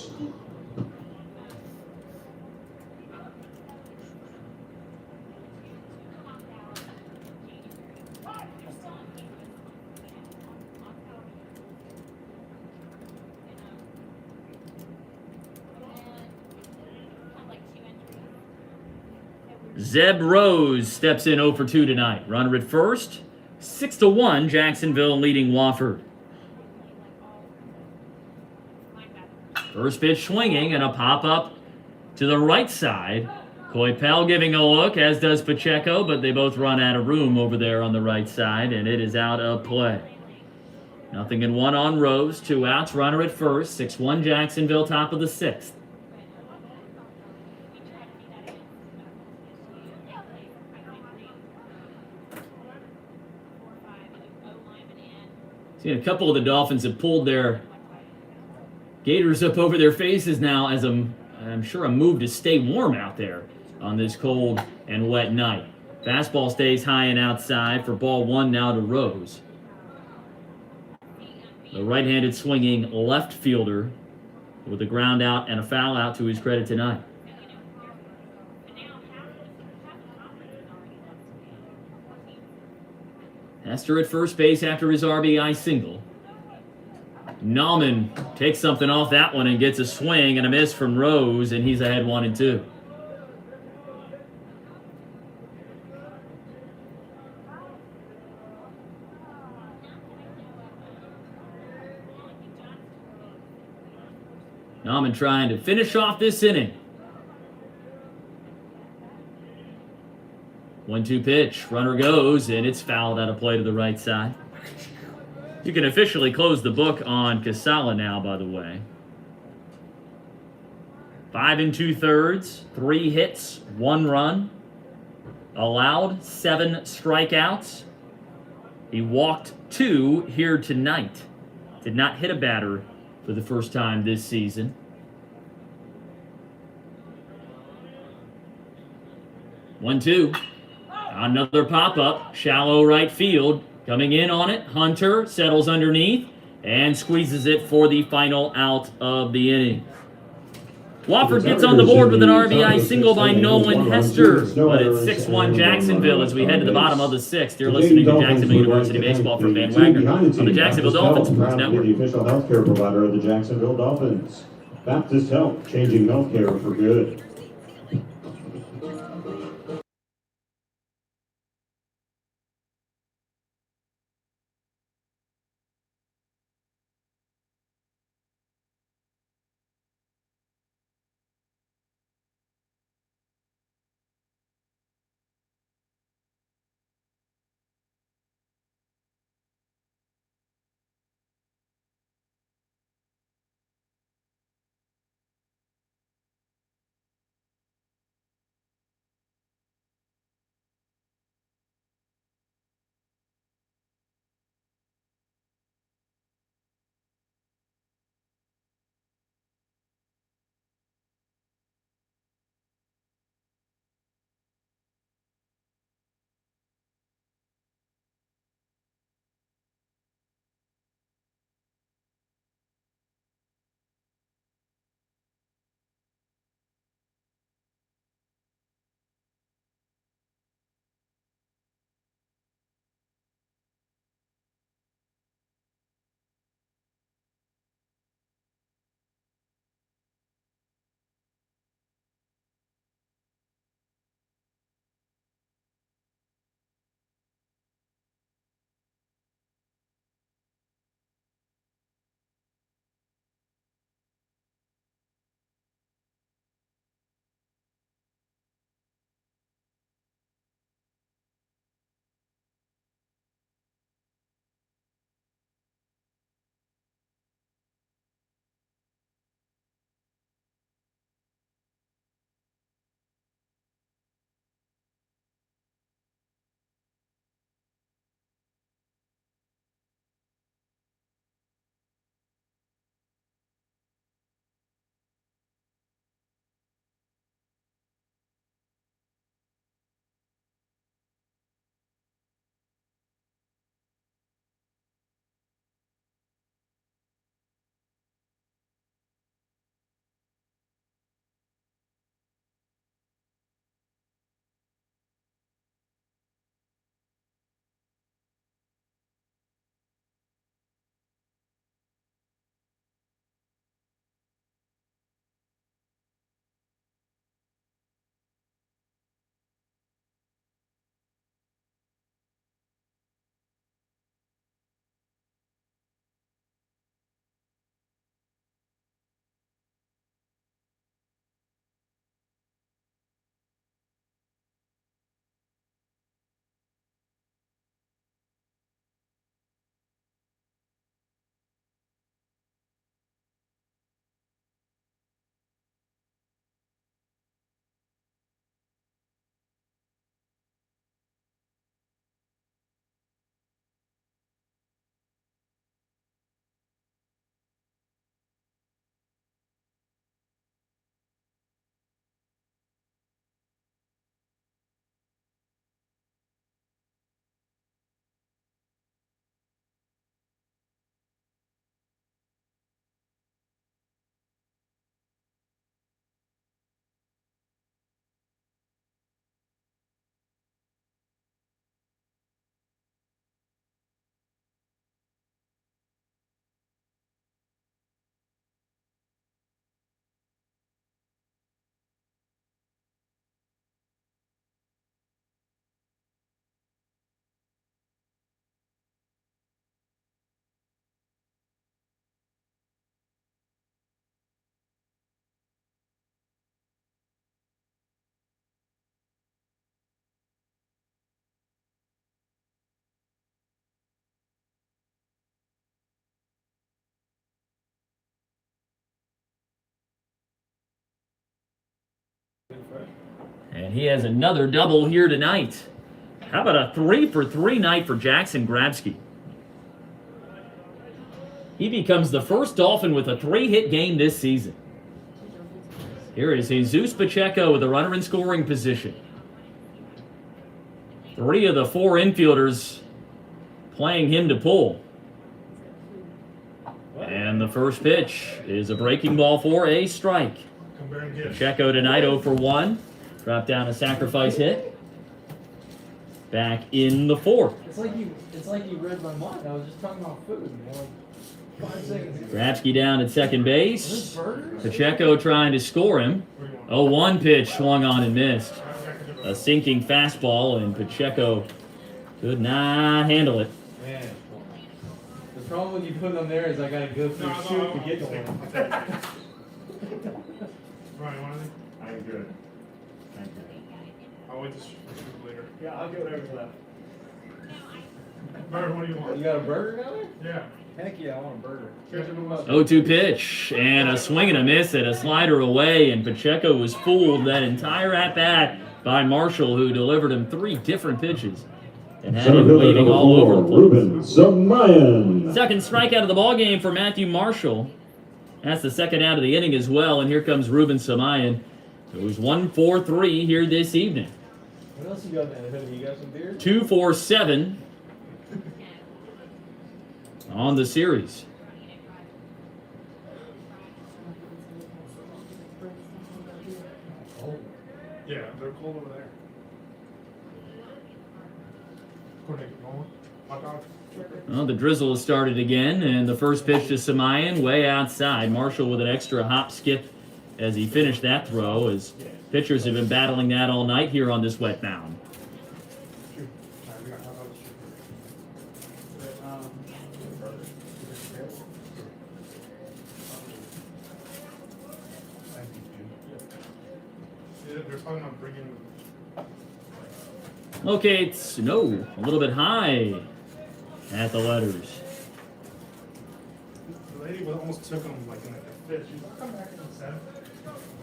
Zeb Rose steps in 0 for 2 tonight. Runner at first. 6-1, Jacksonville leading Wofford. First pitch swinging and a pop-up to the right side. Coypel giving a look, as does Pacheco, but they both run out of room over there on the right side, and it is out of play. 0-1 on Rose. 2 outs, runner at first. 6-1 Jacksonville, top of the 6th. See, a couple of the Dolphins have pulled their gaiters up over their faces now as I'm sure a move to stay warm out there on this cold and wet night. Fastball stays high and outside for ball 1 now to Rose. The right-handed swinging left fielder with a ground out and a foul out to his credit tonight. Hester at first base after his RBI single. Nauman takes something off that one and gets a swing and a miss from Rose, and he's ahead 1-2. Nauman trying to finish off this inning. 1-2 pitch. Runner goes, and it's fouled out of play to the right side. You can officially close the book on Casala now, by the way. 5 2/3, 3 hits, 1 run. Allowed 7 strikeouts. He walked 2 here tonight. Did not hit a batter for the first time this season. One, 2. Another pop-up, shallow right field. Coming in on it, Hunter settles underneath and squeezes it for the final out of the inning. Wofford gets on the board with an RBI single by Nolan Hester, but it's 6-1 Jacksonville as we head to the bottom of the 6th. You're listening to Jacksonville University Baseball for Van Wagner on the Jacksonville Dolphins Sports Network. The official healthcare provider of the Jacksonville Dolphins. Baptist Health, changing healthcare for good. And he has another double here tonight. How about a 3-for-3 night for Jackson Grabski? He becomes the first Dolphin with a 3-hit game this season. Here is Jesus Pacheco with a runner in scoring position. 3 of the 4 infielders playing him to pull. And the first pitch is a breaking ball for a strike. Pacheco tonight 0 for 1. Dropped down a sacrifice hit. Back in the 4th. It's like you read my mind. I was just talking about food. Like 5 seconds ago. Grabski down at second base. Burgers? Pacheco trying to score him. 0-1 pitch swung on and missed. A sinking fastball, and Pacheco could not handle it. Man. The problem with you putting them there is I gotta go through shoot to get to one. Ryan, want anything? I'm good. Thank you. I'll wait to shoot later. Yeah, I'll get whatever's left. Byron, what do you want? You got a burger down there? Yeah. Heck yeah, I want a burger. Here's a remote. 0-2 pitch, and a swing and a miss at a slider away, and Pacheco was fooled that entire at-bat by Marshall, who delivered him 3 different pitches and had Center him fielder waiting number all over 4, the place. Ruben Samayan. Second strikeout of the ballgame for Matthew Marshall. That's the second out of the inning as well, and here comes Ruben Samayan, who's 1 for 3 here this evening. What else you got in the hoodie? You got some beer? 2 for 7 on the series. Yeah, they're cold over there. Hot dog. Well, the drizzle has started again, and the first pitch to Samayan way outside. Marshall with an extra hop skip as he finished that throw, as pitchers have been battling that all night here on this wet mound. They're talking about bringing. Locates, no, a little bit high at the letters. The lady almost took him like in a fit. She's like, come back in the 7th.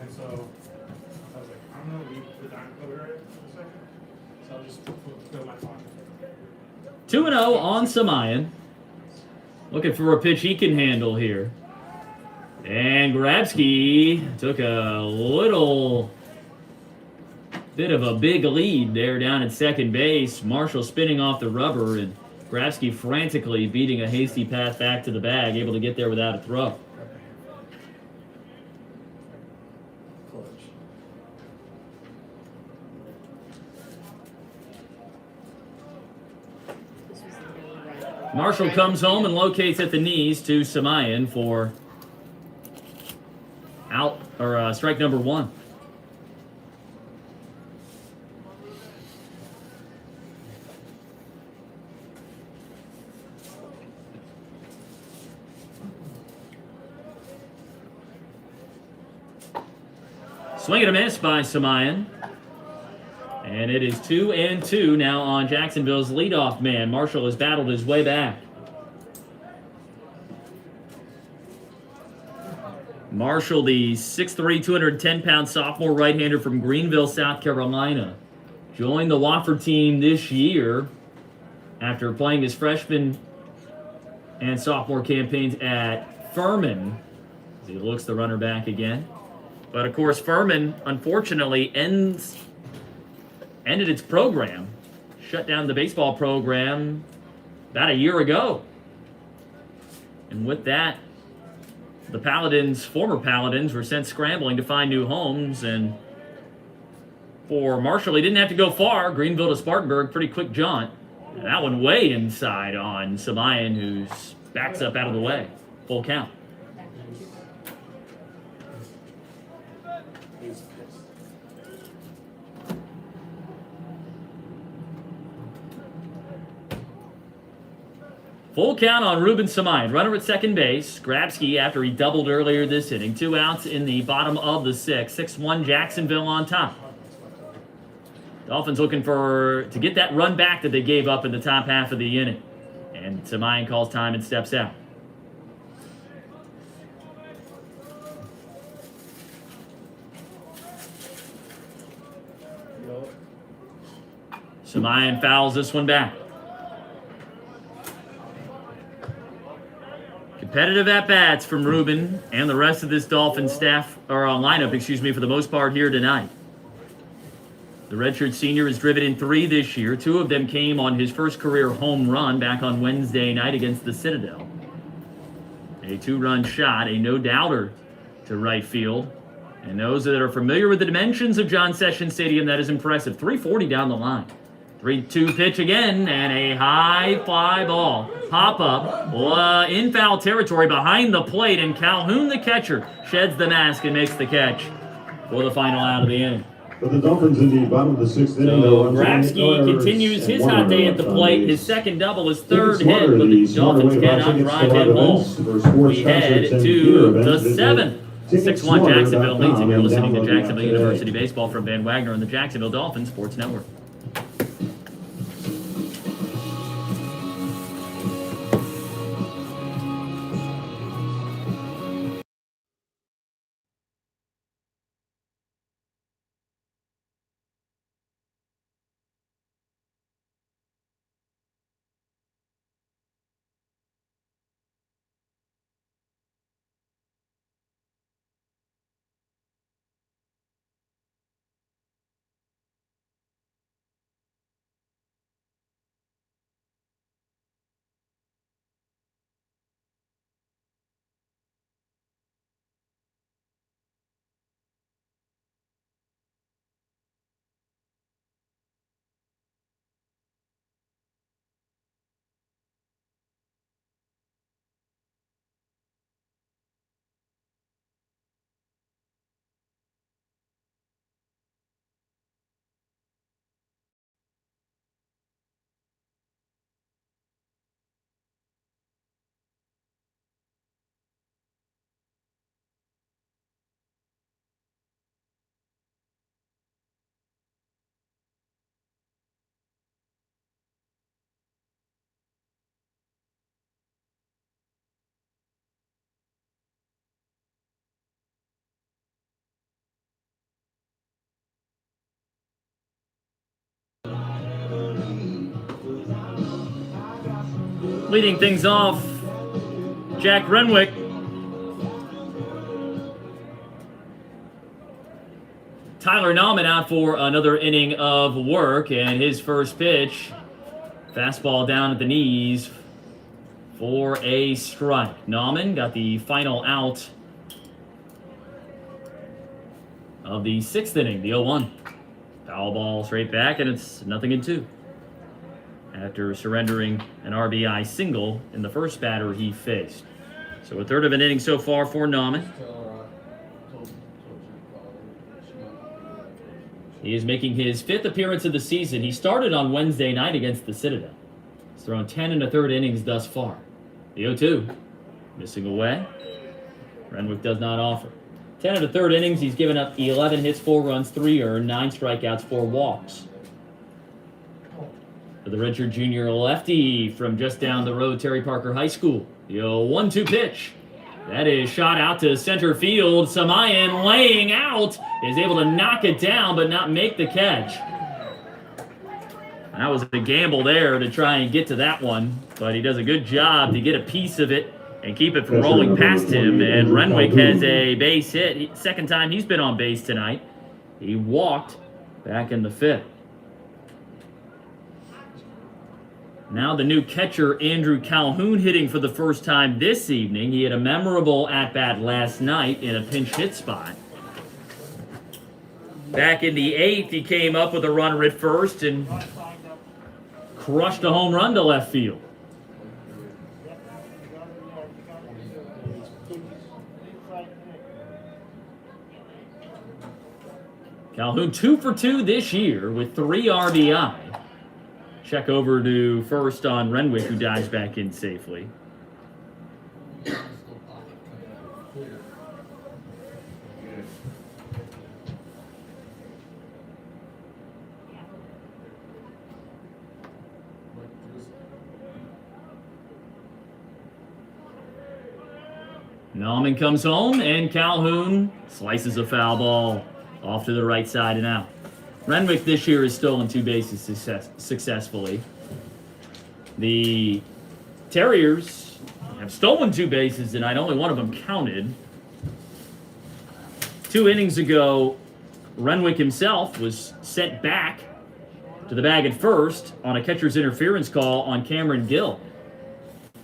And so I was like, I'm gonna leave the dime cover area for a second. So I'll just fill my pocket. 2-0 on Samayan. Looking for a pitch he can handle here. And Grabski took a little bit of a big lead there down at second base. Marshall spinning off the rubber, and Grabski frantically beating a hasty path back to the bag, able to get there without a throw. Marshall comes home and locates at the knees to Samayan for strike number 1. Swing and a miss by Samayan. And it is 2-2 now on Jacksonville's leadoff man. Marshall has battled his way back. Marshall, the 6'3", 210-pound sophomore right-hander from Greenville, South Carolina, joined the Wofford team this year after playing his freshman and sophomore campaigns at Furman. As he looks the runner back again. But of course, Furman, unfortunately, ended its program, shut down the baseball program about a year ago. And with that, the former Paladins, were sent scrambling to find new homes. And for Marshall, he didn't have to go far. Greenville to Spartanburg, pretty quick jaunt. And that one way inside on Samayan, who's backs up out of the way. Full count. Full count on Ruben Samayan. Runner at second base. Grabski, after he doubled earlier this inning. 2 outs in the bottom of the 6th. 6-1 Jacksonville on top. Dolphins looking to get that run back that they gave up in the top half of the inning. And Samayan calls time and steps out. Samayan fouls this one back. Competitive at-bats from Ruben and the rest of this Dolphin staff, or lineup, for the most part here tonight. The redshirt senior has driven in 3 this year. 2 of them came on his first career home run back on Wednesday night against the Citadel. A 2-run shot, a no-doubter to right field. And those that are familiar with the dimensions of John Sessions Stadium, that is impressive. 340 down the line. 3-2 pitch again, and a high fly ball. Pop up in foul territory behind the plate, and Calhoun, the catcher, sheds the mask and makes the catch for the final out of the inning. For the Dolphins in the bottom of the 6th inning, So Grabsky continues his hot day at the plate. His second double, his third hit, but the Dolphins cannot drive him home. We head to the 7th. 6-1 Jacksonville leads, and you're listening to Jacksonville University Baseball from Van Wagner on the Jacksonville Dolphins Sports Network. Leading things off, Jack Renwick. Tyler Nauman out for another inning of work, and his first pitch, fastball down at the knees for a strike. Nauman got the final out of the 6th inning, the 0-1. Foul ball straight back, and it's 0-2. After surrendering an RBI single in the first batter he faced. So a third of an inning so far for Nauman. He is making his 5th appearance of the season. He started on Wednesday night against the Citadel. He's thrown 10 1/3 innings thus far. The 0-2, missing away. Renwick does not offer. 10 1/3 innings, he's given up 11 hits, 4 runs, 3 earned, 9 strikeouts, 4 walks. For the redshirt junior lefty from just down the road, Terry Parker High School. The 1-2 pitch. That is shot out to center field. Samayan laying out is able to knock it down but not make the catch. That was a gamble there to try and get to that one, but he does a good job to get a piece of it and keep it from rolling past him. And Renwick has a base hit. Second time he's been on base tonight. He walked back in the 5th. Now the new catcher, Andrew Calhoun, hitting for the first time this evening. He had a memorable at-bat last night in a pinch hit spot. Back in the 8th, he came up with a runner at first and crushed a home run to left field. Calhoun 2 for 2 this year with 3 RBI. Check over to first on Renwick, who dives back in safely. Nauman comes home, and Calhoun slices a foul ball off to the right side and out. Renwick this year has stolen 2 bases successfully. The Terriers have stolen 2 bases tonight. Only one of them counted. 2 innings ago, Renwick himself was sent back to the bag at first on a catcher's interference call on Cameron Gill,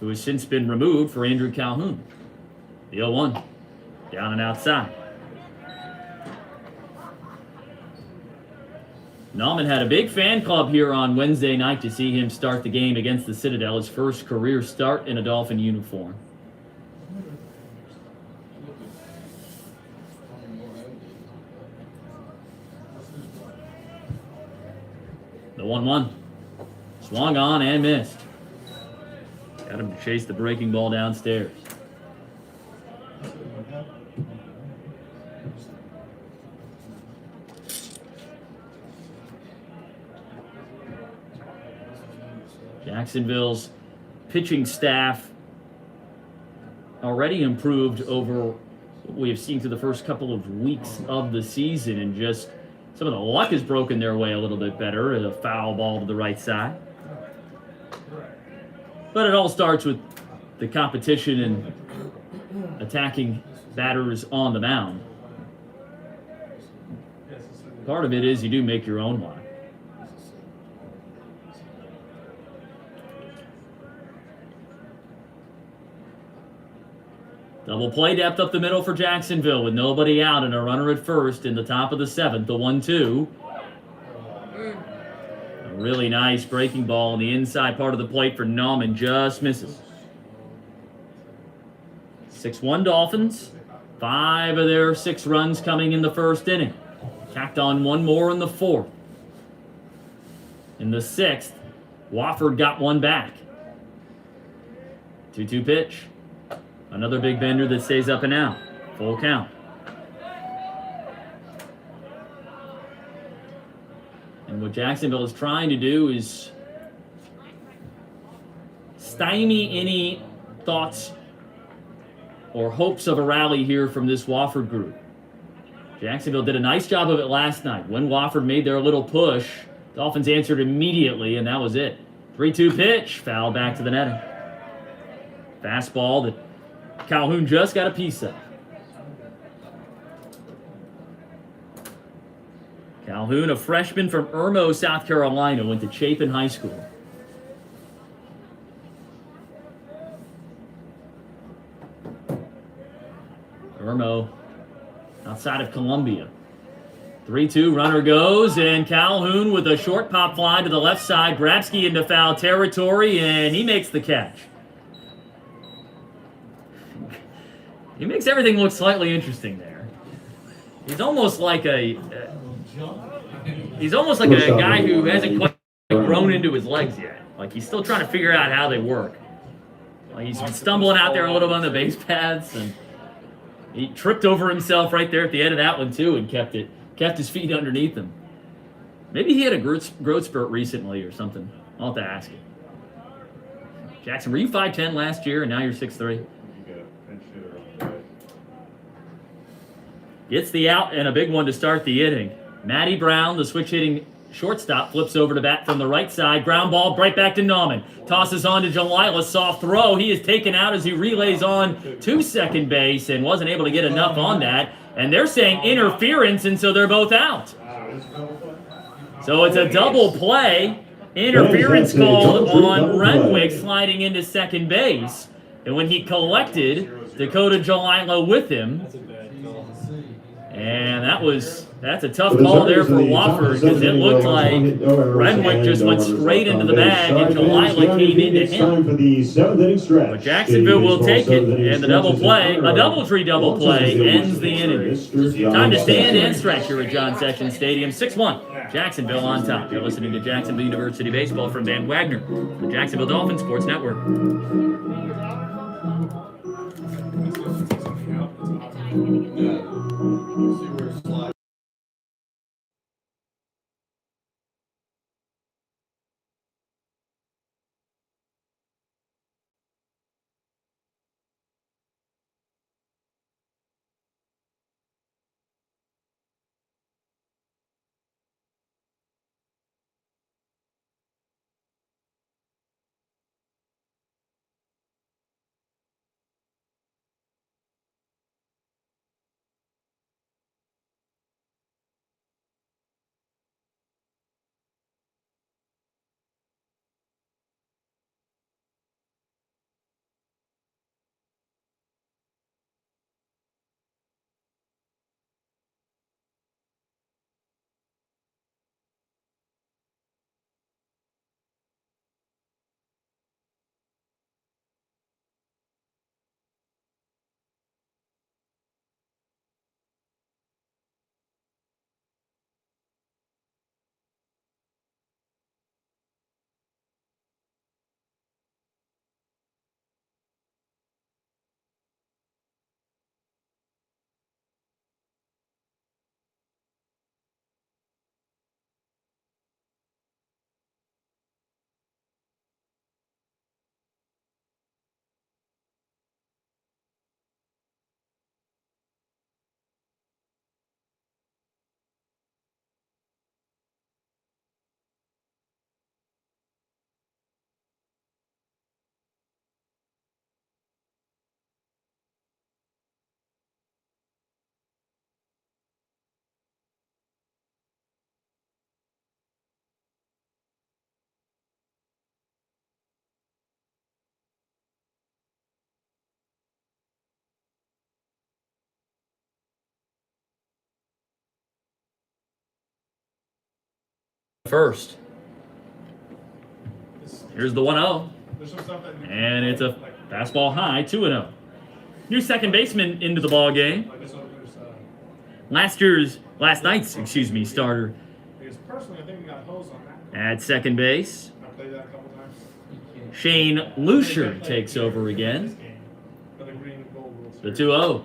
who has since been removed for Andrew Calhoun. The 0-1, down and outside. Nauman had a big fan club here on Wednesday night to see him start the game against the Citadel, his first career start in a Dolphin uniform. The 1-1. Swung on and missed. Got him to chase the breaking ball downstairs. Jacksonville's pitching staff already improved over what we have seen through the first couple of weeks of the season, and just some of the luck has broken their way a little bit better. A foul ball to the right side. But it all starts with the competition and attacking batters on the mound. Part of it is you do make your own luck. Double play depth up the middle for Jacksonville with nobody out and a runner at first in the top of the 7th, the 1-2. A really nice breaking ball on the inside part of the plate for Nauman, just misses. 6-1 Dolphins. 5 of their 6 runs coming in the first inning. Tacked on 1 more in the 4th. In the 6th, Wofford got 1 back. 2-2 pitch. Another big bender that stays up and out. Full count. And what Jacksonville is trying to do is stymie any thoughts or hopes of a rally here from this Wofford group. Jacksonville did a nice job of it last night. When Wofford made their little push, Dolphins answered immediately, and that was it. 3-2 pitch, foul back to the netting. Fastball that Calhoun just got a piece of. Calhoun, a freshman from Irmo, South Carolina, went to Chapin High School. Irmo, outside of Columbia. 3-2, runner goes, and Calhoun with a short pop fly to the left side. Grabsky into foul territory, and he makes the catch. He makes everything look slightly interesting there. He's almost like a guy who hasn't quite grown into his legs yet. Like he's still trying to figure out how they work. Like he's been stumbling out there a little bit on the base paths, and he tripped over himself right there at the end of that one too, and kept his feet underneath him. Maybe he had a growth spurt recently or something. I'll have to ask him. Jackson, were you 5'10" last year, and now you're 6'3"? Gets the out and a big one to start the inning. Matty Brown, the switch-hitting shortstop, flips over to bat from the right side. Ground ball right back to Nauman. Tosses on to Jalila. Soft throw. He is taken out as he relays on to second base and wasn't able to get enough on that. And they're saying interference, and so they're both out. So it's a double play. Interference called on Renwick sliding into second base. And when he collected, Dakota Jalila with him. And that's a tough call there for Wofford, because it looked like Renwick just went straight into the bag and Jalila came into him. But Jacksonville will take it, and the double play, a Doubletree double play, ends the inning. Time to stand and stretch here at John Sessions Stadium. 6-1, Jacksonville on top. You're listening to Jacksonville University Baseball from Van Wagner, the Jacksonville Dolphins Sports Network. Yeah. first. Here's the 1-0. And it's a fastball high, 2-0. New second baseman into the ball game. Last night's starter at second base. Shane Lucier takes over again. The 2-0.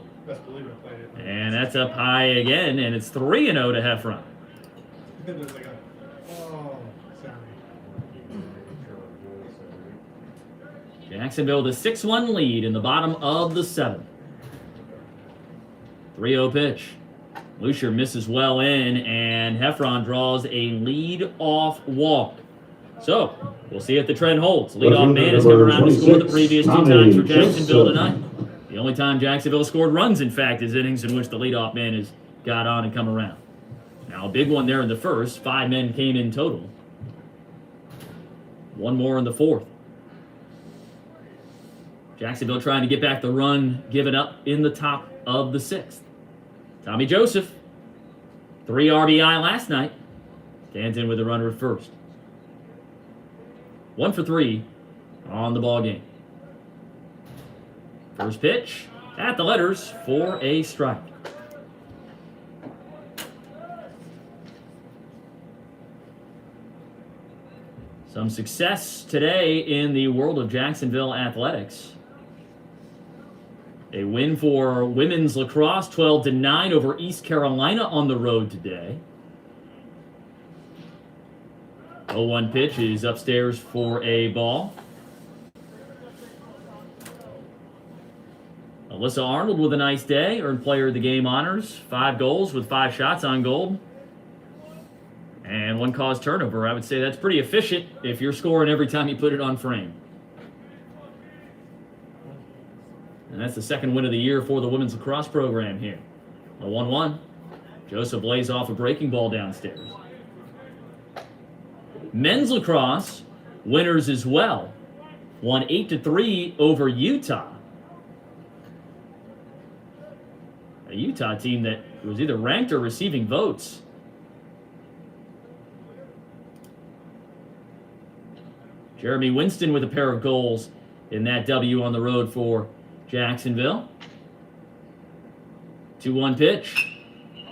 And that's up high again, and it's 3-0 to Heffron. Jacksonville the 6-1 lead in the bottom of the 7th. 3-0 pitch. Lucier misses well in, and Heffron draws a lead-off walk. So, we'll see if the trend holds. Lead-off man has come around to score the previous 2 times for Jacksonville tonight. The only time Jacksonville scored runs, in fact, is innings in which the leadoff man has got on and come around. Now, a big one there in the first. 5 men came in total. 1 more in the 4th. Jacksonville trying to get back the run given up in the top of the 6th. Tommy Joseph, 3 RBI last night. Stands in with a runner at first. 1 for 3 on the ball game. First pitch at the letters for a strike. Some success today in the world of Jacksonville athletics. A win for women's lacrosse, 12-9 over East Carolina on the road today. 0-1 pitch is upstairs for a ball. Alyssa Arnold with a nice day, earned player of the game honors. 5 goals with 5 shots on goal. And 1 caused turnover. I would say that's pretty efficient if you're scoring every time you put it on frame. And that's the 2nd win of the year for the women's lacrosse program here. A 1-1. Joseph lays off a breaking ball downstairs. Men's lacrosse, winners as well. Won 8-3 over Utah. A Utah team that was either ranked or receiving votes. Jeremy Winston with a pair of goals in that W on the road for Jacksonville. 2-1 pitch.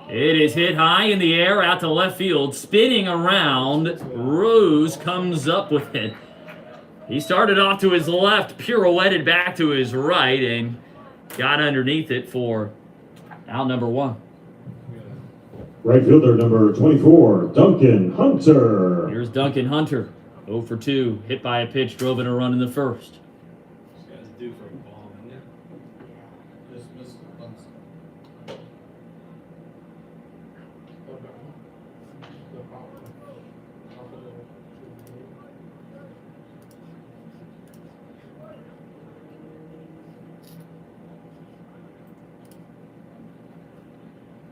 It is hit high in the air out to left field, spinning around. Rose comes up with it. He started off to his left, pirouetted back to his right, and got underneath it for out number 1. Right fielder number 24, Duncan Hunter. Here's Duncan Hunter, 0 for 2, hit by a pitch, drove in a run in the first. This guy's due for a ball, isn't it? Just missed the bunts.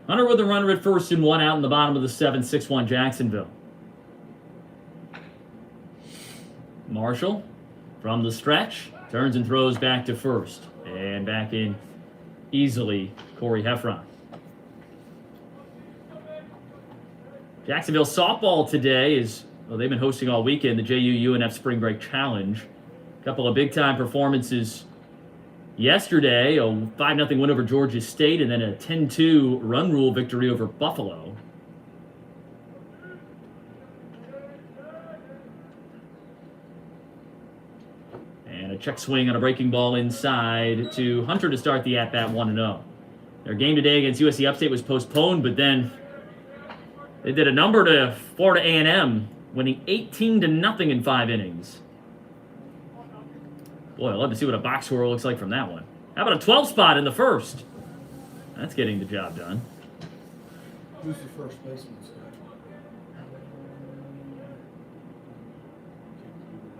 Hunter with a runner at first and 1 out in the bottom of the 7th, 6-1 Jacksonville. Marshall from the stretch turns and throws back to first. And back in easily, Corey Heffron. Jacksonville softball today is, well, they've been hosting all weekend the JU UNF Spring Break Challenge. A couple of big-time performances yesterday, a 5-0 win over Georgia State, and then a 10-2 run rule victory over Buffalo. And a check swing on a breaking ball inside to Hunter to start the at-bat 1-0. Their game today against USC Upstate was postponed, but then they did a number to Florida A&M, winning 18-0 in 5 innings. Boy, I'd love to see what a box score looks like from that one. How about a 12 spot in the first? That's getting the job done. Who's the first baseman?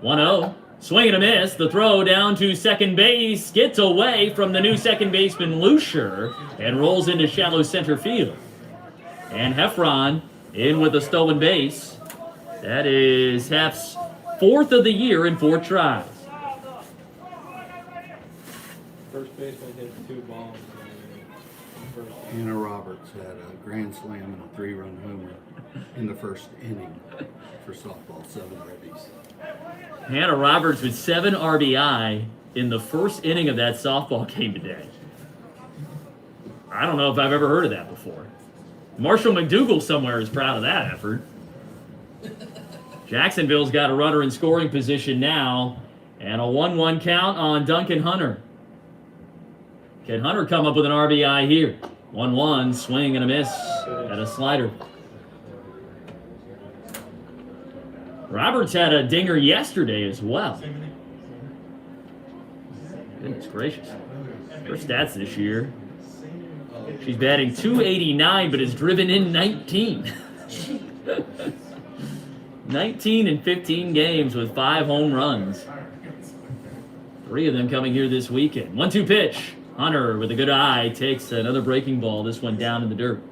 1-0. Swing and a miss. The throw down to second base. Gets away from the new second baseman, Lucier, and rolls into shallow center field. And Heffron in with a stolen base. That is Heff's 4th of the year in 4 tries. First baseman hit 2 bombs in the first game. Hannah Roberts had a grand slam and a 3-run homer in the first inning for softball, 7 ribbies. Hannah Roberts with 7 RBI in the first inning of that softball game today. I don't know if I've ever heard of that before. Marshall McDougal somewhere is proud of that effort. Jacksonville's got a runner in scoring position now, and a 1-1 count on Duncan Hunter. Can Hunter come up with an RBI here? 1-1, swing and a miss at a slider. Roberts had a dinger yesterday as well. Goodness gracious. Her stats this year. She's batting .289, but has driven in 19. 19 in 15 games with 5 home runs. 3 of them coming here this weekend. 1-2 pitch. Hunter with a good eye takes another breaking ball. This one down in the dirt.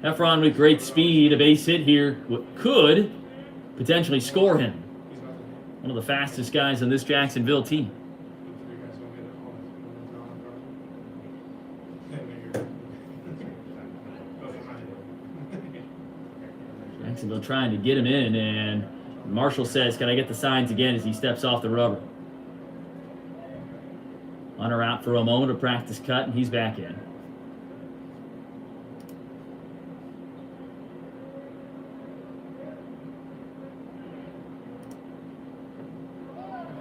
Heffron with great speed. A base hit here could potentially score him. One of the fastest guys on this Jacksonville team. Jacksonville trying to get him in, and Marshall says, "Can I get the signs again?" as he steps off the rubber. Hunter out for a moment, a practice cut, and he's back in.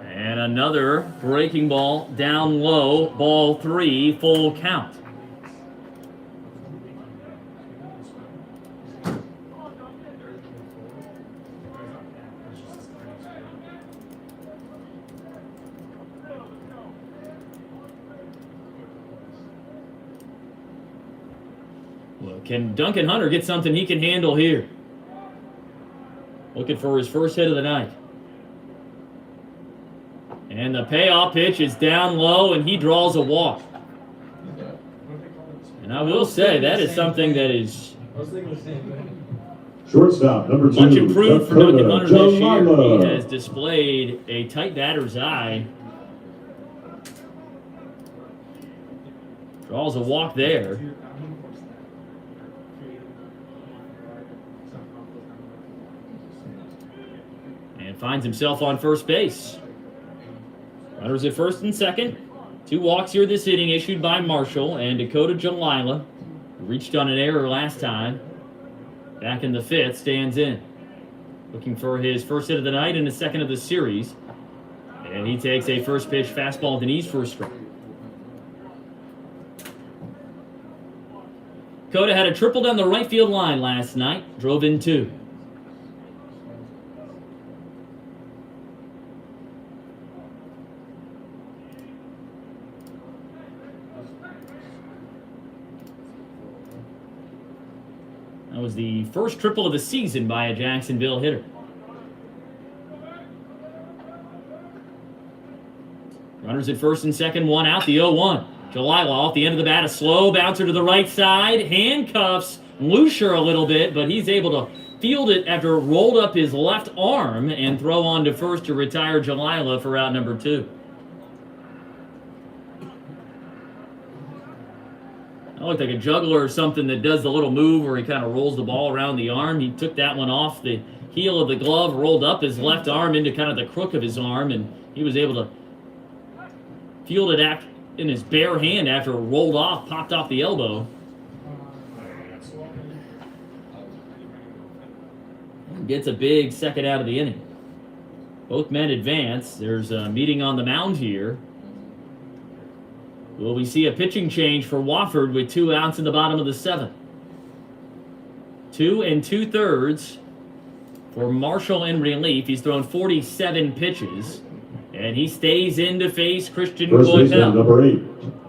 And another breaking ball down low, ball 3, full count. Well, can Duncan Hunter get something he can handle here? Looking for his first hit of the night. And the payoff pitch is down low, and he draws a walk. And I will say, that is something that is Shortstop, number 2. much improved for Duncan Hunter this year. Jalila. He has displayed a tight batter's eye. Draws a walk there. And finds himself on first base. Runners at first and second. 2 walks here this inning issued by Marshall and Dakota Jalila, who reached on an error last time. Back in the 5th, stands in. Looking for his first hit of the night and his second of the series. And he takes a first pitch fastball to knees for a strike. Dakota had a triple down the right field line last night. Drove in 2. That was the first triple of the season by a Jacksonville hitter. Runners at first and second, 1 out, the 0-1. Jalila off the end of the bat, a slow bouncer to the right side, handcuffs Lucier a little bit, but he's able to field it after it rolled up his left arm and throw on to first to retire Jalila for out number 2. That looked like a juggler or something that does the little move where he kind of rolls the ball around the arm. He took that one off the heel of the glove, rolled up his left arm into kind of the crook of his arm, and he was able to field it in his bare hand after it rolled off, popped off the elbow. Gets a big second out of the inning. Both men advance. There's a meeting on the mound here. Will we see a pitching change for Wofford with 2 outs in the bottom of the 7th? 2 2/3 for Marshall in relief. He's thrown 47 pitches, and he stays in to face Christian First baseman, Coypel. number 8,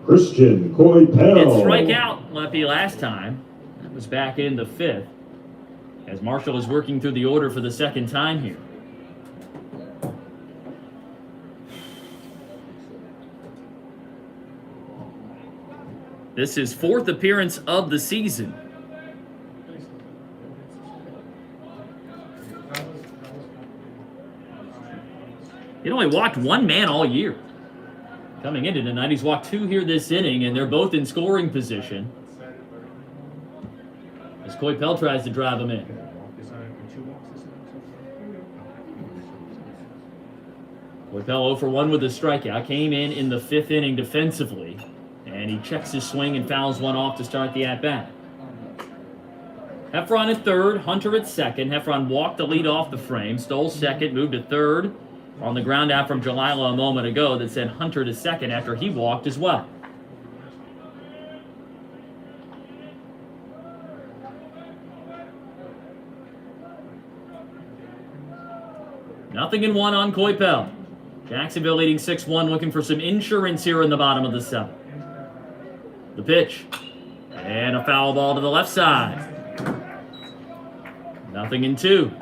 Christian Coypel. Did strike out Leppy last time. That was back in the 5th, as Marshall is working through the order for the second time here. This is 4th appearance of the season. He only walked 1 man all year. Coming into tonight, he's walked 2 here this inning, and they're both in scoring position. As Coypel tries to drive him in. Coypel 0 for 1 with a strikeout. Came in the 5th inning defensively, and he checks his swing and fouls one off to start the at-bat. Heffron at third, Hunter at second. Heffron walked the lead off the frame, stole second, moved to third on the ground out from Jalila a moment ago that said Hunter to second after he walked as well. Nothing in 1 on Coypel. Jacksonville leading 6-1, looking for some insurance here in the bottom of the 7th. The pitch. And a foul ball to the left side. Nothing in 2.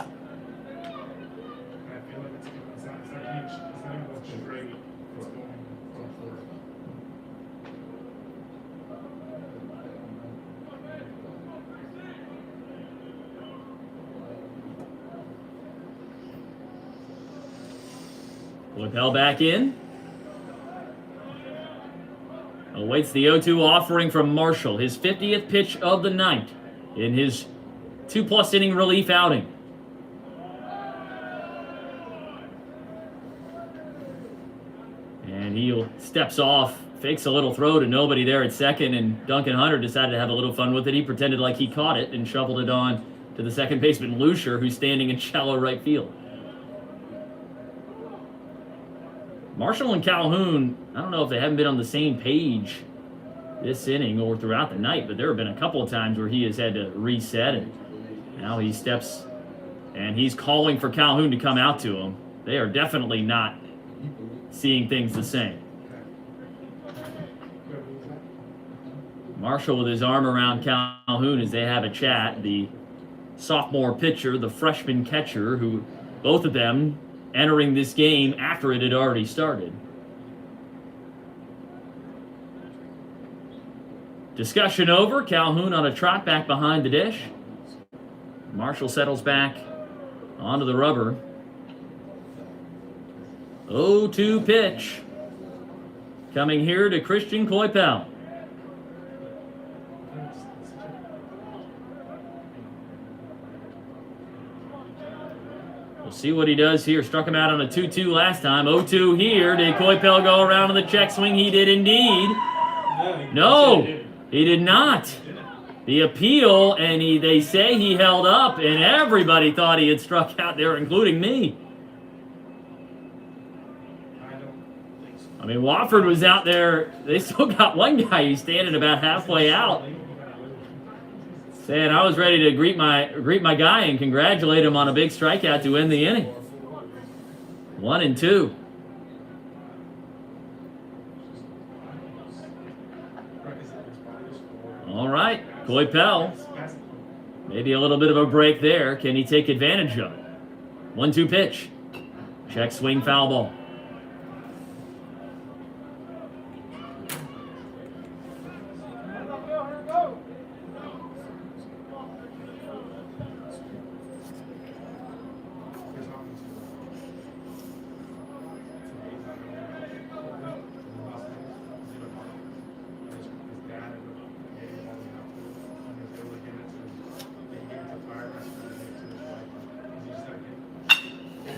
Coypel back in. Awaits the 0-2 offering from Marshall, his 50th pitch of the night in his 2+ inning relief outing. And he steps off, fakes a little throw to nobody there at second, and Duncan Hunter decided to have a little fun with it. He pretended like he caught it and shoveled it on to the second baseman, Lucier, who's standing in shallow right field. Marshall and Calhoun, I don't know if they haven't been on the same page this inning or throughout the night, but there have been a couple of times where he has had to reset, and now he steps and he's calling for Calhoun to come out to him. They are definitely not seeing things the same. Marshall with his arm around Calhoun as they have a chat. The sophomore pitcher, the freshman catcher, who both of them entering this game after it had already started. Discussion over. Calhoun on a trot back behind the dish. Marshall settles back onto the rubber. 0-2 pitch. Coming here to Christian Coypel. We'll see what he does here. Struck him out on a 2-2 last time. 0-2 here. Did Coypel go around on the check swing? He did indeed. No, he did not. The appeal, and they say he held up, and everybody thought he had struck out there, including me. I mean, Wofford was out there. They still got one guy who's standing about halfway out, saying I was ready to greet my guy and congratulate him on a big strikeout to end the inning. 1-2. All right, Coypel. Maybe a little bit of a break there. Can he take advantage of it? 1-2 pitch. Check swing, foul ball.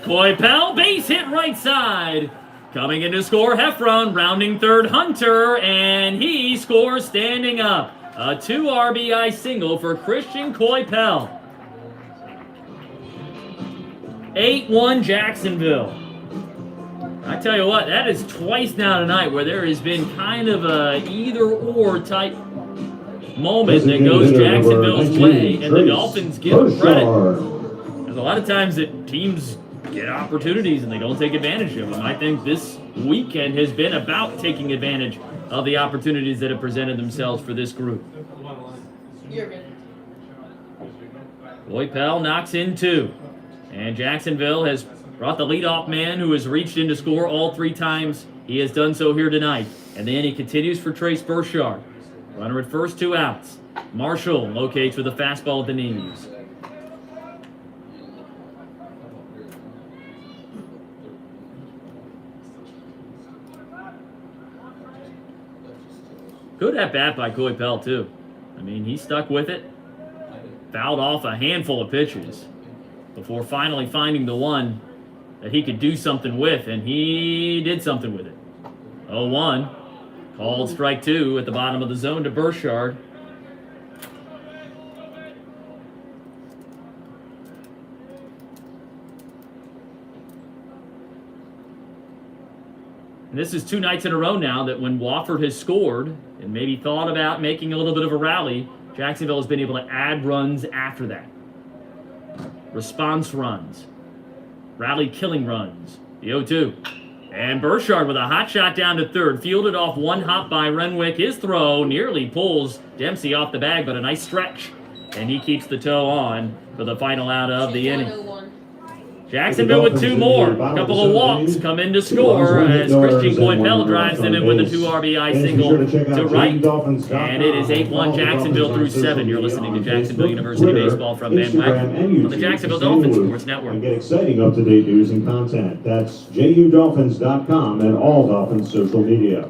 Coypel, base hit right side. Coming in to score, Heffron, rounding third, Hunter, and he scores standing up. A 2 RBI single for Christian Coypel. 8-1 Jacksonville. I tell you what, that is twice now tonight where there has been kind of a either-or type moment that goes Jacksonville's way, and the Dolphins give them credit. There's a lot of times that teams get opportunities and they don't take advantage of them. I think this weekend has been about taking advantage of the opportunities that have presented themselves for this group. You're good. Coypel knocks in 2. And Jacksonville has brought the leadoff man who has reached in to score all 3 times. He has done so here tonight. And then he continues for Trace Burchard. Runner at first, 2 outs. Marshall locates with a fastball at the knees. Good at bat by Coy Pell, too. I mean, he stuck with it, fouled off a handful of pitches before finally finding the one that he could do something with, and he did something with it. 0-1. Called strike 2 at the bottom of the zone to Burchard. And this is 2 nights in a row now that when Wofford has scored and maybe thought about making a little bit of a rally, Jacksonville has been able to add runs after that. Response runs. Rally killing runs. The 0-2. And Burchard with a hot shot down to third. Fielded off one hop by Renwick. His throw nearly pulls Dempsey off the bag, but a nice stretch. And he keeps the toe on for the final out of the inning. Jacksonville with 2 more. A couple of walks come in to score as Christian Coypel drives them in with a 2 RBI single to right. And it is 8-1 Jacksonville through 7. You're listening to Jacksonville University Baseball from Van Wyck on the Jacksonville Dolphins Sports Network. And get exciting up-to-date news and content. That's JUDolphins.com and all Dolphins social media.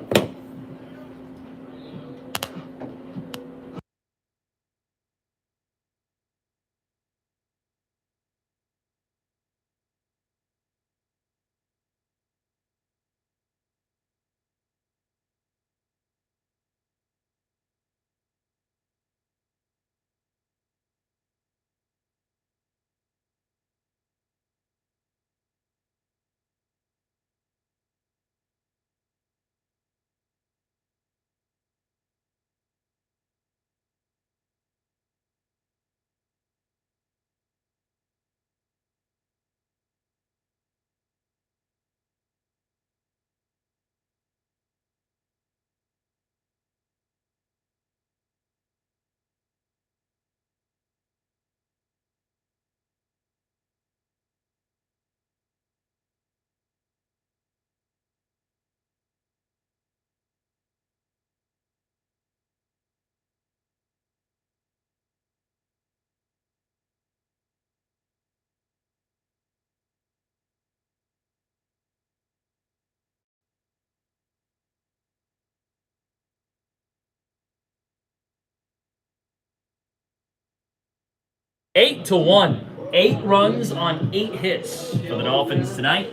Eight to 1. 8 runs on 8 hits for the Dolphins tonight.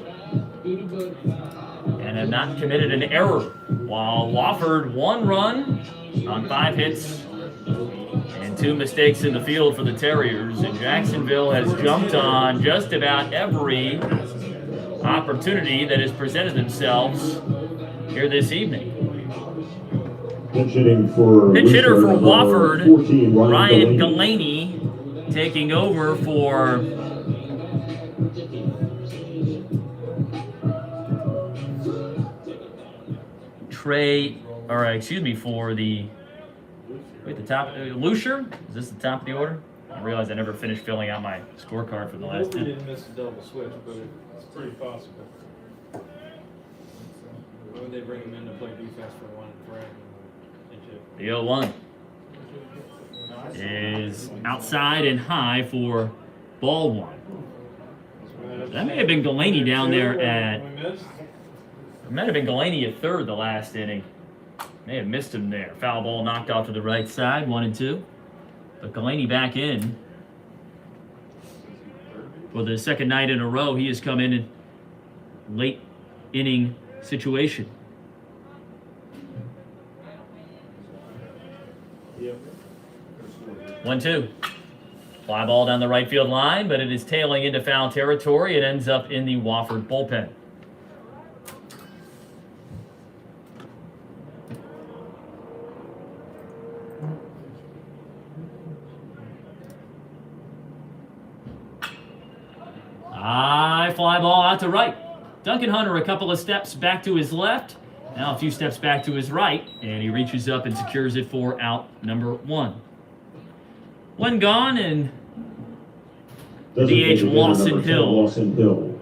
And have not committed an error. While Wofford 1 run on 5 hits and 2 mistakes in the field for the Terriers. And Jacksonville has jumped on just about every opportunity that has presented themselves here this evening. Pitch hitter for Wofford, 14, Ryan Galaney, taking over for for the top, Lucier? Is this the top of the order? I realize I never finished filling out my scorecard for the last 10. Didn't miss a double switch, but it's pretty possible. Why would they bring him in to play defense for 1 and 3? The 0-1 is outside and high for ball 1. That may have been Galaney down there at. It might have been Galaney at third the last inning. May have missed him there. Foul ball knocked off to the right side, 1-2. But Galaney back in for the second night in a row. He has come in a late inning situation. Yep. 1-2. Fly ball down the right field line, but it is tailing into foul territory. It ends up in the Wofford bullpen. High fly ball out to right. Duncan Hunter a couple of steps back to his left. Now a few steps back to his right. And he reaches up and secures it for out number 1. One gone, and DH Lawson Hill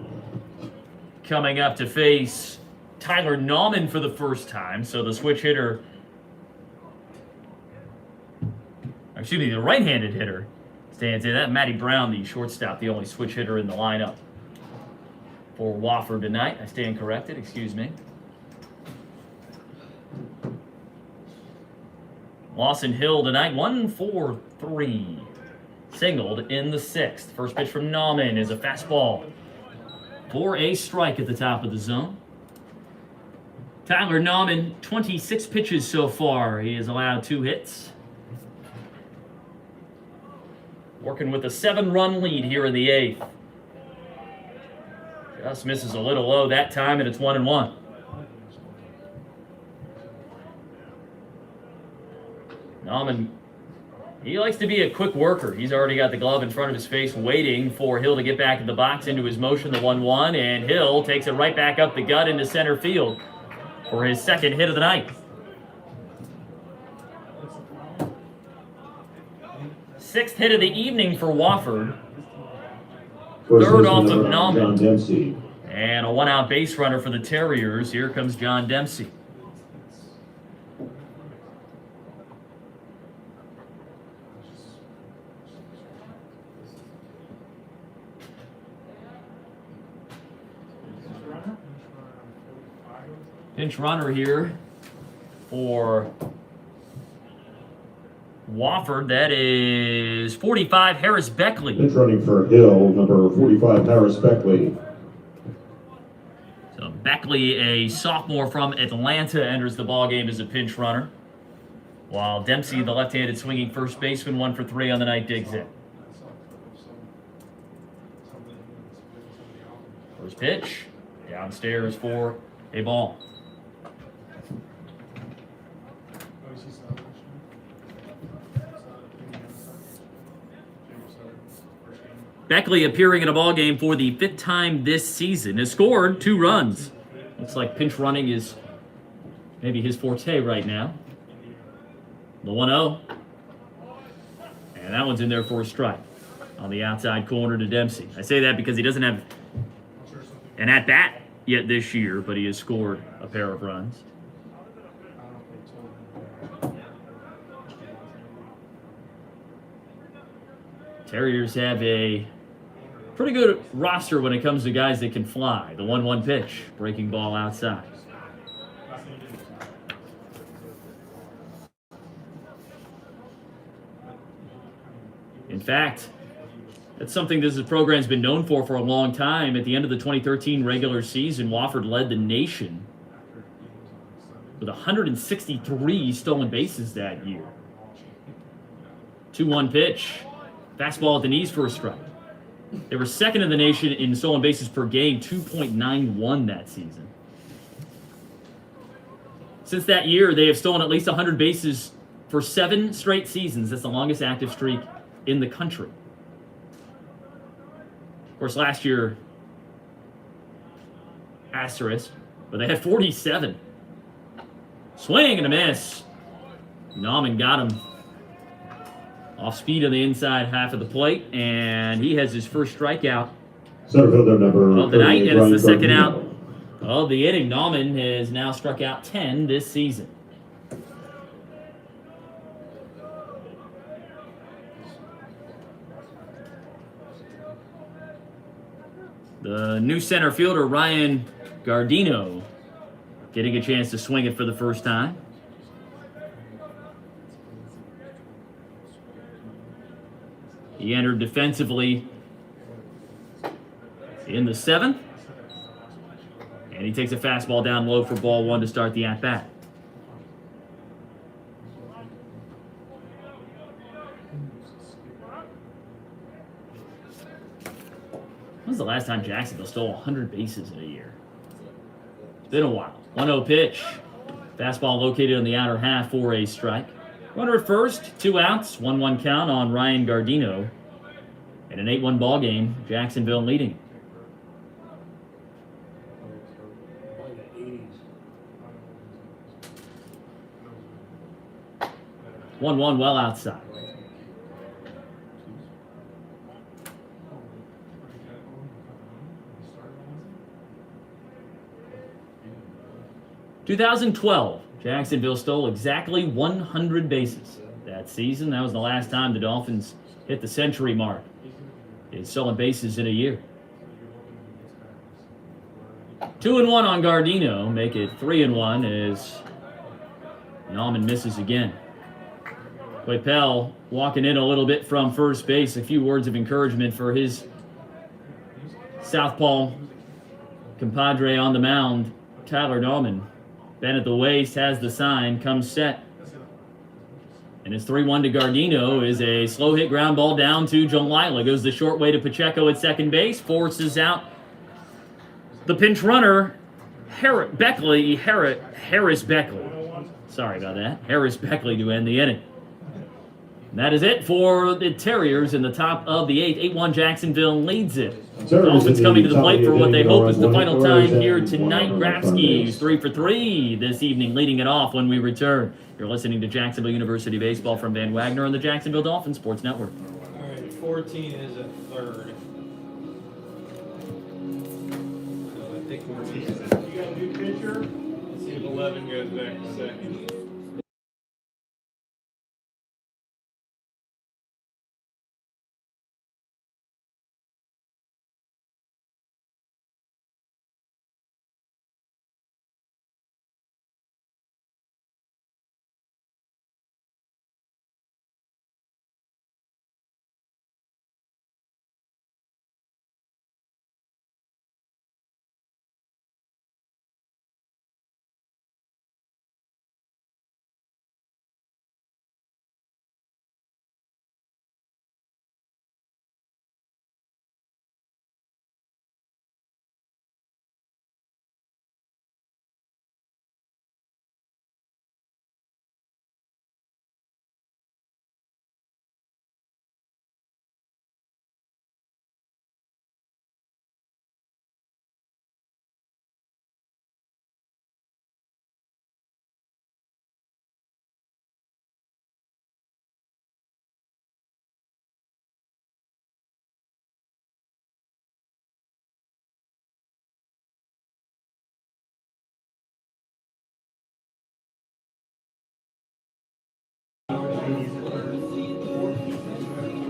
coming up to face Tyler Nauman for the first time. So the switch hitter, the right-handed hitter stands in. That Matty Brown, the shortstop, the only switch hitter in the lineup for Wofford tonight. I stand corrected, excuse me. Lawson Hill tonight, 1 for 3. Singled in the 6th. First pitch from Nauman is a fastball for a strike at the top of the zone. Tyler Nauman, 26 pitches so far. He has allowed 2 hits. Working with a 7-run lead here in the 8th. Just misses a little low that time, and it's 1-1. Nauman, he likes to be a quick worker. He's already got the glove in front of his face waiting for Hill to get back in the box into his motion, the 1-1, and Hill takes it right back up the gut into center field for his 2nd hit of the night. 6th hit of the evening for Wofford. Third off of Nauman. And a 1-out base runner for the Terriers. Here comes John Dempsey. Pinch runner here for Wofford. That is 45, Harris Beckley. Pinch running for Hill, number 45, Harris Beckley. So Beckley, a sophomore from Atlanta, enters the ballgame as a pinch runner, while Dempsey, the left-handed swinging first baseman, 1 for 3 on the night, digs in. First pitch, downstairs for a ball. Beckley appearing in a ball game for the 5th time this season. Has scored 2 runs. Looks like pinch running is maybe his forte right now. The 1-0. And that one's in there for a strike on the outside corner to Dempsey. I say that because he doesn't have an at-bat yet this year, but he has scored a pair of runs. Terriers have a pretty good roster when it comes to guys that can fly. The 1-1 pitch, breaking ball outside. In fact, that's something this program's been known for a long time. At the end of the 2013 regular season, Wofford led the nation with 163 stolen bases that year. 2-1 pitch, fastball at the knees for a strike. They were 2nd in the nation in stolen bases per game, 2.91 that season. Since that year, they have stolen at least 100 bases for 7 straight seasons. That's the longest active streak in the country. Of course, last year, asterisk, but they had 47. Swing and a miss. Nauman got him off speed on the inside half of the plate, and he has his first strikeout Center fielder number of the night, and it's the 2nd Gardino. out of the inning. Nauman has now struck out 10 this season. The new center fielder, Ryan Gardino, getting a chance to swing it for the first time. He entered defensively in the 7th. And he takes a fastball down low for ball 1 to start the at-bat. When was the last time Jacksonville stole 100 bases in a year? It's been a while. 1-0 pitch. Fastball located on the outer half for a strike. Runner at first, 2 outs, 1-1 count on Ryan Gardino. In an 8-1 ball game, Jacksonville leading. One well outside. In 2012, Jacksonville stole exactly 100 bases. That season, that was the last time the Dolphins hit the century mark in stolen bases in a year. 2-1 on Gardino, make it 3-1 as Nauman misses again. Quapel walking in a little bit from first base. A few words of encouragement for his southpaw compadre on the mound, Tyler Nauman. Ben at the waist has the sign, comes set. And his 3-1 to Gardino is a slow hit ground ball down to Jalila. Goes the short way to Pacheco at second base. Forces out the pinch runner, Harris Beckley. Sorry about that. Harris Beckley to end the inning. And that is it for the Terriers in the top of the 8th. 8-1 Jacksonville leads it. Dolphins coming to the plate for what they hope is the final time here tonight. Grabsky, who's 3 for 3 this evening, leading it off when we return. You're listening to Jacksonville University Baseball from Van Wagner on the Jacksonville Dolphins Sports Network. All right, 14 is a third. So I think we're You got a new pitcher? Let's see if 11 goes back to second.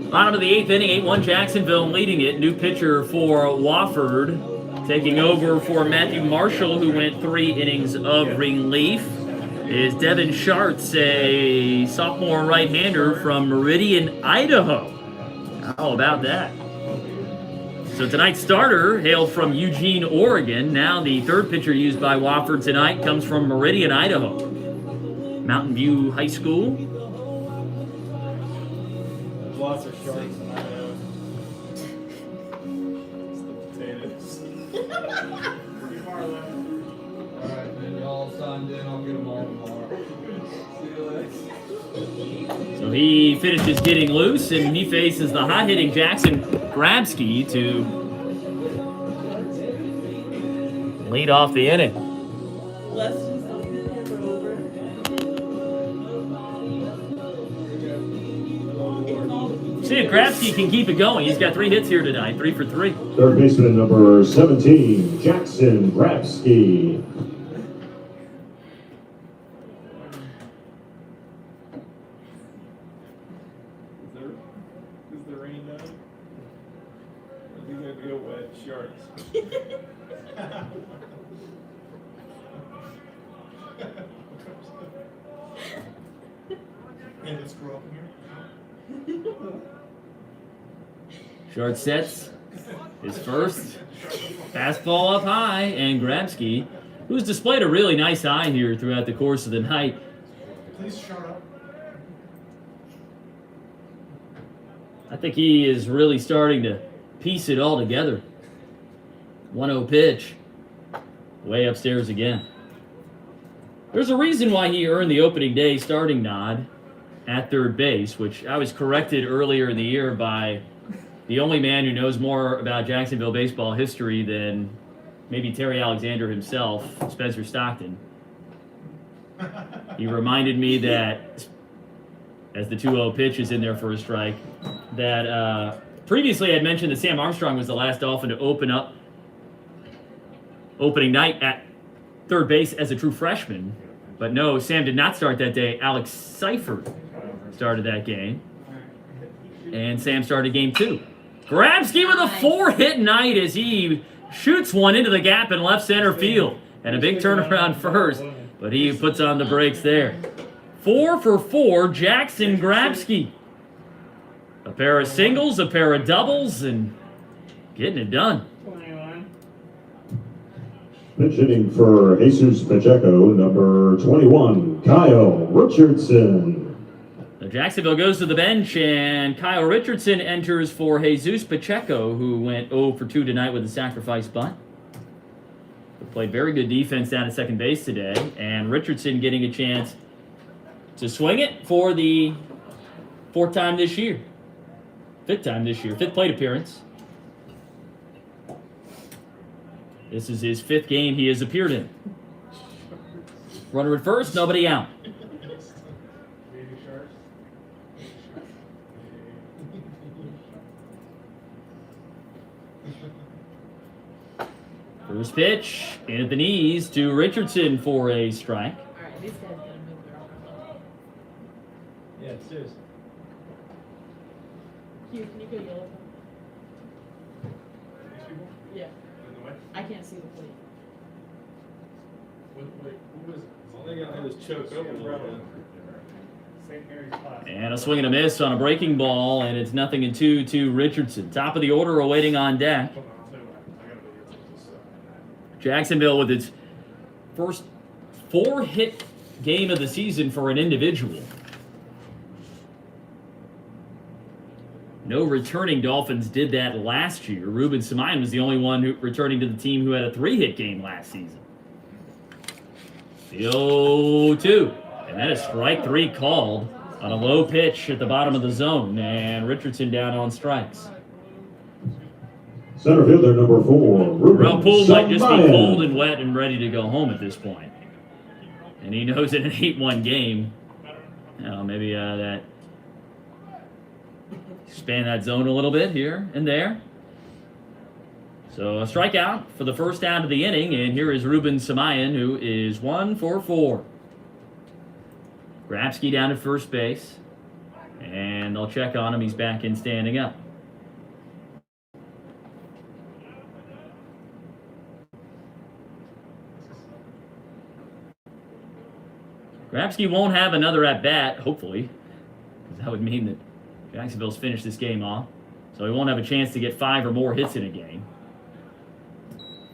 Bottom of the 8th inning, 8-1 Jacksonville leading it. New pitcher for Wofford. Taking over for Matthew Marshall, who went 3 innings of relief, is Devin Schartz, a sophomore right-hander from Meridian, Idaho. How about that? So tonight's starter hailed from Eugene, Oregon. Now the third pitcher used by Wofford tonight comes from Meridian, Idaho. Mountain View High School. Lots of sharks in Idaho. It's the potatoes. Pretty far left. Alright, man, y'all signed in, I'll get them all tomorrow. See you later. So he finishes getting loose, and he faces the hot-hitting Jackson Grabsky to lead off the inning. Let's just over. See if Grabsky can keep it going. He's got 3 hits here tonight, 3 for 3. Third baseman number 17, Jackson Grabsky. Is the rain done? Or is he gonna go wet sharks? Hey, let's grow up in here. Short sets his first. Fastball up high, and Grabsky, who's displayed a really nice eye here throughout the course of the night. Please shut up. I think he is really starting to piece it all together. 1-0 pitch. Way upstairs again. There's a reason why he earned the opening day starting nod at third base, which I was corrected earlier in the year by the only man who knows more about Jacksonville baseball history than maybe Terry Alexander himself, Spencer Stockton. He reminded me that, as the 2-0 pitch is in there for a strike, that previously I'd mentioned that Sam Armstrong was the last Dolphin to open up opening night at third base as a true freshman. But no, Sam did not start that day. Alex Seifert started that game. And Sam started game 2. Grabsky with a 4-hit night as he shoots one into the gap in left center field. And a big turnaround first, but he puts on the brakes there. 4 for 4, Jackson Grabski. A pair of singles, a pair of doubles, and getting it done. 21. Pitch hitting for Jesus Pacheco, number 21, Kyle Richardson. So Jacksonville goes to the bench, and Kyle Richardson enters for Jesus Pacheco, who went 0 for 2 tonight with a sacrifice bunt. Played very good defense down at second base today, and Richardson getting a chance to swing it for the fifth time this year, fifth plate appearance. This is his 5th game he has appeared in. Runner at first, nobody out. First pitch, in at the knees to Richardson for a strike. Alright, these guys gotta move their arm. Yeah, seriously. Hugh, can you go yellow? Yeah. I can't see the plate. All they gotta do is choke up a little bit. And a swing and a miss on a breaking ball, and it's 0-2 to Richardson. Top of the order awaiting on deck. Jacksonville with its first 4-hit game of the season for an individual. No returning Dolphins did that last year. Ruben Samayan was the only one returning to the team who had a 3-hit game last season. The 0-2. And then a strike 3 called on a low pitch at the bottom of the zone. And Richardson down on strikes. Center fielder, number 4, Ruben Poole might just be Samayan. cold and wet and ready to go home at this point. And he knows in an 8-1 game, maybe that expand that zone a little bit here and there. So a strikeout for the first out of the inning, and here is Ruben Samayan, who is 1 for 4. Grabski down at first base, and they'll check on him. He's back in standing up. Grabski won't have another at-bat, hopefully, because that would mean that Jacksonville's finished this game off. So he won't have a chance to get 5 or more hits in a game.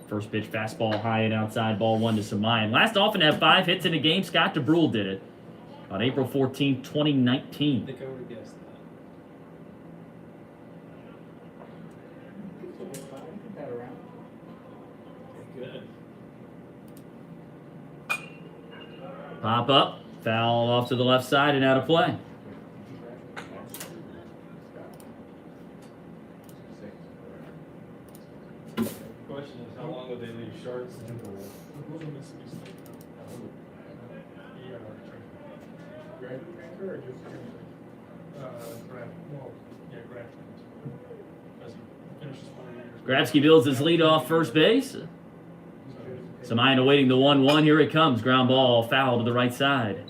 First pitch, fastball high and outside, ball 1 to Samayan. Last often to have 5 hits in a game, Scott DeBrule did it on April 14, 2019. I think I would have guessed that. Good. Pop up, foul off to the left side and out of play. Question is, how long would they leave Sharks in the Grabski builds his lead off first base. Samayan awaiting the 1-1. Here it comes. Ground ball, foul to the right side.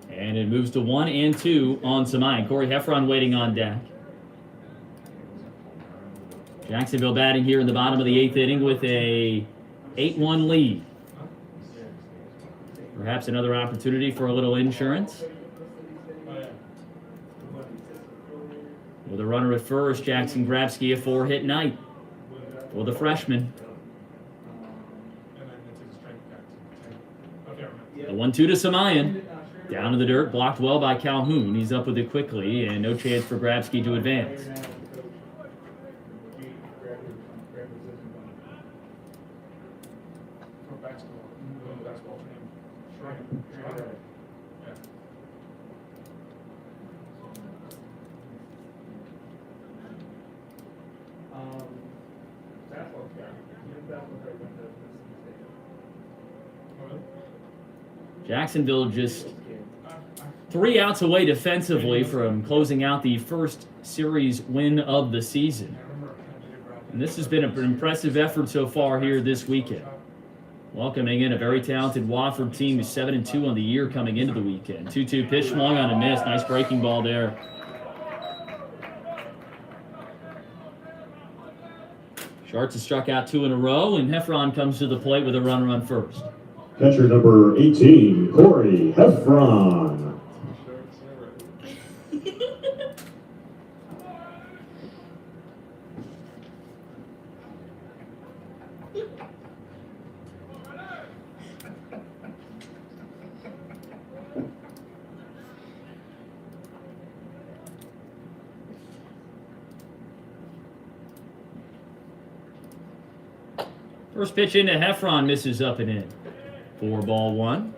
And it moves to 1-2 on Samayan. Corey Heffron waiting on deck. Jacksonville batting here in the bottom of the 8th inning with a 8-1 lead. Perhaps another opportunity for a little insurance. With a runner at first, Jackson Grabski, a 4-hit night for the freshman. The 1-2 to Samayan. Down to the dirt, blocked well by Calhoun. He's up with it quickly, and no chance for Grabski to advance. Jacksonville just 3 outs away defensively from closing out the first series win of the season. And this has been an impressive effort so far here this weekend. Welcoming in a very talented Wofford team who's 7-2 on the year coming into the weekend. 2-2 pitch, swung on a miss. Nice breaking ball there. Sharks has struck out 2 in a row, and Heffron comes to the plate with a runner on first. Catcher number 18, Corey Heffron. First pitch into Heffron misses up and in. 4-1.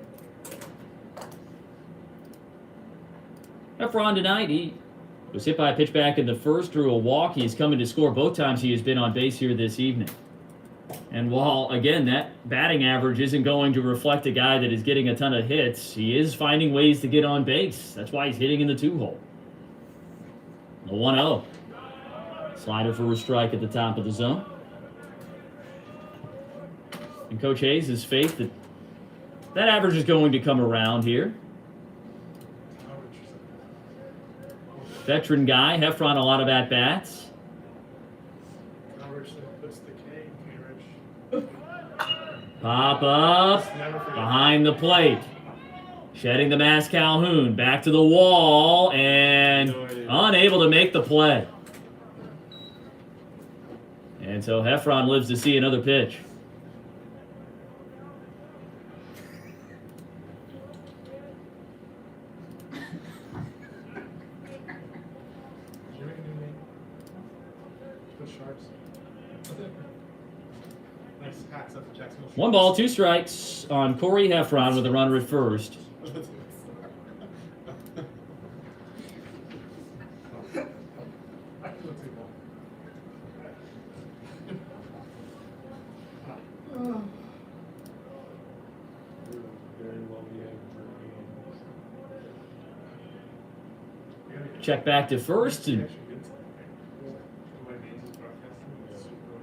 Heffron tonight, he was hit by a pitch back in the first, drew a walk. He's coming to score both times he has been on base here this evening. And while, again, that batting average isn't going to reflect a guy that is getting a ton of hits, he is finding ways to get on base. That's why he's hitting in the 2-hole. A 1-0. Slider for a strike at the top of the zone. And Coach Hayes has faith that that average is going to come around here. Veteran guy, Heffron, a lot of at-bats. Pop up behind the plate. Shedding the mask, Calhoun. Back to the wall and unable to make the play. And so Heffron lives to see another pitch. One ball, two strikes on Corey Heffron with a runner at first. Check back to first. And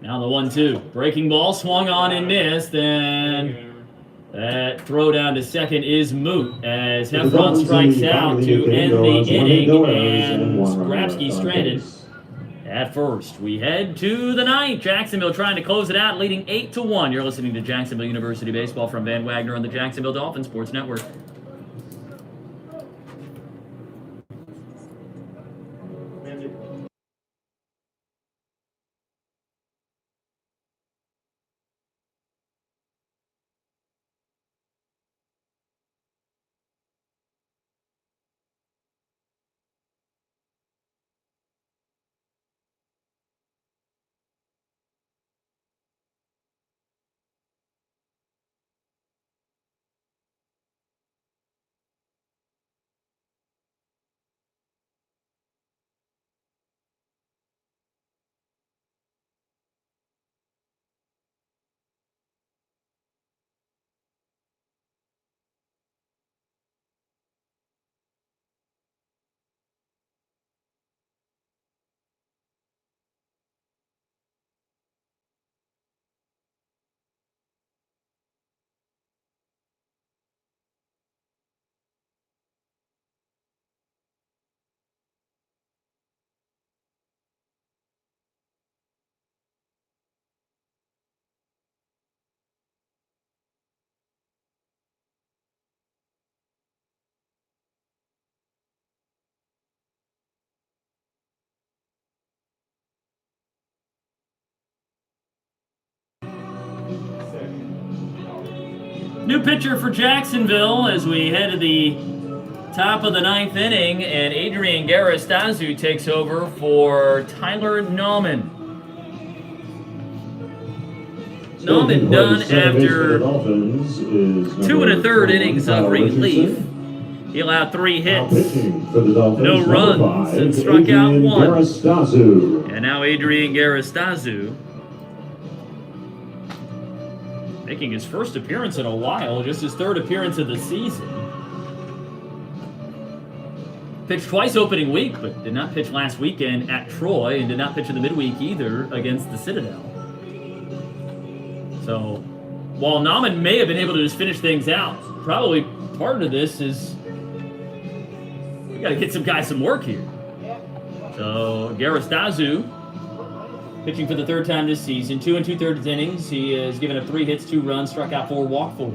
now the 1-2. Breaking ball swung on and missed. And that throw down to second is moot as Heffron strikes out to end the inning. And Grabsky stranded at first. We head to the ninth. Jacksonville trying to close it out, leading 8-1. You're listening to Jacksonville University Baseball from Van Wagner on the Jacksonville Dolphins Sports Network. New pitcher for Jacksonville as we head to the top of the ninth inning, and Adrian Garistazu takes over for Tyler Nauman. Nauman done after 2 1/3 innings of relief. He allowed 3 hits, no runs, and struck out 1. And now Adrian Garistazu making his first appearance in a while, just his 3rd appearance of the season. Pitched twice opening week, but did not pitch last weekend at Troy, and did not pitch in the midweek either against the Citadel. So, while Nauman may have been able to just finish things out, probably part of this is we got to get some guys some work here. So, Garistazu pitching for the 3rd time this season, 2 2/3 innings. He has given up 3 hits, 2 runs, struck out 4, walked 4.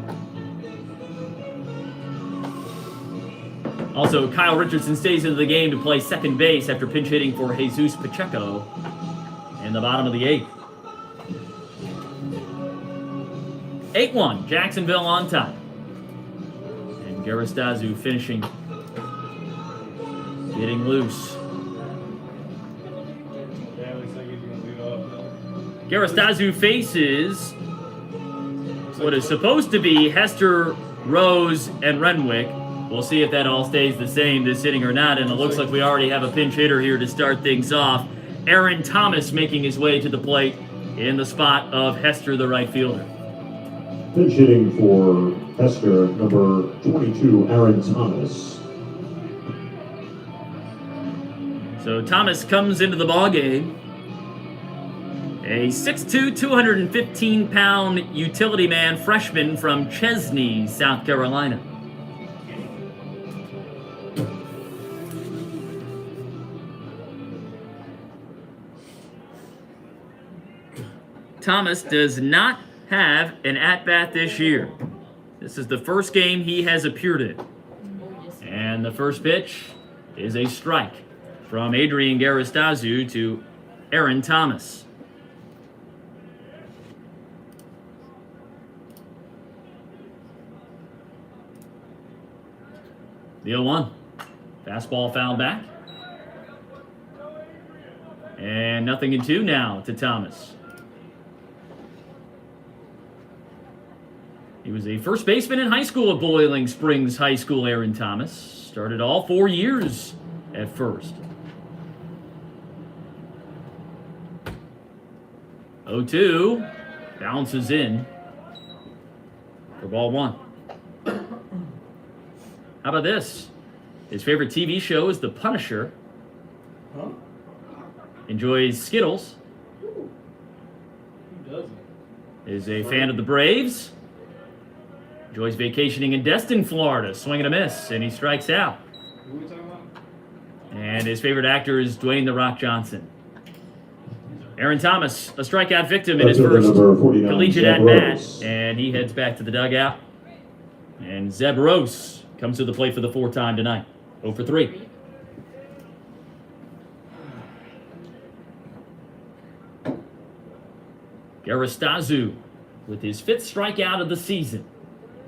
Also, Kyle Richardson stays into the game to play second base after pinch hitting for Jesus Pacheco in the bottom of the 8th. 8-1, Jacksonville on top. And Garistazu finishing, getting loose. Yeah, looks like he's gonna lead off though. Garistazu faces what is supposed to be Hester, Rose, and Renwick. We'll see if that all stays the same this inning or not, and it looks like we already have a pinch hitter here to start things off. Aaron Thomas making his way to the plate in the spot of Hester, the right fielder. Pinch hitting for Hester, number 22, Aaron Thomas. So Thomas comes into the ballgame. A 6'2", 215-pound utility man freshman from Chesney, South Carolina. Thomas does not have an at-bat this year. This is the first game he has appeared in. And the first pitch is a strike from Adrian Garistazu to Aaron Thomas. The 0-1. Fastball fouled back. And 0-2 now to Thomas. He was a first baseman in high school at Boiling Springs High School, Aaron Thomas. Started all 4 years at first. 0-2. Bounces in for ball 1. How about this? His favorite TV show is The Punisher. Huh? Enjoys Skittles. Who doesn't? Is a fan of the Braves. Enjoys vacationing in Destin, Florida. Swing and a miss, and he strikes out. Who are we talking about? And his favorite actor is Dwayne "The Rock" Johnson. Aaron Thomas, a strikeout victim in his first collegiate at-bat, and he heads back to the dugout. And Zeb Rose comes to the plate for the 4th time tonight. 0 for 3. Garistazu with his 5th strikeout of the season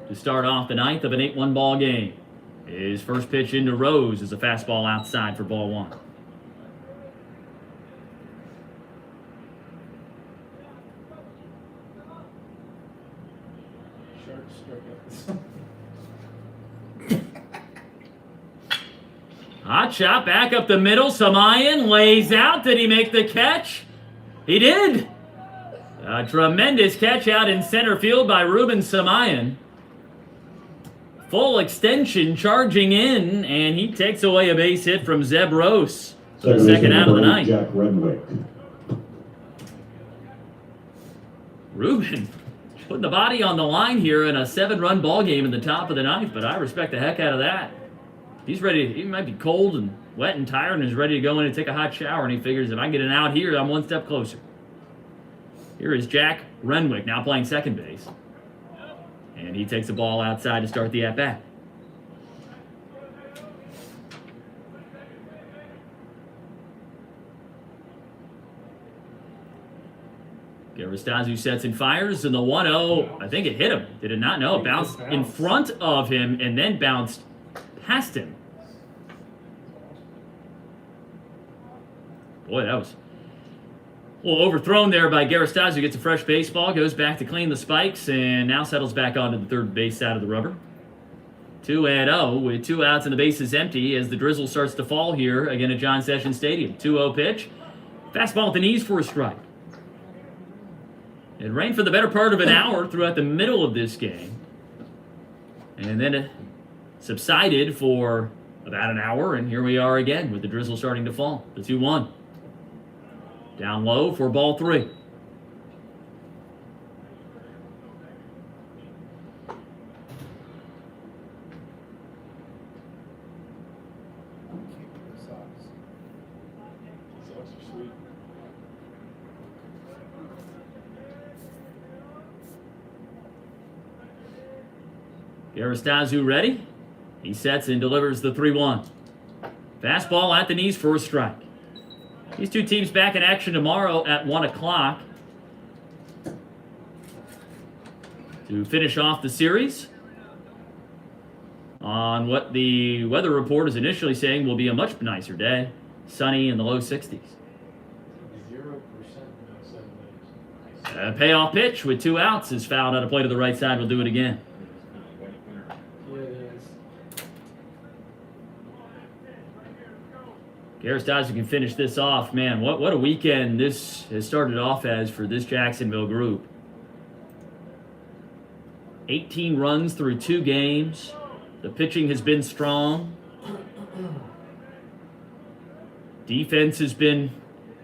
to start off the 9th of an 8-1 ball game. His first pitch into Rose is a fastball outside for ball 1. Shark struck out. Hot shot back up the middle. Samayan lays out. Did he make the catch? He did. A tremendous catch out in center field by Ruben Samayan. Full extension charging in, and he takes away a base hit from Zeb Rose for the second out of the night. Jack Renwick. Ruben putting the body on the line here in a 7-run ball game in the top of the 9th, but I respect the heck out of that. He's ready. He might be cold and wet and tired and is ready to go in and take a hot shower, and he figures if I get an out here, I'm one step closer. Here is Jack Renwick now playing second base. And he takes the ball outside to start the at-bat. Garistazu sets and fires, and the 1-0, I think it hit him. Did it not? No, it bounced in front of him and then bounced past him. Boy, that was a little overthrown there by Garistazu. Gets a fresh baseball, goes back to clean the spikes, and now settles back onto the third base side of the rubber. 2-0 with 2 outs and the bases empty as the drizzle starts to fall here again at John Sessions Stadium. 2-0 pitch. Fastball at the knees for a strike. It rained for the better part of an hour throughout the middle of this game. And then it subsided for about an hour, and here we are again with the drizzle starting to fall. The 2-1. Down low for ball 3. Socks are sweet. Garistazu ready. He sets and delivers the 3-1. Fastball at the knees for a strike. These two teams back in action tomorrow at 1 o'clock to finish off the series on what the weather report is initially saying will be a much nicer day. Sunny in the low 60s. 0% in 7 days. Payoff pitch with 2 outs is fouled out of play to the right side. We'll do it again. Yeah, it is. Garistazzi can finish this off. Man, what a weekend this has started off as for this Jacksonville group. 18 runs through 2 games. The pitching has been strong. Defense has been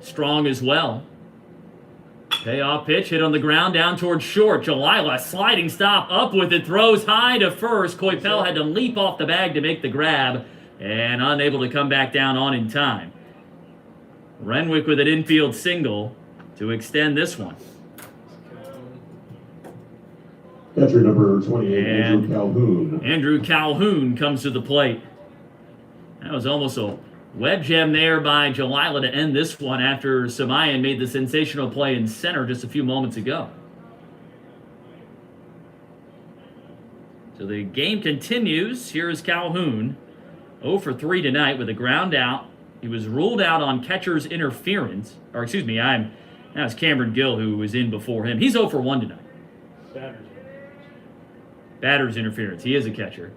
strong as well. Payoff pitch hit on the ground down towards short. Jalila sliding stop up with it. Throws high to first. Coypel had to leap off the bag to make the grab and unable to come back down on in time. Renwick with an infield single to extend this one. Catcher number 28, And Andrew Calhoun. Andrew Calhoun comes to the plate. That was almost a web gem there by Jalila to end this one after Samayan made the sensational play in center just a few moments ago. So the game continues. Here is Calhoun. 0 for 3 tonight with a ground out. He was ruled out on catcher's interference. Or excuse me, that was Cameron Gill who was in before him. He's 0 for 1 tonight. Batter's interference. He is a catcher.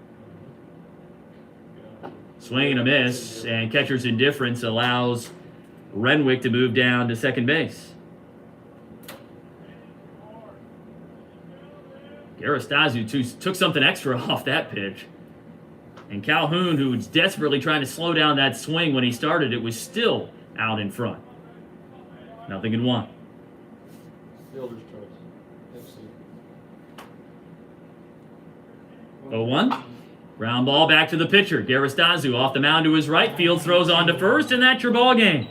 Swing and a miss, and catcher's indifference allows Renwick to move down to second base. Garistazzi took something extra off that pitch. And Calhoun, who was desperately trying to slow down that swing when he started, it was still out in front. 0-1. Fielder's choice. FC. 0-1. Ground ball back to the pitcher. Garistazzi off the mound to his right. Field throws on to first, and that's your ball game.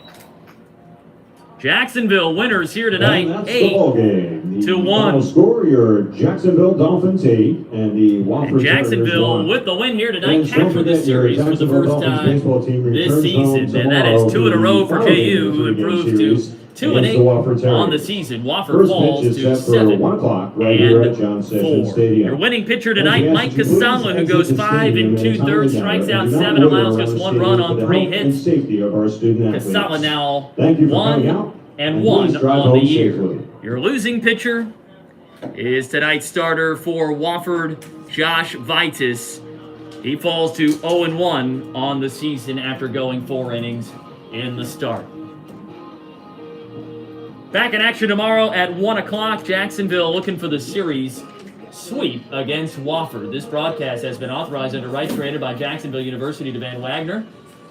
Jacksonville winners here tonight, And that's the ball game. The 8-1. final score, your Jacksonville Dolphins 8 and the Wofford And Jacksonville, 1. with the win here tonight, And don't captured this forget, your series for the Jacksonville first Dolphins time baseball team this returns home season. And that is 2 in a row for tomorrow KU, who for the improved series to 2-8 against the Wofford on the Terriers. season. Wofford First falls pitch to is set for 7 1 o'clock right here at John and Sessions 4. Stadium. Your winning pitcher tonight, As Mike we ask you, Casala, please who goes exit the 5 stadium at a 2/3, timely strikes manner out and do not 7, loiter allows around just the 1 stadium run for on the 3 health and hits. safety of our student athletes. Casala now Thank you for coming 1 out, and please 1 drive on home the year. safely. Your losing pitcher is tonight's starter for Wofford, Josh Vitus. He falls to 0-1 on the season after going 4 innings in the start. Back in action tomorrow at 1 o'clock. Jacksonville looking for the series sweep against Wofford. This broadcast has been authorized under rights granted by Jacksonville University to Van Wagner.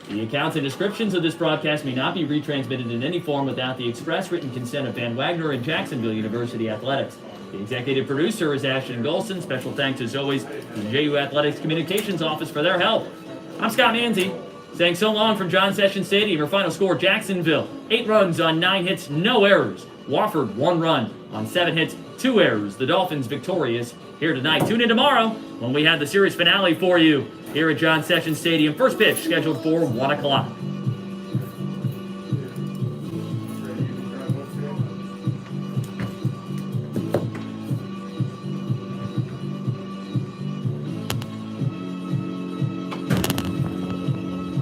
The accounts and descriptions of this broadcast may not be retransmitted in any form without the express written consent of Van Wagner and Jacksonville University Athletics. The executive producer is Ashton Golson. Special thanks, as always, to the JU Athletics Communications Office for their help. I'm Scott Manzi, saying so long from John Sessions Stadium. Your final score, Jacksonville, 8 runs on 9 hits, no errors. Wofford, 1 run on 7 hits, 2 errors. The Dolphins victorious here tonight. Tune in tomorrow when we have the series finale for you here at John Sessions Stadium. First pitch scheduled for 1 o'clock.